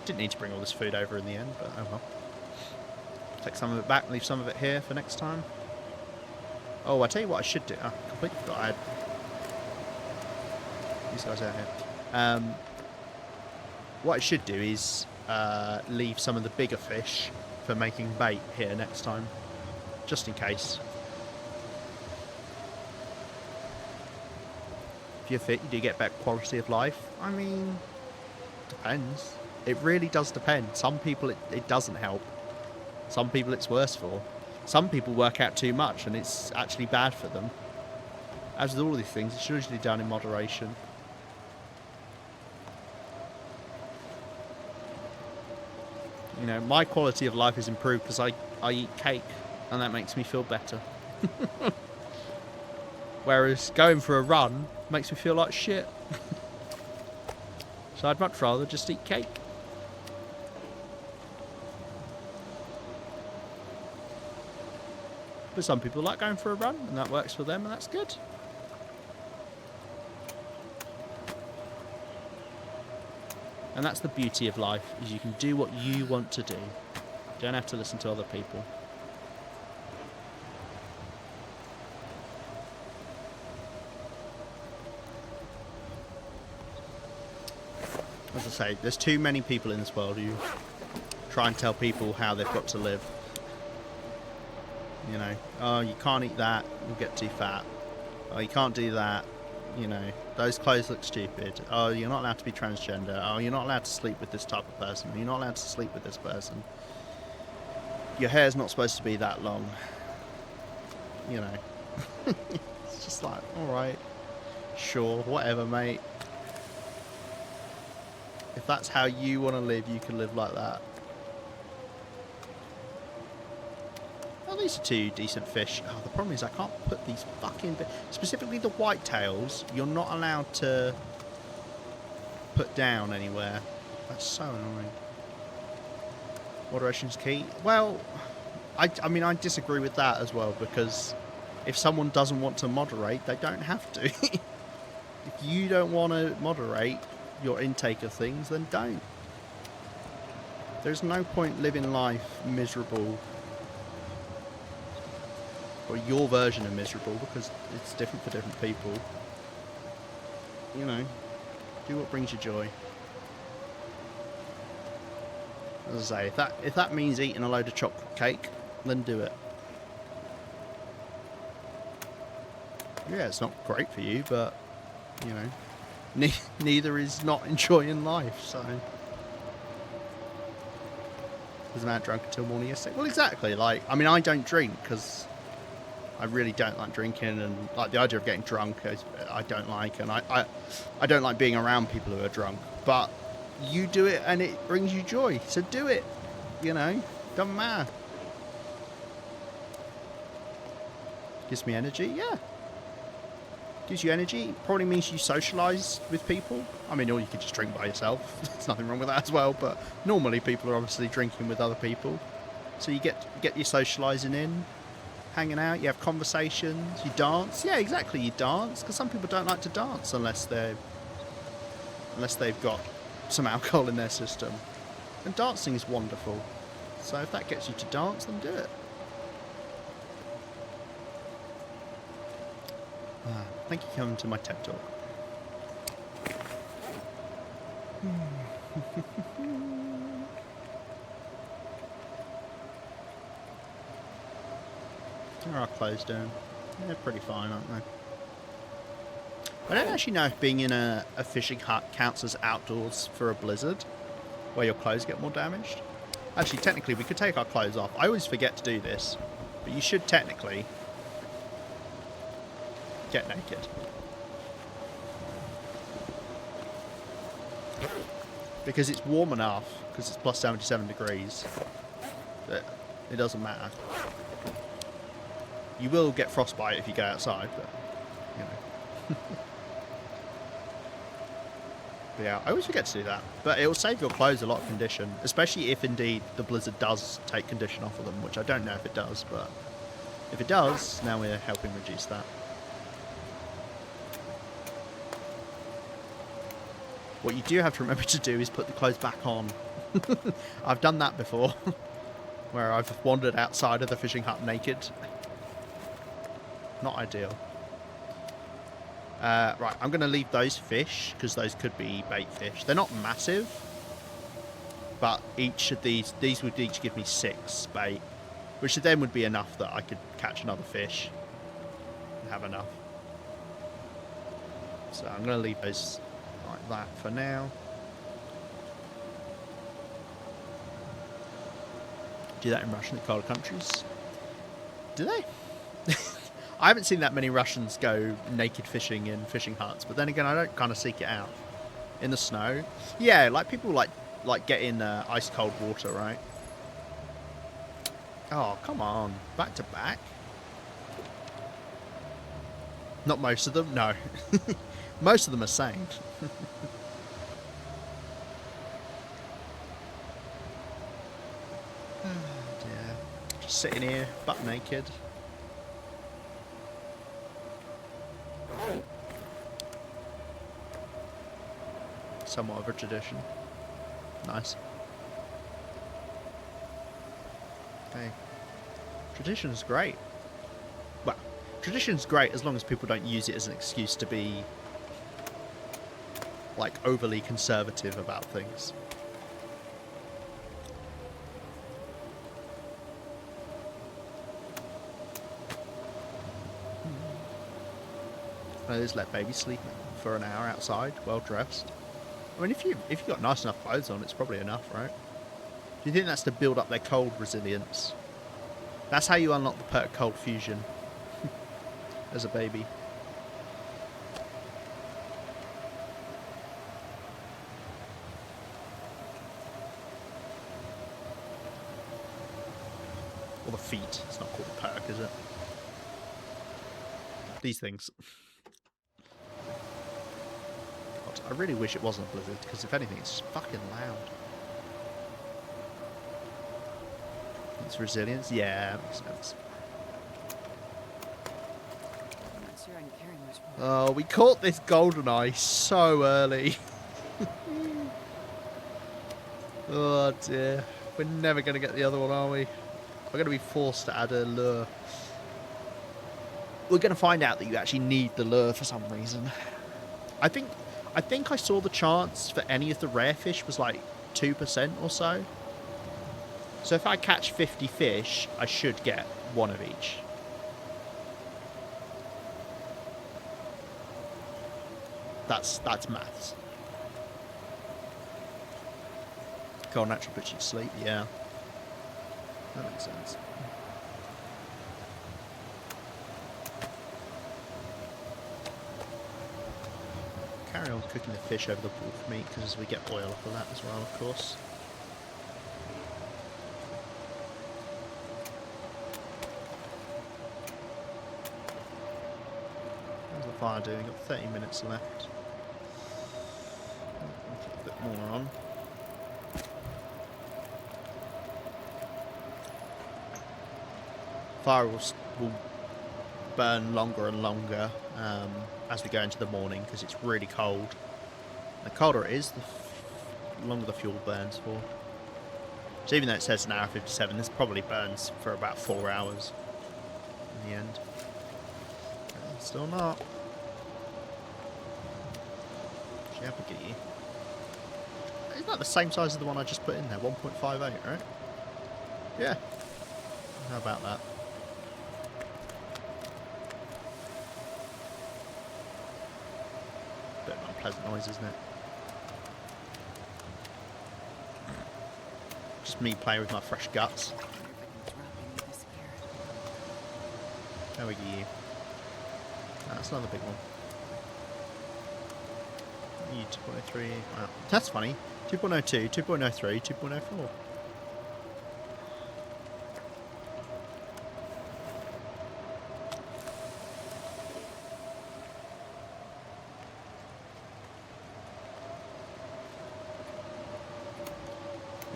Didn't need to bring all this food over in the end, but oh well. Take some of it back, leave some of it here for next time. Oh, I tell you what I should do. I completely forgot I had these guys out here. What I should do is leave some of the bigger fish for making bait here next time, just in case. If you're fit, you do get better quality of life. I mean, depends. It really does depend. Some people it doesn't help. Some people it's worse for. Some people work out too much and it's actually bad for them. As with all these things, it's usually done in moderation. You know, my quality of life is improved because I eat cake and that makes me feel better. Whereas going for a run makes me feel like shit. So I'd much rather just eat cake. But some people like going for a run and that works for them and that's good. And that's the beauty of life, is you can do what you want to do. You don't have to listen to other people. As I say, there's too many people in this world who try and tell people how they've got to live. You know, oh, you can't eat that, you'll get too fat. Oh, you can't do that. You know, those clothes look stupid. Oh, you're not allowed to be transgender. Oh, you're not allowed to sleep with this type of person. You're not allowed to sleep with this person. Your hair's not supposed to be that long. You know. It's just like, alright. Sure, whatever, mate. If that's how you want to live, you can live like that. Well, these are two decent fish. Oh, the problem is I can't put these fucking... Specifically the whitetails, you're not allowed to put down anywhere. That's so annoying. Moderation's key. Well, I mean, I disagree with that as well, because if someone doesn't want to moderate, they don't have to. If you don't want to moderate your intake of things, then don't. There's no point living life miserable, or your version of miserable, because it's different for different people. You know, do what brings you joy. As I say, if that means eating a load of chocolate cake, then do it. Yeah, it's not great for you, but you know, neither is not enjoying life. So, was a man drunk until morning yesterday? Well, exactly. Like, I mean, I don't drink because I really don't like drinking, and like the idea of getting drunk, I don't like, and I don't like being around people who are drunk. But you do it, and it brings you joy, so do it. You know, doesn't matter. Gives me energy, yeah. Gives you energy. Probably means you socialise with people. I mean, or you could just drink by yourself. There's nothing wrong with that as well. But normally people are obviously drinking with other people, so you get your socialising in. Hanging out, you have conversations, you dance. Yeah, exactly, you dance, because some people don't like to dance unless they've got some alcohol in their system. And dancing is wonderful. So if that gets you to dance, then do it. Thank you for coming to my TED Talk. How are our clothes doing? They're pretty fine, aren't they? I don't actually know if being in a fishing hut counts as outdoors for a blizzard, where your clothes get more damaged. Actually, technically, we could take our clothes off. I always forget to do this, but you should technically get naked. Because it's warm enough, because it's plus 77 degrees, that it doesn't matter. You will get frostbite if you go outside, but, you know. But yeah, I always forget to do that. But it will save your clothes a lot of condition, especially if indeed the blizzard does take condition off of them, which I don't know if it does, but if it does, now we're helping reduce that. What you do have to remember to do is put the clothes back on. I've done that before, where I've wandered outside of the fishing hut naked. Not ideal. Right, I'm going to leave those fish, because those could be bait fish. They're not massive, but each of these would each give me 6 bait, which then would be enough that I could catch another fish and have enough. So I'm going to leave those like that for now. Do that in Russian in colder countries. Do they? I haven't seen that many Russians go naked fishing in fishing huts, but then again, I don't kind of seek it out. In the snow, yeah, like people like get in ice cold water, right? Oh, come on, back to back. Not most of them, no. Most of them are sane. Oh dear. Just sitting here, butt naked. Somewhat of a tradition. Nice. Okay. Tradition's great. Well, tradition's great as long as people don't use it as an excuse to be like overly conservative about things. Just let baby sleep for an hour outside, well dressed. I mean, if you got nice enough clothes on, it's probably enough, right? Do you think that's to build up their cold resilience? That's how you unlock the perk cold fusion as a baby. Or the feet. It's not called a perk, is it? These things. God, I really wish it wasn't a blizzard, because if anything, it's fucking loud. It's resilience? Yeah, that makes sense. I'm not sure I can carry much more. Oh, we caught this goldeneye so early. Oh dear. We're never going to get the other one, are we? We're going to be forced to add a lure. We're going to find out that you actually need the lure for some reason. I think I saw the chance for any of the rare fish was like 2% or so. So if I catch 50 fish, I should get one of each. That's maths. Cold naturally puts you to sleep, yeah. That makes sense. Carry on cooking the fish over the wolf meat because we get oil off of that as well, of course. How's the fire doing? Got 30 minutes left. I'll keep a bit more on. Fire will burn longer and longer as we go into the morning because it's really cold. The colder it is, the longer the fuel burns for. So even though it says an hour 57, this probably burns for about 4 hours in the end. Still not. Jabbergee. Isn't that the same size as the one I just put in there? 1.58, right? Yeah. How about that? Bit of an unpleasant noise, isn't it? Just me playing with my fresh guts. I wonder if I can drop any of this gear. How are you? That's another big one. You 2.03. Wow. That's funny. 2.02, 2.03, 2.04.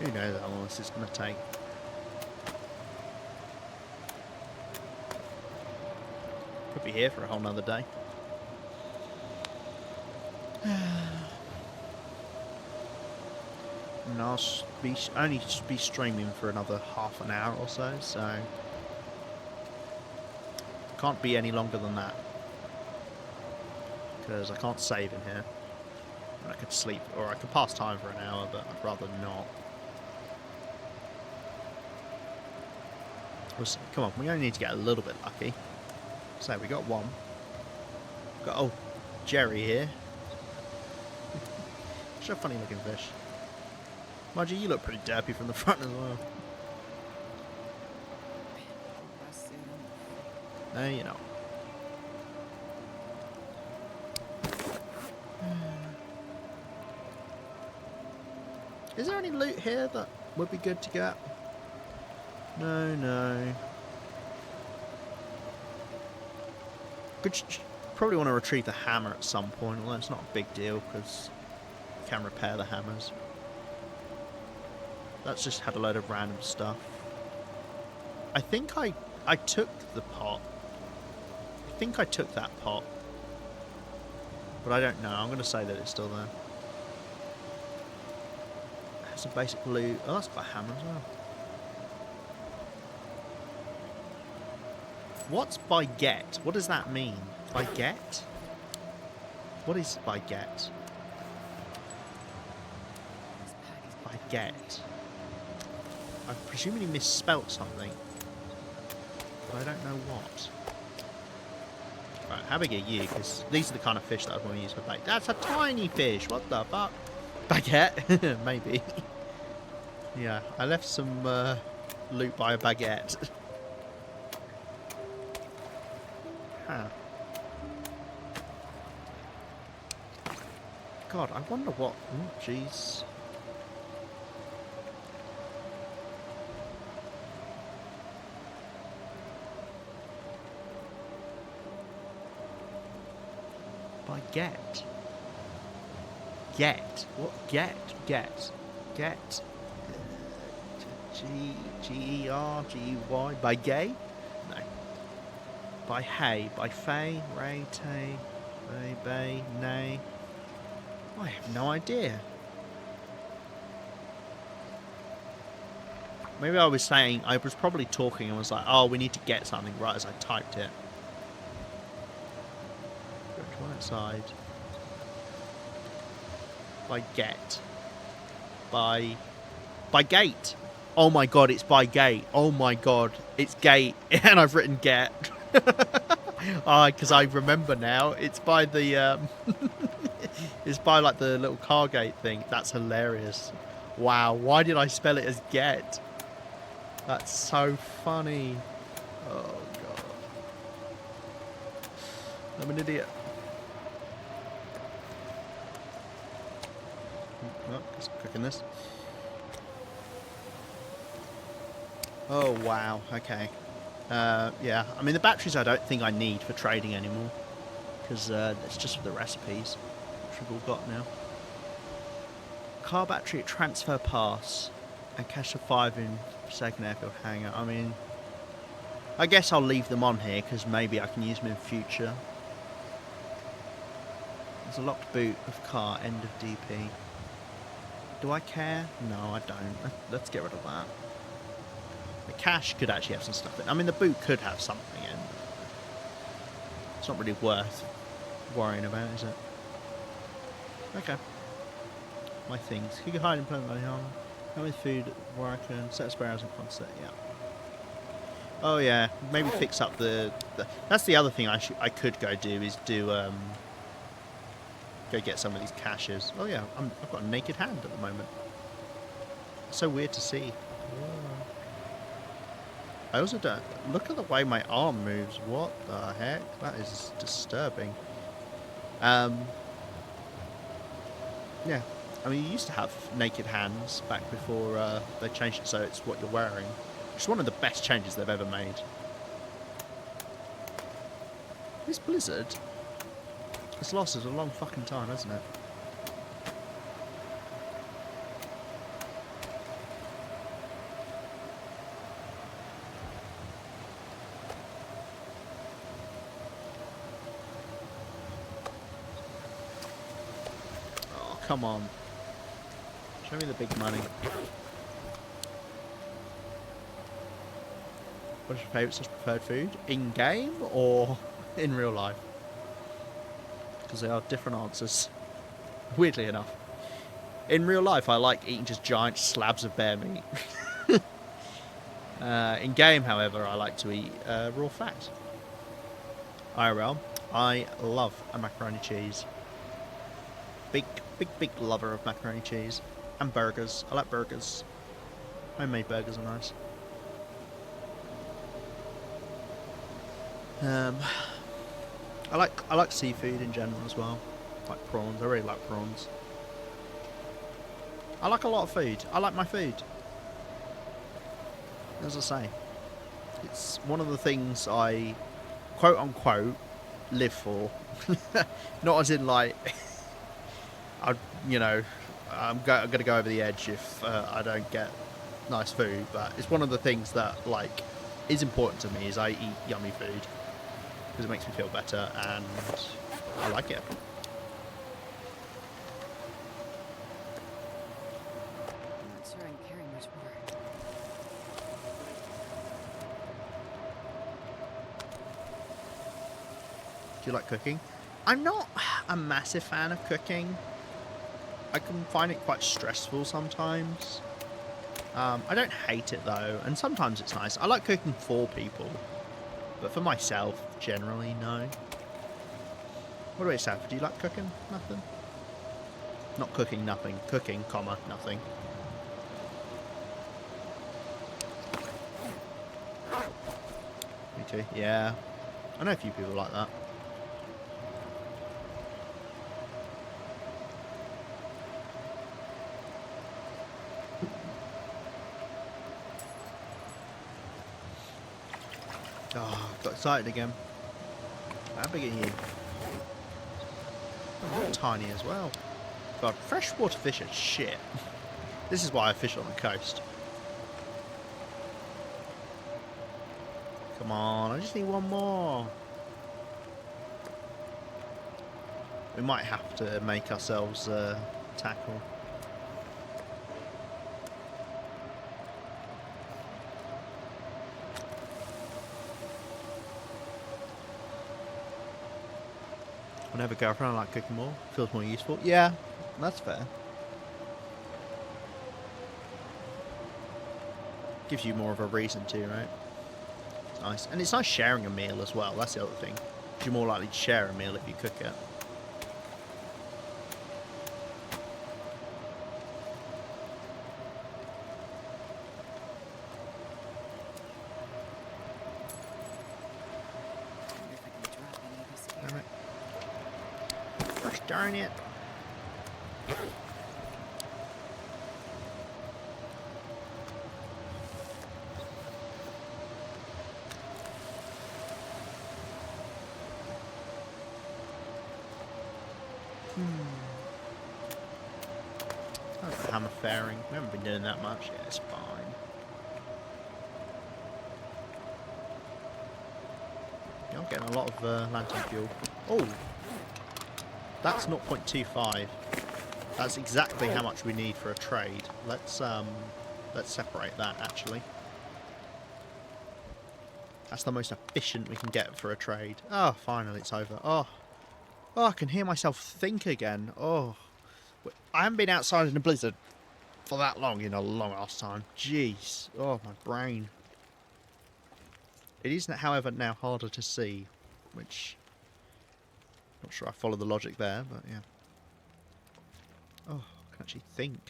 Who knows how long this is going to take? Could be here for a whole nother day. And I'll only be streaming for another half an hour or so, so can't be any longer than that because I can't save in here. And I could sleep or I could pass time for an hour, but I'd rather not. Come on, we only need to get a little bit lucky. So we got one. Got old Jerry here. Such a funny looking fish. Mind you, you look pretty derpy from the front as well. No, you're not. Is there any loot here that would be good to get? No, no. Probably want to retrieve the hammer at some point, although it's not a big deal because you can repair the hammers. That's just had a load of random stuff. I think I took the pot. I think I took that pot. But I don't know. I'm going to say that it's still there. It has some basic loot. Oh, that's got a hammer as well. What's baguette? What does that mean? Baguette? What is baguette? Baguette. I'm presuming he misspelt something, but I don't know what. Right, how big are you? Because these are the kind of fish that I want to use for bait. That's a tiny fish. What the fuck? Baguette? Maybe. Yeah, I left some loot by a baguette. Huh. God, I wonder what... Oh, jeez. Baguette. Get. What? Get. Get. Get. G-E-R-G-E-Y. By gay? No. By hay. By fay. Ray. Tay. Bay. Bay. Nay. I have no idea. Maybe I was saying, I was probably talking and was like, oh, we need to get something right as I typed it. Go to one side. By get. By gate. Oh my god, it's by gate. Oh my god, it's gate. And I've written get. Because I remember now. It's by the... it's by like the little car gate thing. That's hilarious. Wow, why did I spell it as get? That's so funny. Oh god. I'm an idiot. Oh, just cooking this. Oh wow, okay. Yeah, I mean the batteries I don't think I need for trading anymore. Because it's just for the recipes, which we've all got now. Car battery at transfer pass. And cache of 5 in second airfield hangar. I mean, I guess I'll leave them on here because maybe I can use them in future. There's a locked boot of car, end of DP. Do I care? No, I don't. Let's get rid of that. The cache could actually have some stuff in. I mean, the boot could have something in. It's not really worth worrying about, is it? Okay. My things. You can hide in plain money armor. How many food where I can set sparrows in concert? Yeah. Oh yeah, maybe fix up the that's the other thing I could go do is do go get some of these caches. Oh yeah, I've got a naked hand at the moment. It's so weird to see. I also don't look at the way my arm moves. What the heck? That is disturbing. Yeah. I mean, you used to have naked hands back before they changed it so it's what you're wearing. It's one of the best changes they've ever made. This blizzard has lasted a long fucking time, hasn't it? Oh, come on. Show me the big money. What's your favourite slash preferred food? In-game or in real life? Because they are different answers. Weirdly enough. In real life, I like eating just giant slabs of bear meat. In-game, however, I like to eat raw fat. IRL, I love a macaroni cheese. Big lover of macaroni cheese. And burgers. I like burgers. Homemade burgers are nice. I like seafood in general as well. Like prawns. I really like prawns. I like a lot of food. I like my food. As I say, it's one of the things I quote unquote live for. Not as in like I'm going to go over the edge if I don't get nice food, but it's one of the things that like is important to me is I eat yummy food because it makes me feel better and I like it. I'm not sure I'm carrying much more. Do you like cooking? I'm not a massive fan of cooking. I can find it quite stressful sometimes. I don't hate it though, and sometimes it's nice. I like cooking for people, but for myself, generally, no. What about yourself? Do you like cooking? Nothing? Not cooking, nothing. Cooking, comma, nothing. Me too. Yeah. I know a few people like that. Oh, got excited again. How big are you? Oh, you're tiny as well. God, freshwater fish are shit. This is why I fish on the coast. Come on, I just need one more. We might have to make ourselves tackle. Whenever girlfriend, I like cooking more. Feels more useful. Yeah, that's fair. Gives you more of a reason to, right? It's nice. And it's nice sharing a meal as well. That's the other thing. You're more likely to share a meal if you cook it. Damn it. Gosh darn it. How's the hammer faring? We haven't been doing that much. Yeah, it's fine. Yeah, I'm getting a lot of lantern fuel. Oh! That's 0.25. That's exactly how much we need for a trade. Let's separate that actually. That's the most efficient we can get for a trade. Oh, finally it's over. Oh, I can hear myself think again. Oh, I haven't been outside in a blizzard for that long in a long ass time. Jeez. Oh, my brain. It is, however, now harder to see, which not sure I follow the logic there, but yeah. Oh, I can actually think.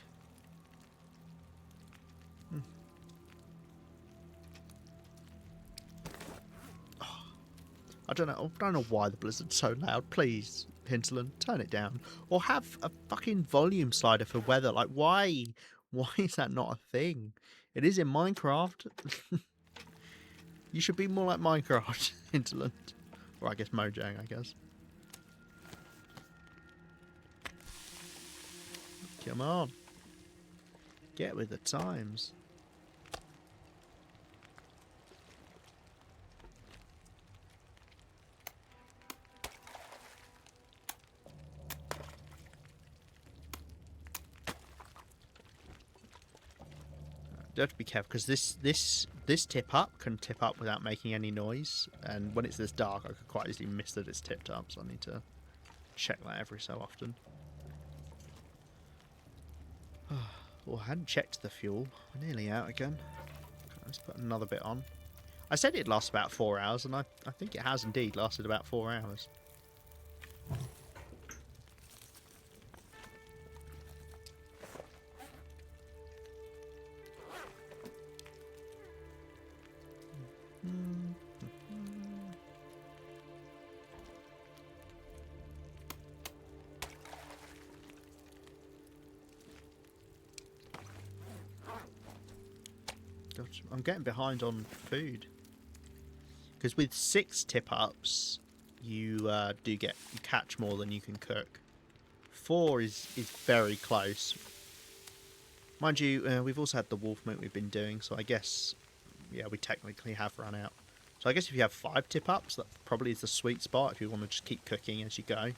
I don't know why the blizzard's so loud. Please, Hinterland, turn it down. Or have a fucking volume slider for weather. Like, why? Why is that not a thing? It is in Minecraft. You should be more like Minecraft, Hinterland. Or I guess Mojang, I guess. Come on. Get with the times. You have to be careful because this tip up can tip up without making any noise, and when it's this dark, I could quite easily miss that it's tipped up. So I need to check that every so often. Oh, I hadn't checked the fuel. We're nearly out again. Okay, let's put another bit on. I said it'd last about 4 hours, and I think it has indeed lasted about 4 hours. God, I'm getting behind on food. Because with 6 tip-ups, you do catch more than you can cook. 4 is very close. Mind you, we've also had the wolf meat we've been doing, so I guess, yeah, we technically have run out. So I guess if you have 5 tip-ups, that probably is the sweet spot if you want to just keep cooking as you go. I mean,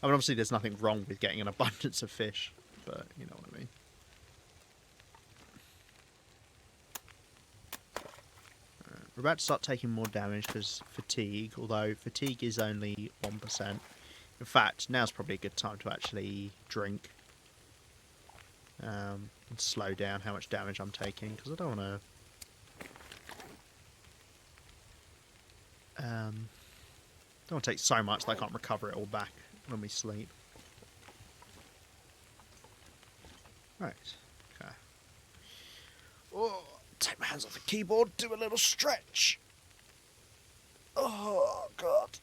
obviously there's nothing wrong with getting an abundance of fish, but you know what I mean. We're about to start taking more damage because fatigue, although fatigue is only 1%. In fact, now's probably a good time to actually drink. And slow down how much damage I'm taking, because I don't want to... Don't want to take so much that I can't recover it all back when we sleep. Right. Okay. Oh, take my hands off the keyboard, do a little stretch. Oh, God.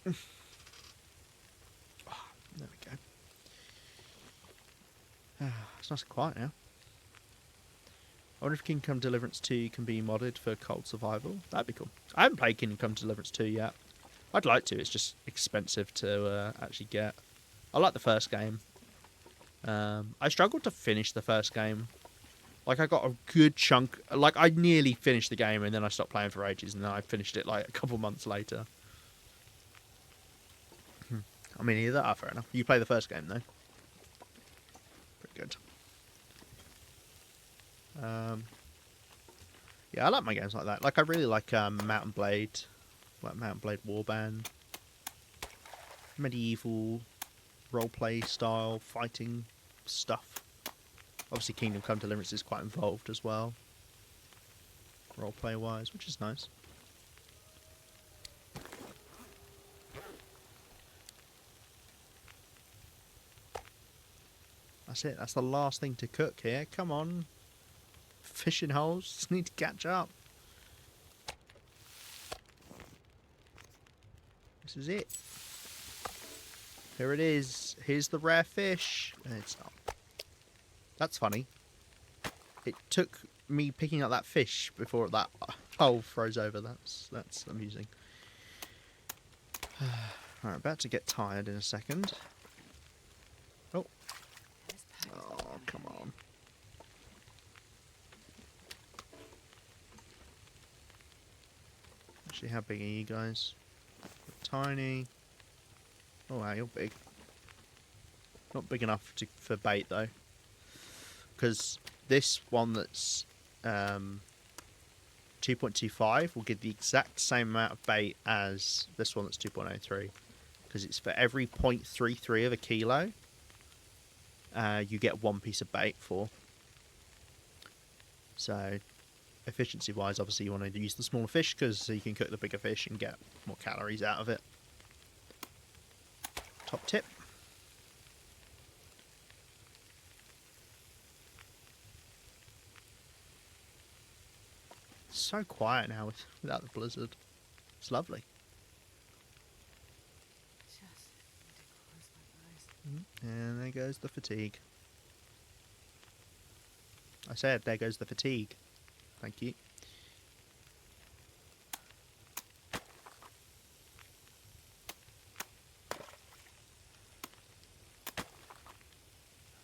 Oh, there we go. It's nice and quiet now. I wonder if Kingdom Come Deliverance 2 can be modded for cold survival. That'd be cool. I haven't played Kingdom Come Deliverance 2 yet. I'd like to. It's just expensive to actually get. I like the first game. I struggled to finish the first game. Like, I got a good chunk. Like, I nearly finished the game, and then I stopped playing for ages, and then I finished it, like, a couple months later. I mean, either that, fair enough. You play the first game, though. Pretty good. Yeah, I like my games like that. Like, I really like Mount & Blade. Like, Mount & Blade Warband. Medieval roleplay style fighting stuff. Obviously, Kingdom Come Deliverance is quite involved as well, roleplay wise, which is nice. That's it. That's the last thing to cook here. Come on, fishing holes. Just need to catch up. This is it. Here it is. Here's the rare fish. It's not. That's funny. It took me picking up that fish before that hole froze over. That's amusing. Alright, about to get tired in a second. Oh. Oh, come on. Actually, how big are you guys? You're tiny. Oh wow, you're big. Not big enough for bait though. Because this one that's 2.25 will give the exact same amount of bait as this one that's 2.03. Because it's for every 0.33 of a kilo, you get one piece of bait for. So, efficiency-wise, obviously you want to use the smaller fish because you can cook the bigger fish and get more calories out of it. Top tip. It's so quiet now without the blizzard. It's lovely. Just need to close my eyes. And there goes the fatigue. I said, there goes the fatigue. Thank you.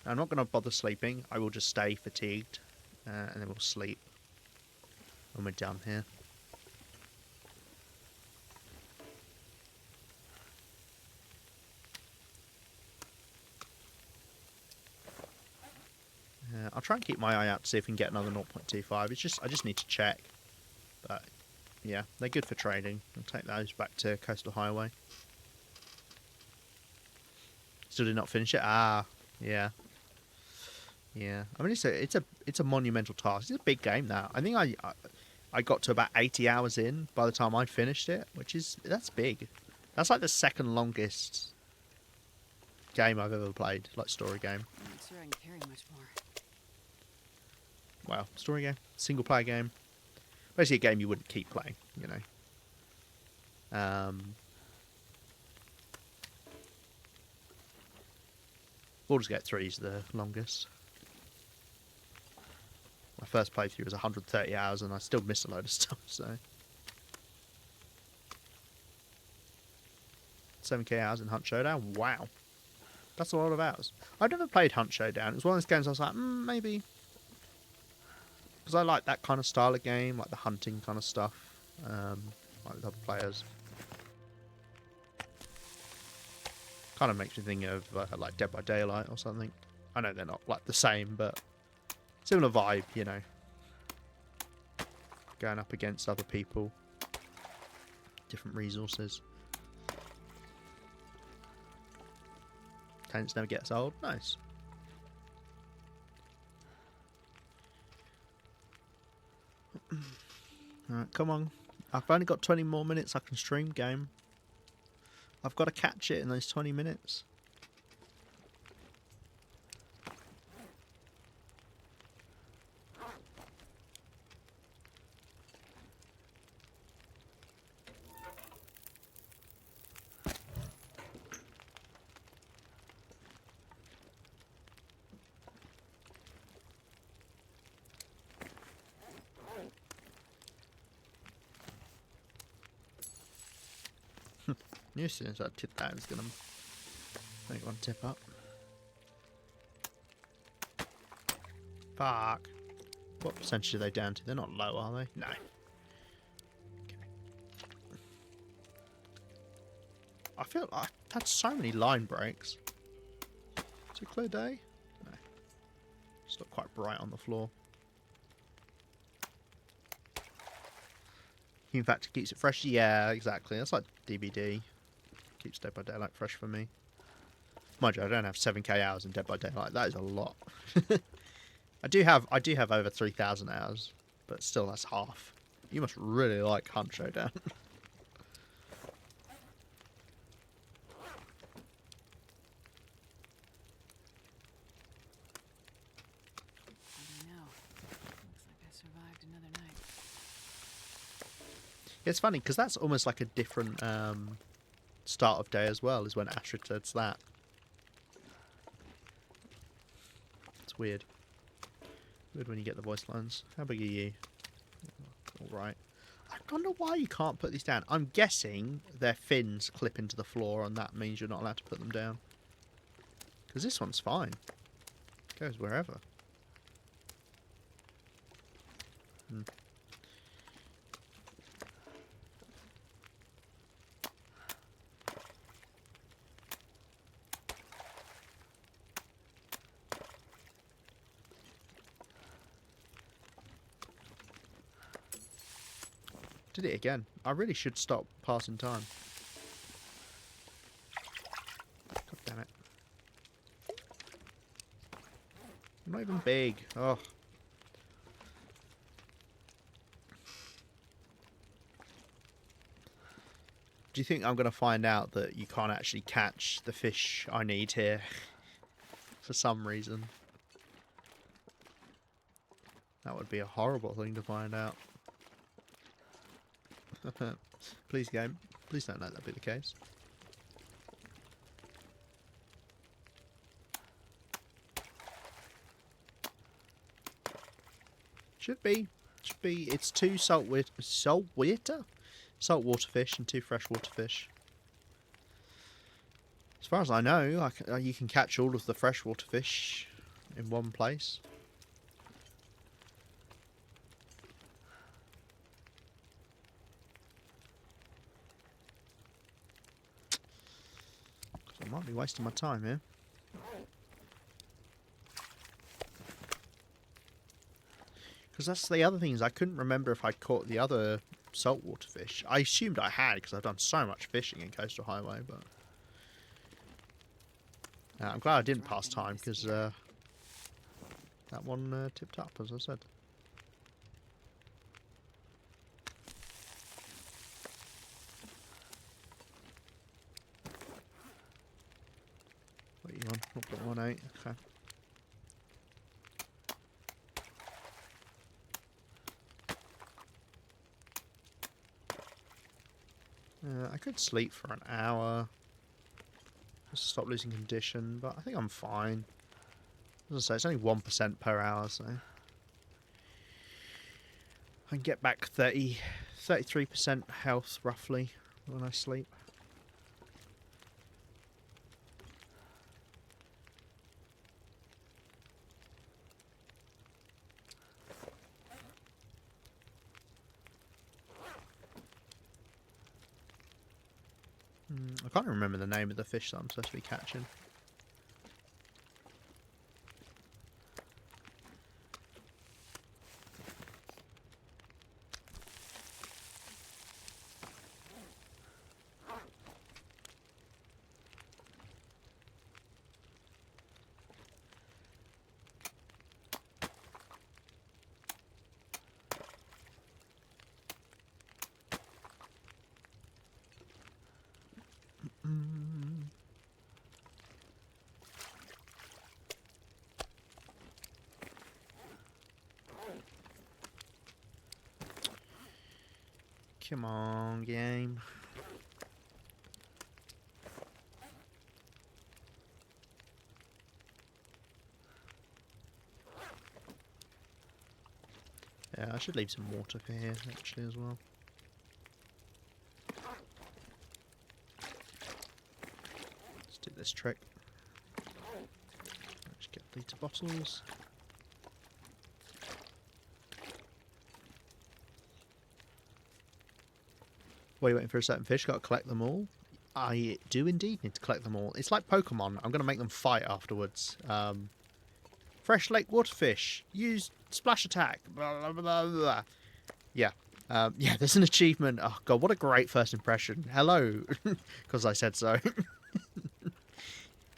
I'm not going to bother sleeping. I will just stay fatigued, and then we'll sleep when we're done here. I'll try and keep my eye out to see if we can get another 0.25. I just need to check. But yeah, they're good for trading. I'll take those back to Coastal Highway. Still did not finish it. Ah, yeah. Yeah, I mean it's a monumental task. It's a big game now. I think I got to about 80 hours in by the time I finished it, that's big. That's like the second longest game I've ever played, like story game. I'm not sure I can carry much more. Well, story game, single player game, basically a game you wouldn't keep playing, you know. Baldur's Gate 3 is the longest. My first playthrough was 130 hours and I still missed a load of stuff, so. 7k hours in Hunt Showdown? Wow. That's a lot of hours. I've never played Hunt Showdown. It was one of those games I was like, maybe. Because I like that kind of style of game, like the hunting kind of stuff. Like with other players. Kind of makes me think of like Dead by Daylight or something. I know they're not like the same, but similar vibe, you know. Going up against other people. Different resources. Tents never gets old. Nice. Alright, come on. I've only got 20 more minutes I can stream, game. I've got to catch it in those 20 minutes. Knew as soon as I tip that, it's going to make one tip up. Fuck. What percentage are they down to? They're not low, are they? No. Okay. I feel like I've had so many line breaks. Is it a clear day? No. It's not quite bright on the floor. In fact, it keeps it fresh. Yeah, exactly. That's like DVD. Keeps Dead by Daylight fresh for me. Mind you, I don't have 7k hours in Dead by Daylight. That is a lot. I do have over 3,000 hours, but still, that's half. You must really like Hunt Showdown. It's funny because that's almost like a different start of day as well, is when Astrid says that. It's weird. Weird when you get the voice lines. How big are you? Alright. I don't know why you can't put these down. I'm guessing their fins clip into the floor and that means you're not allowed to put them down. Because this one's fine. It goes wherever. Did it again. I really should stop passing time. God damn it. I'm not even big. Oh. Do you think I'm going to find out that you can't actually catch the fish I need here? For some reason. That would be a horrible thing to find out. Please, game. Please don't let that be the case. Should be. Should be. It's 2 saltwater fish and 2 freshwater fish. As far as I know, you can catch all of the freshwater fish in one place. I might be wasting my time here. Because that's the other thing, is I couldn't remember if I caught the other saltwater fish. I assumed I had because I've done so much fishing in Coastal Highway, but I'm glad I didn't pass time because that one tipped up, as I said. What are you on? 0.18. Okay. I could sleep for an hour. Just stop losing condition, but I think I'm fine. As I say, it's only 1% per hour, so I can get back 33% health roughly when I sleep. I can't remember the name of the fish that I'm supposed to be catching. Come on, game. Yeah, I should leave some water for here actually as well. Let's do this trick. Let's get liter bottles. What are you waiting for a certain fish? Got to collect them all? I do indeed need to collect them all. It's like Pokemon. I'm going to make them fight afterwards. Fresh lake waterfish. Use splash attack. Blah, blah, blah, blah. Yeah. Yeah, there's an achievement. Oh, God, what a great first impression. Hello. Because I said so.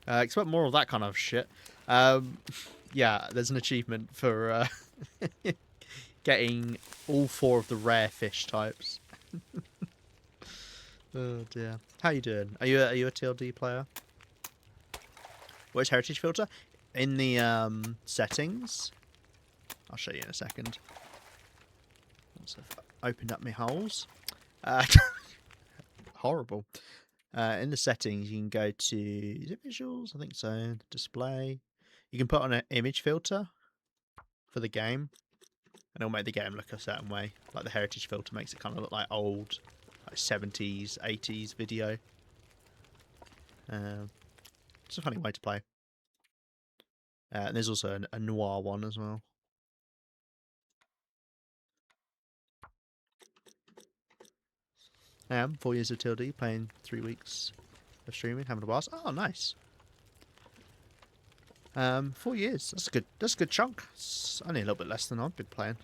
Expect more of that kind of shit. Yeah, there's an achievement for getting all 4 of the rare fish types. Oh dear. How you doing? Are you a TLD player? Where's heritage filter? In the settings. I'll show you in a second. Once I've opened up my holes. Horrible. In the settings, you can go to, is it visuals? I think so. Display. You can put on an image filter for the game, and it'll make the game look a certain way. Like the heritage filter makes it kind of look like old, like 70s, 80s video. It's a funny way to play. And there's also a noir one as well. I am 4 years of TLD, playing 3 weeks of streaming, having a blast. Oh, nice. 4 years. That's a good chunk. It's only a little bit less than I've been playing.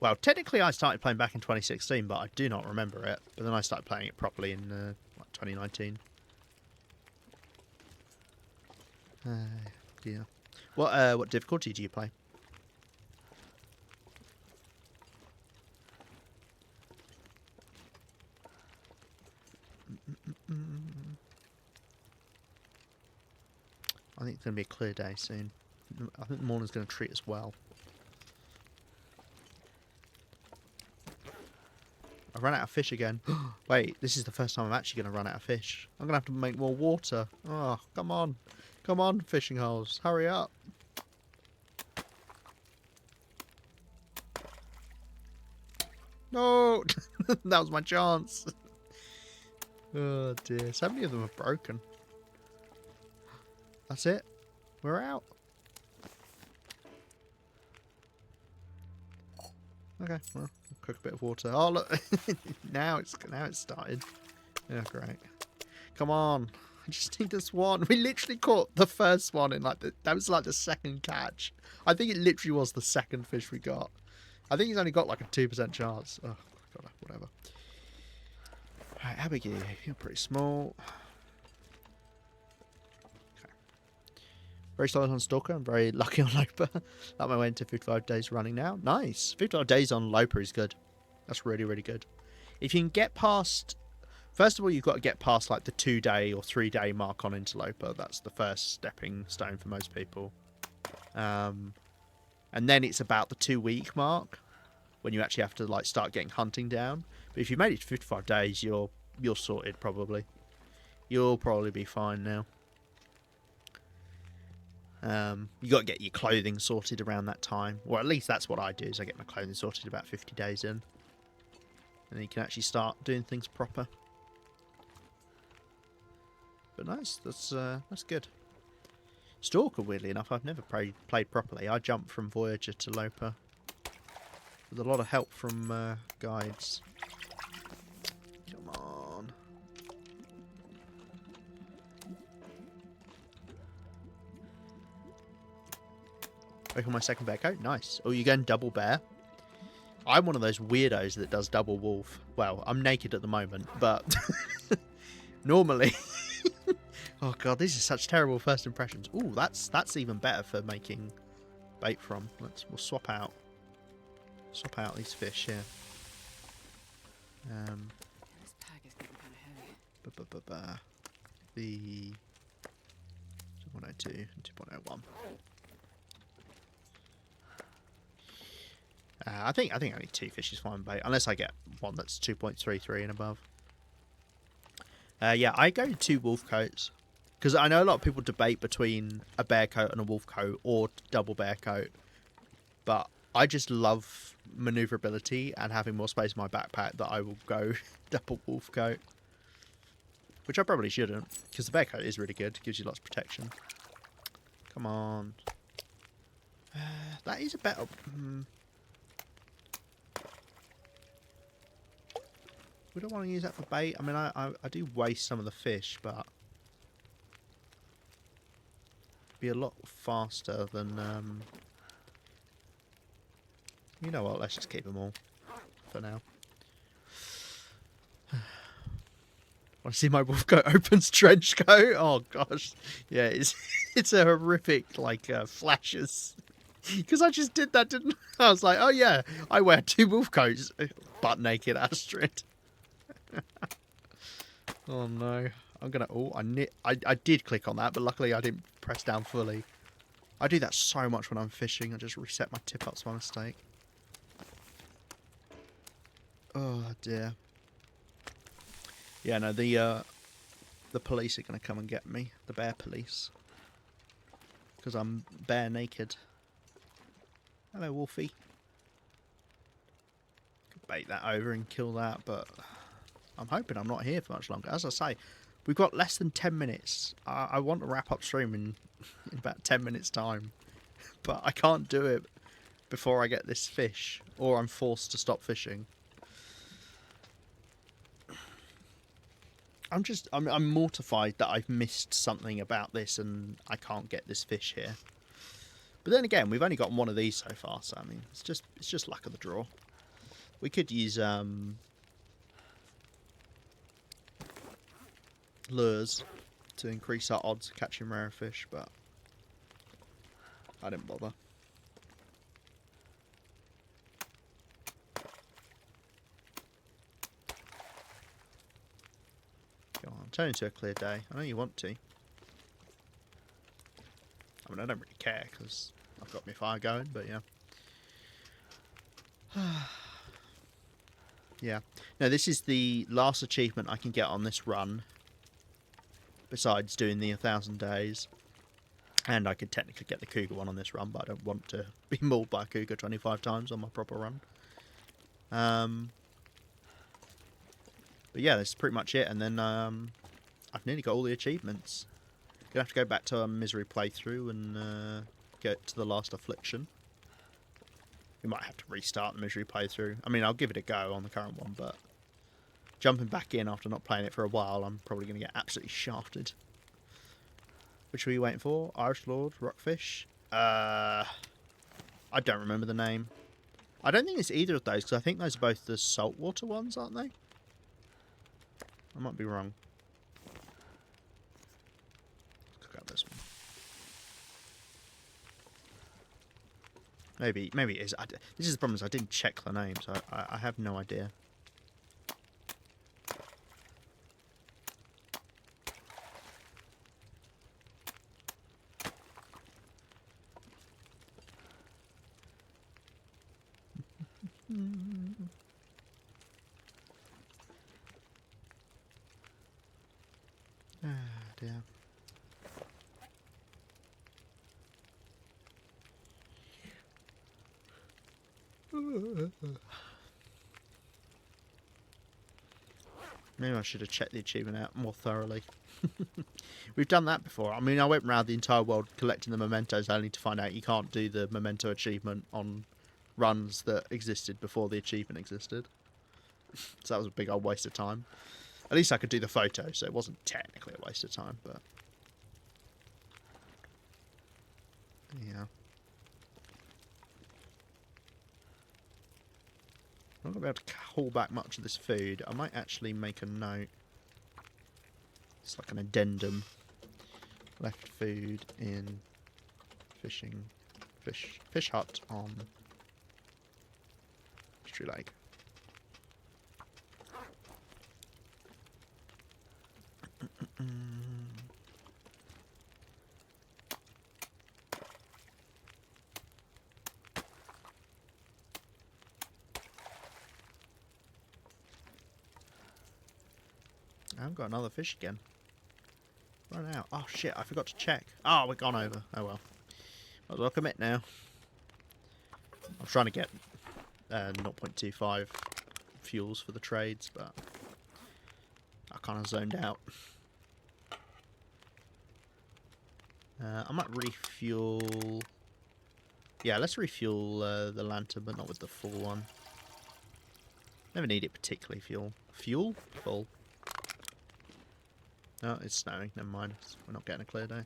Well, technically I started playing back in 2016, but I do not remember it. But then I started playing it properly in like 2019. Yeah. What difficulty do you play? I think it's going to be a clear day soon. I think the morning's going to treat us well. I ran out of fish again. Wait, this is the first time I'm actually going to run out of fish. I'm going to have to make more water. Oh, come on. Come on, fishing holes. Hurry up. No! That was my chance. Oh dear. So many of them are broken. That's it. We're out. Okay, well, cook a bit of water. Oh look, now it's started. Yeah, great. Come on, I just need this one. We literally caught the first one in like that was like the second catch. I think it literally was the second fish we got. I think he's only got like a 2% chance. Oh god, whatever. Right, how big are you? You're pretty small. Very solid on Stalker. I'm very lucky on Loper. That my way into 55 days running now. Nice. 55 days on Loper is good. That's really, really good. If you can get past... First of all, you've got to get past like the 2-day or 3-day mark on Interloper. That's the first stepping stone for most people. And then it's about the 2-week mark when you actually have to like start getting hunting down. But if you made it to 55 days, you're sorted probably. You'll probably be fine now. You got to get your clothing sorted around that time, or at least that's what I do. Is I get my clothing sorted about 50 days in, and then you can actually start doing things proper. But nice, that's good. Stalker, weirdly enough, I've never played properly. I jumped from Voyager to Loper with a lot of help from guides. Come on. Work on my second bear coat. Nice. Oh, you're going double bear? I'm one of those weirdos that does double wolf. Well, I'm naked at the moment, but normally... Oh god, these are such terrible first impressions. Ooh, that's even better for making bait from. We'll swap out these fish here. This pack is getting kind of heavy. the 2.02 and 2.01. I think only 2 fish is fine bait, unless I get one that's 2.33 and above. Yeah, I go 2 wolf coats because I know a lot of people debate between a bear coat and a wolf coat or double bear coat, but I just love maneuverability and having more space in my backpack that I will go double wolf coat, which I probably shouldn't because the bear coat is really good, gives you lots of protection. Come on, that is a better. We don't want to use that for bait. I mean, I do waste some of the fish, but it'd be a lot faster than. You know what? Let's just keep them all for now. Want to see my wolf coat opens trench coat? Oh gosh, yeah, it's a horrific like flashes. Because I just did that, didn't I? I was like, oh yeah, I wear 2 wolf coats, butt naked Astrid. Oh no, I'm gonna. Oh, I did click on that, but luckily I didn't press down fully. I do that so much when I'm fishing. I just reset my tip ups by mistake. Oh dear. Yeah, no, the police are gonna come and get me. The bear police, because I'm bare naked. Hello, Wolfie. Could bait that over and kill that, but I'm hoping I'm not here for much longer. As I say, we've got less than 10 minutes. I want to wrap up stream in about 10 minutes time, but I can't do it before I get this fish, or I'm forced to stop fishing. I'm mortified that I've missed something about this and I can't get this fish here. But then again, we've only got one of these so far, so I mean, it's just luck of the draw. We could use lures to increase our odds of catching rare fish, but I didn't bother. Go on, turn into a clear day. I know you want to. I mean, I don't really care because I've got my fire going, but yeah. Yeah. Now, this is the last achievement I can get on this run, besides doing the 1,000 days. And I could technically get the cougar one on this run, but I don't want to be mauled by a cougar 25 times on my proper run. But yeah, that's pretty much it. And then I've nearly got all the achievements. Gonna have to go back to a misery playthrough and get to the last affliction. We might have to restart the misery playthrough. I mean, I'll give it a go on the current one, but jumping back in after not playing it for a while, I'm probably going to get absolutely shafted. Which are we waiting for? Irish Lord, Rockfish? I don't remember the name. I don't think it's either of those, because I think those are both the saltwater ones, aren't they? I might be wrong. Let's grab this one. Maybe it is. This is the problem, is I didn't check the name, so I have no idea. Ah, dear. Maybe I should have checked the achievement out more thoroughly. We've done that before. I mean, I went around the entire world collecting the mementos only to find out you can't do the memento achievement on runs that existed before the achievement existed. So that was a big old waste of time. At least I could do the photo, so it wasn't technically a waste of time, but yeah. I'm not going to be able to haul back much of this food. I might actually make a note. It's like an addendum. Left food in fish hut on Mystery Lake. I haven't got another fish again. Run out. Oh shit, I forgot to check. Oh, we're gone over. Oh well. Might as well commit now. I'm trying to get 0.25 fuels for the trades, but I kind of zoned out. I might refuel. Yeah, let's refuel the lantern, but not with the full one. Never need it particularly fuel? Full. No, it's snowing. Never mind. We're not getting a clear day.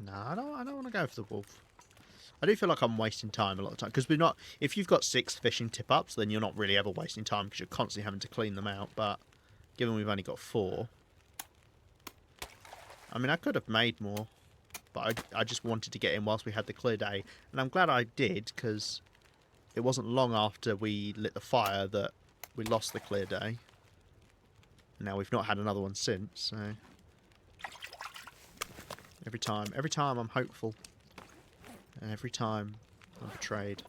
No, I don't want to go for the wolf. I do feel like I'm wasting time a lot of time because we're not. If you've got 6 fishing tip ups, then you're not really ever wasting time because you're constantly having to clean them out. But given we've only got 4, I mean, I could have made more, but I just wanted to get in whilst we had the clear day, and I'm glad I did because it wasn't long after we lit the fire that we lost the clear day. Now we've not had another one since, so every time I'm hopeful, and every time I'm betrayed.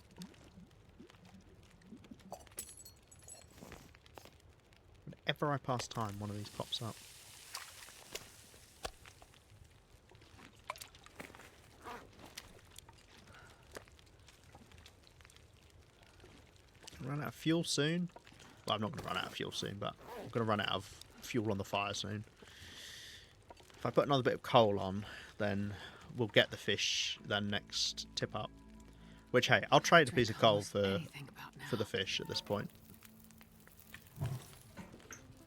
Whenever I pass time, one of these pops up. Run out of fuel soon. Well, I'm not going to run out of fuel soon, but I'm going to run out of fuel on the fire soon. If I put another bit of coal on, then we'll get the fish then next tip up. Which, hey, I'll trade a piece of coal for the fish at this point.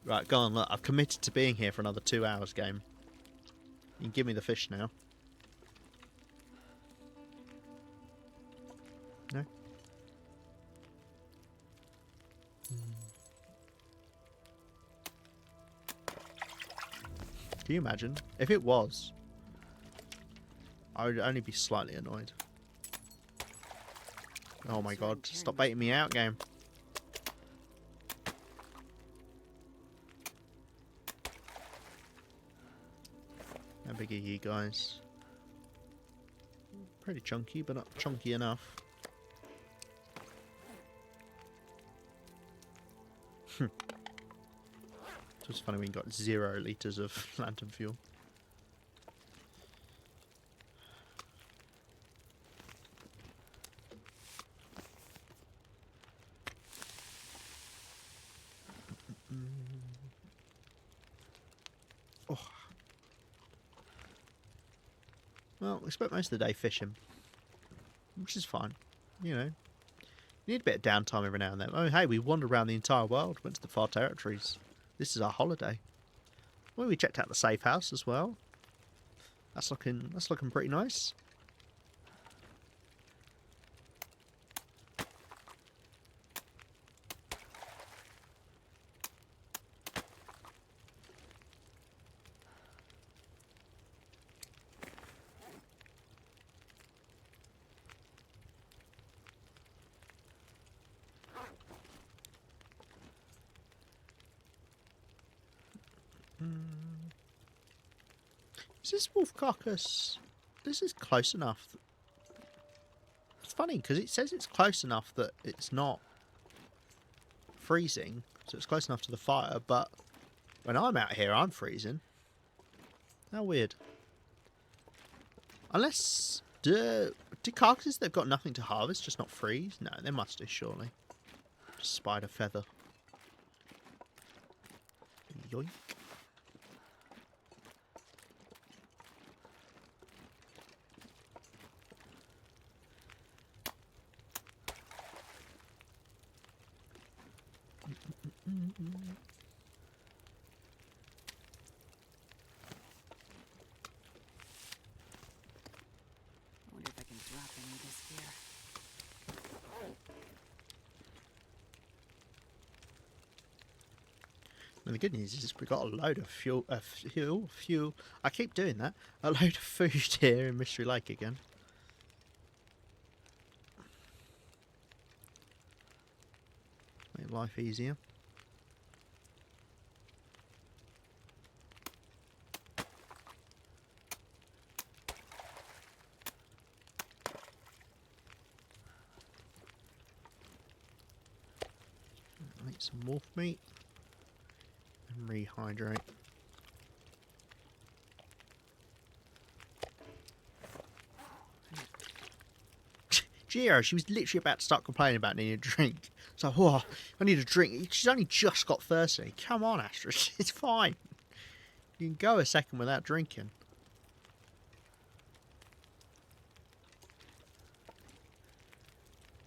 Right, go on, look. I've committed to being here for another 2 hours, game. You can give me the fish now. No? Can you imagine? If it was, I would only be slightly annoyed. Oh my god, stop baiting me out, game. How big are you guys? Pretty chunky, but not chunky enough. So it's funny we got 0 litres of lantern fuel. Oh. Well, we spent most of the day fishing, which is fine. You know, you need a bit of downtime every now and then. Oh, hey, we wandered around the entire world, went to the far territories. This is our holiday. Well, we checked out the safe house as well. That's looking pretty nice. Is this wolf carcass? This is close enough. It's funny because it says it's close enough that it's not freezing, so it's close enough to the fire, but when I'm out here I'm freezing. How weird. Unless do carcasses that've got nothing to harvest just not freeze? No, they must do surely. Just spider feather. Yoink. I wonder if I can drop any of this gear. And the good news is we got a load of fuel. I keep doing that. A load of food here in Mystery Lake again. Make life easier. Make some wolf meat and rehydrate. Gio, she was literally about to start complaining about needing a drink. So, oh, I need a drink. She's only just got thirsty. Come on, Astrid, it's fine. You can go a second without drinking.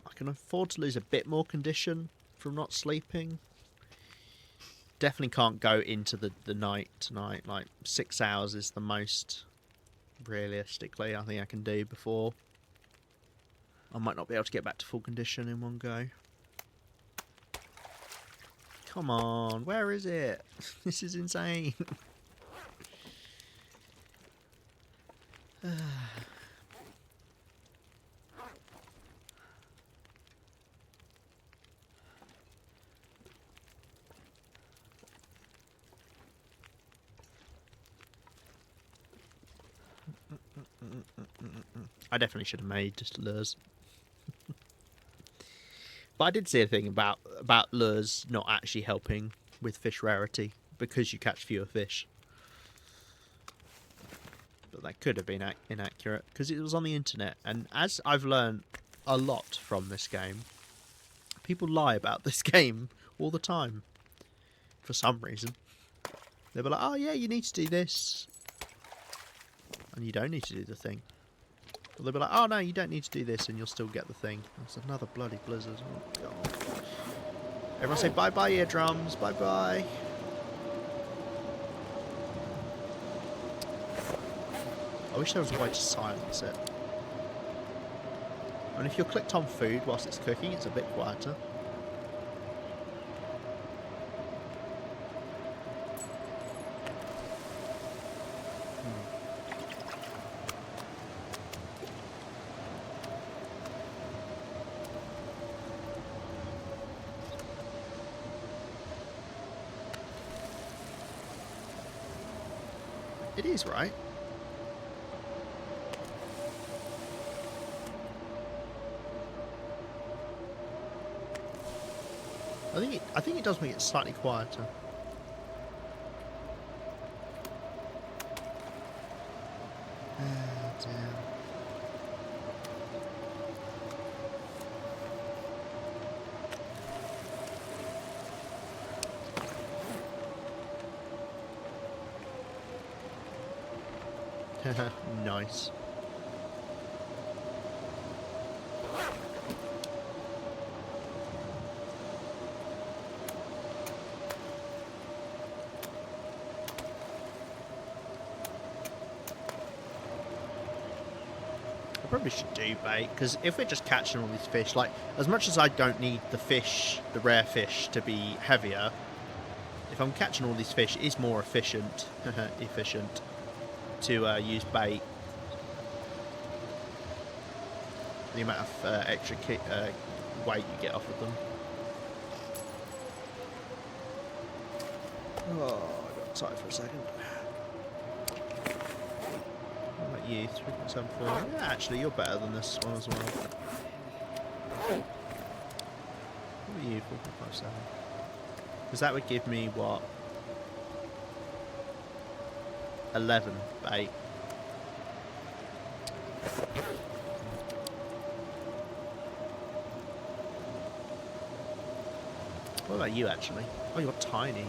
I can afford to lose a bit more condition from not sleeping. Definitely can't go into the night tonight. Like 6 hours is the most realistically I think I can do before I might not be able to get back to full condition in one go. Come on, where is it? This is insane. I definitely should have made just lures. But I did see a thing about lures not actually helping with fish rarity because you catch fewer fish. But that could have been inaccurate because it was on the internet. And as I've learned a lot from this game, people lie about this game all the time for some reason. They'll be like, oh yeah, you need to do this. And you don't need to do the thing. Or they'll be like, oh no, you don't need to do this and you'll still get the thing. That's another bloody blizzard. Oh god. Everyone say bye-bye eardrums, bye-bye. I wish there was a way to silence it. And if you're clicked on food whilst it's cooking, it's a bit quieter. It is, right? I think it does make it slightly quieter. Oh, dear. Nice. I probably should do bait, because if we're just catching all these fish, like, as much as I don't need the fish, the rare fish, to be heavier, if I'm catching all these fish, it is more efficient to use bait. The amount of extra weight you get off of them. Oh, I got tired for a second. What about you? 3.74. Yeah, actually, you're better than this one as well. What are you? 4.57. Because that would give me what? 11 bait. What about you, actually? Oh, you're tiny.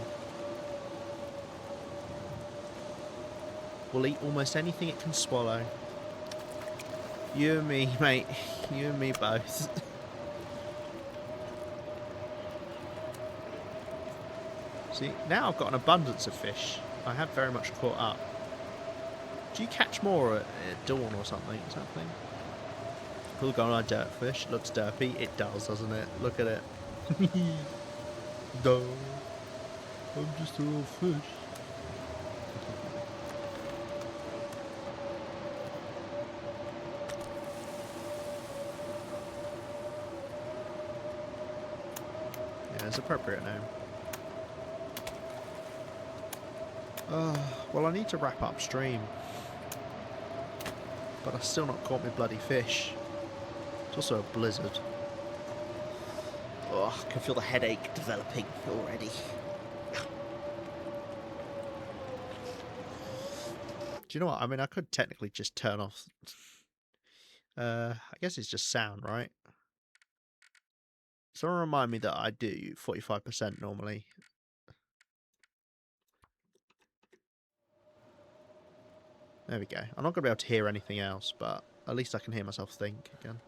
Will eat almost anything it can swallow. You and me, mate. You and me both. See, now I've got an abundance of fish. I have very much caught up. Do you catch more at dawn or something? Cool going on a dirt fish. Looks derpy. It does, doesn't it? Look at it. Duh. I'm just a little fish. Yeah, it's appropriate name. Well, I need to wrap upstream. But I've still not caught my bloody fish. It's also a blizzard. Oh, I can feel the headache developing already. Do you know what? I mean, I could technically just turn off... I guess it's just sound, right? Someone remind me that I do 45% normally. There we go. I'm not going to be able to hear anything else, but at least I can hear myself think again.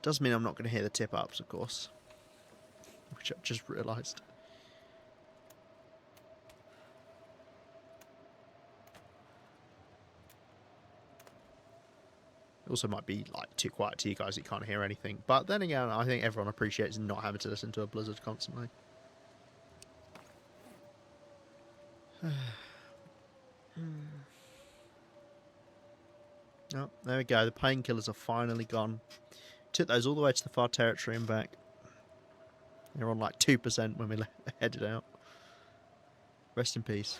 Does mean I'm not going to hear the tip-ups, of course. Which I've just realised. It also might be like too quiet to you guys, you can't hear anything. But then again, I think everyone appreciates not having to listen to a blizzard constantly. Oh, there we go. The painkillers are finally gone. Took those all the way to the far territory and back. They're on like 2% when we headed out. Rest in peace.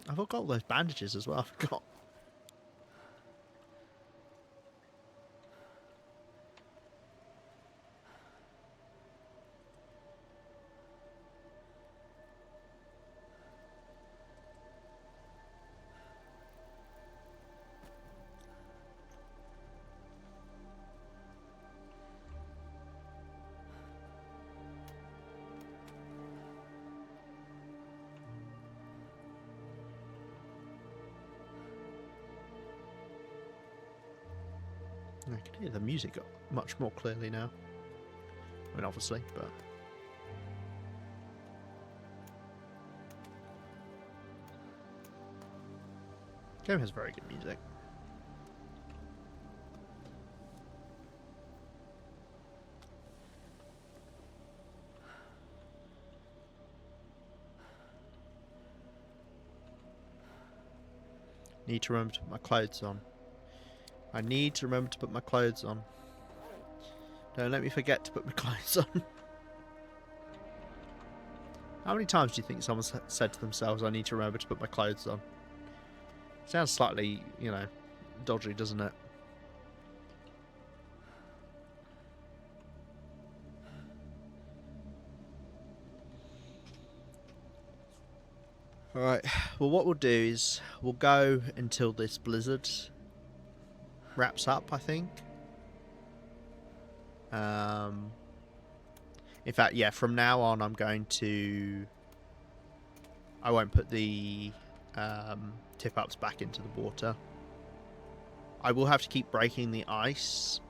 I've got all those bandages as well. I forgot. I can hear the music much more clearly now. I mean, obviously, but... Game has very good music. Need to remember to put my clothes on. I need to remember to put my clothes on. Don't let me forget to put my clothes on. How many times do you think someone said to themselves, I need to remember to put my clothes on? Sounds slightly, you know, dodgy, doesn't it? Alright, well what we'll do is we'll go until this blizzard wraps up, I think. In fact, yeah, from now on I'm going to... I won't put the tip-ups back into the water. I will have to keep breaking the ice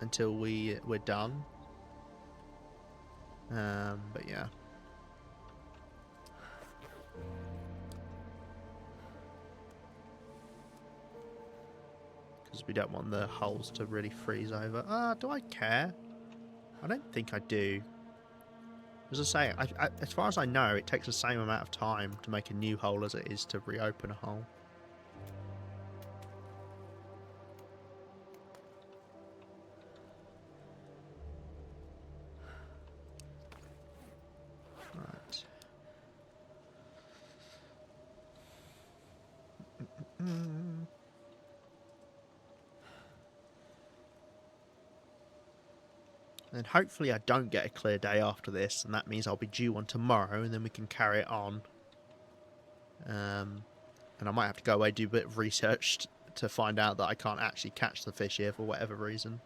until we're done. But yeah. Because we don't want the holes to really freeze over. Do I care? I don't think I do. As I say, as far as I know, it takes the same amount of time to make a new hole as it is to reopen a hole. Right. And hopefully I don't get a clear day after this, and that means I'll be due on tomorrow, and then we can carry it on. And I might have to go away, do a bit of research to find out that I can't actually catch the fish here for whatever reason.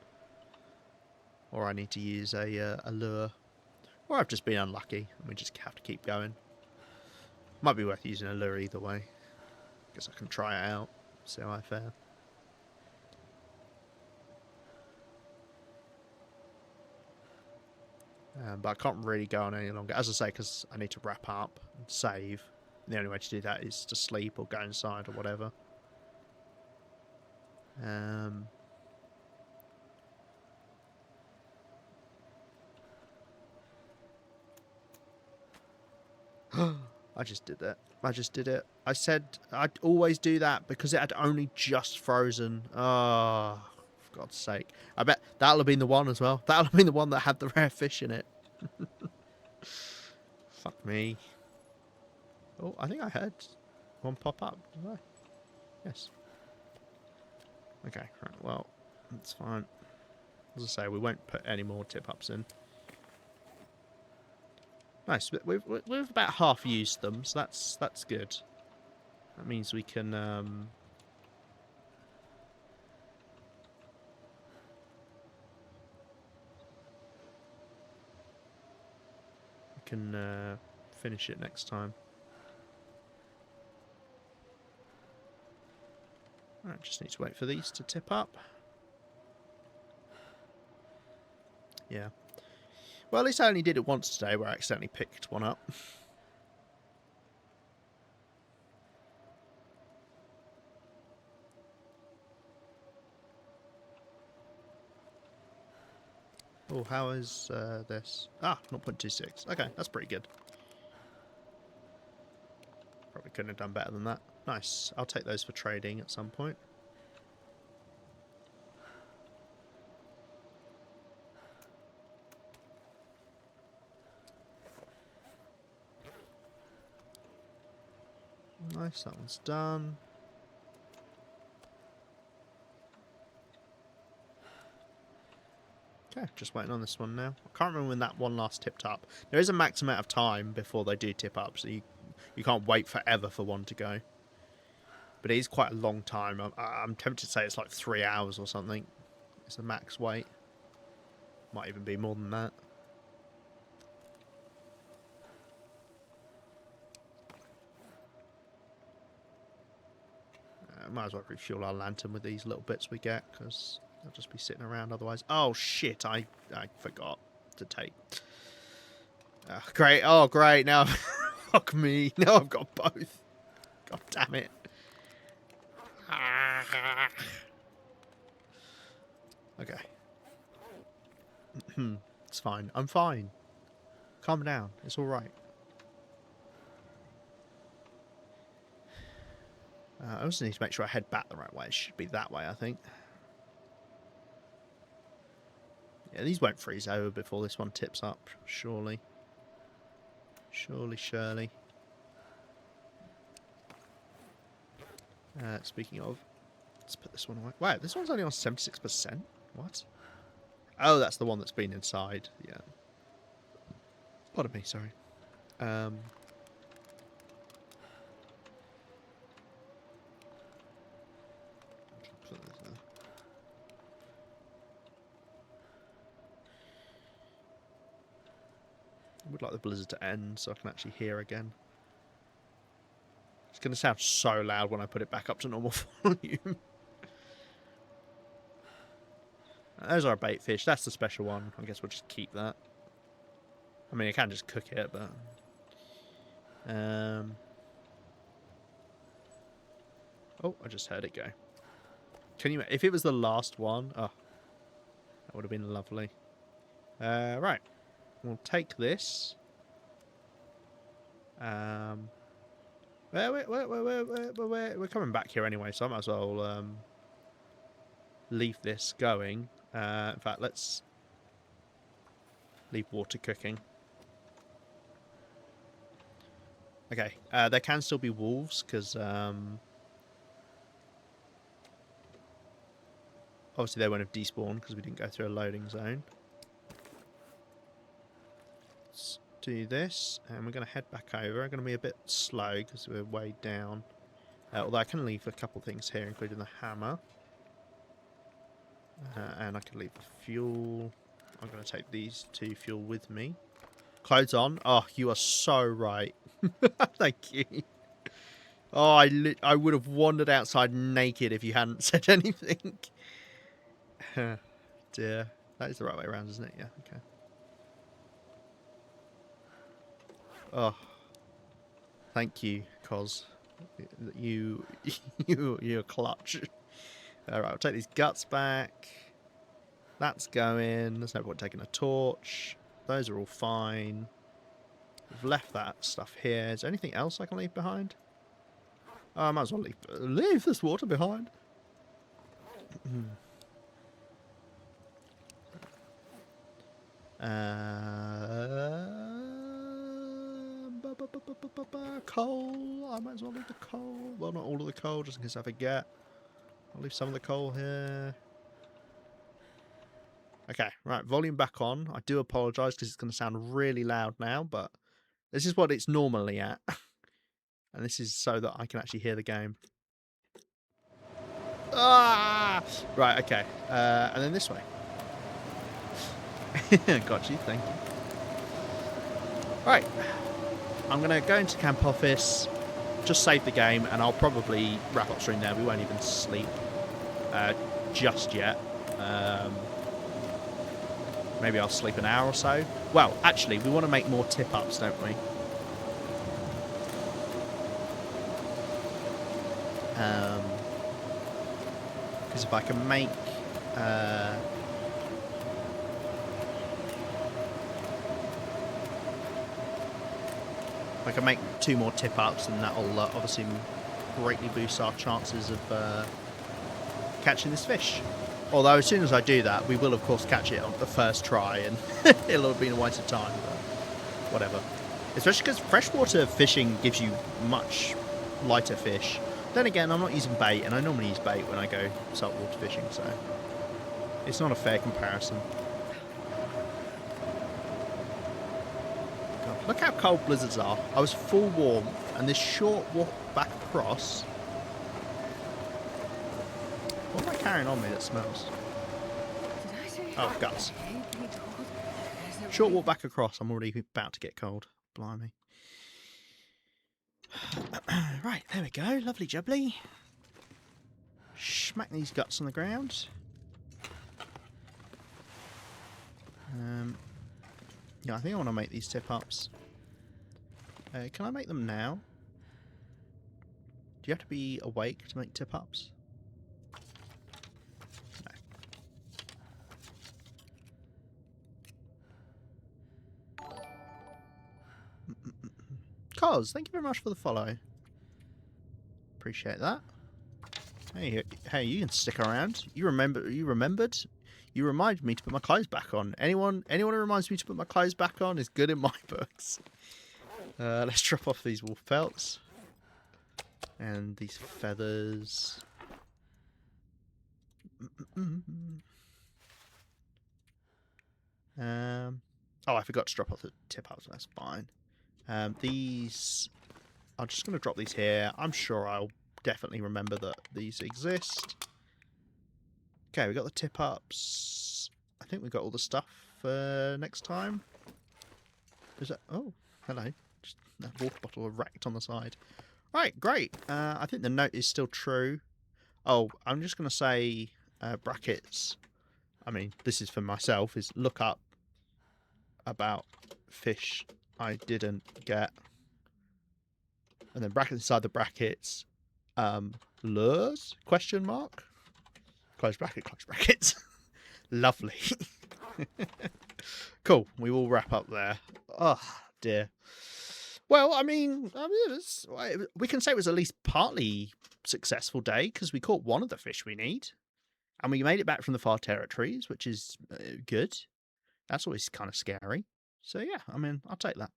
Or I need to use a lure. Or I've just been unlucky, and we just have to keep going. Might be worth using a lure either way. Guess I can try it out, see how I fare. But I can't really go on any longer, as I say, because I need to wrap up and save. And the only way to do that is to sleep or go inside or whatever. I just did it. I just did it. I said I'd always do that because it had only just frozen. Oh, for God's sake. I bet that'll have been the one as well. That'll have been the one that had the rare fish in it. Fuck me. Oh, I think I heard one pop up. Did I? Yes. Okay, right, well, that's fine. As I say, we won't put any more tip-ups in. Nice. We've about half used them, so that's good. That means we can finish it next time. Alright, just need to wait for these to tip up. Yeah. Well, at least I only did it once today where I accidentally picked one up. Oh, how is this? Ah, 0.26. Okay, that's pretty good. Probably couldn't have done better than that. Nice. I'll take those for trading at some point. Nice, that one's done. Okay, just waiting on this one now. I can't remember when that one last tipped up. There is a max amount of time before they do tip up, so you can't wait forever for one to go. But it is quite a long time. I'm tempted to say it's like 3 hours or something. It's the max wait. Might even be more than that. Might as well refuel our lantern with these little bits we get, because they'll just be sitting around otherwise. Oh shit, I forgot to take. Great, oh great, now fuck me, now I've got both. God damn it. Okay. It's fine, I'm fine. Calm down, it's alright. I also need to make sure I head back the right way. It should be that way, I think. Yeah, these won't freeze over before this one tips up, surely. Surely. Speaking of, let's put this one away. Wow, this one's only on 76%? What? Oh, that's the one that's been inside. Yeah. Pardon me, sorry. I would like the blizzard to end so I can actually hear again. It's going to sound so loud when I put it back up to normal volume. Those are our bait fish. That's the special one. I guess we'll just keep that. I mean, I can just cook it, but... Oh, I just heard it go. Can you... If it was the last one... Oh, that would have been lovely. Right. We'll take this. We're coming back here anyway, so I might as well leave this going. In fact, let's leave water cooking. Okay, there can still be wolves, because obviously they won't have despawned because we didn't go through a loading zone. Let's do this, and we're going to head back over. I'm going to be a bit slow because we're way down. Although I can leave a couple things here, including the hammer. And I can leave the fuel. I'm going to take these 2 fuel with me. Clothes on. Oh, you are so right. Thank you. Oh, I would have wandered outside naked if you hadn't said anything. Dear. That is the right way around, isn't it? Yeah, okay. Oh. Thank you, Cos. You're clutch. Alright, I'll take these guts back. That's going. There's no point taking a torch. Those are all fine. We've left that stuff here. Is there anything else I can leave behind? Oh, I might as well leave this water behind. Coal. I might as well leave the coal. Well, not all of the coal, just in case I forget. I'll leave some of the coal here. Okay, right, volume back on. I do apologise because it's going to sound really loud now, but this is what it's normally at. And this is so that I can actually hear the game. Ah! Right, okay. And then this way. Got you, thank you. Right. I'm going to go into camp office, just save the game, and I'll probably wrap up stream there. We won't even sleep just yet. Maybe I'll sleep an hour or so. Well, actually, we want to make more tip-ups, don't we? Because if I can make... if I can make 2 more tip-ups, then that'll obviously greatly boost our chances of catching this fish. Although as soon as I do that, we will of course catch it on the first try, and it'll have been a waste of time, but whatever. Especially because freshwater fishing gives you much lighter fish. Then again, I'm not using bait, and I normally use bait when I go saltwater fishing, so it's not a fair comparison. God, look how cold blizzards are. I was full warmth, and this short walk back across... What am I carrying on me that smells? Oh, guts. Short walk back across. I'm already about to get cold. Blimey. Right, there we go. Lovely jubbly. Smack these guts on the ground. Yeah, I think I want to make these tip-ups. Can I make them now? Do you have to be awake to make tip-ups? Cos, thank you very much for the follow. Appreciate that. Hey, you can stick around. You remembered. You reminded me to put my clothes back on. Anyone who reminds me to put my clothes back on is good in my books. Let's drop off these wolf pelts and these feathers. Oh, I forgot to drop off the tip ups. That's fine. These, I'm just going to drop these here. I'm sure I'll definitely remember that these exist. Okay, we got the tip-ups. I think we got all the stuff for next time. Is that... Oh, hello. Just that water bottle wrecked on the side. Right, great. I think the note is still true. Oh, I'm just going to say brackets. I mean, this is for myself, is look up about fish I didn't get, and then brackets inside the brackets, lures, question mark, close brackets. Lovely. Cool, we will wrap up there. Oh dear. Well, I mean we can say it was at least partly successful day, because we caught one of the fish we need, and we made it back from the far territories, which is good. That's always kind of scary. So yeah, I mean, I'll take that.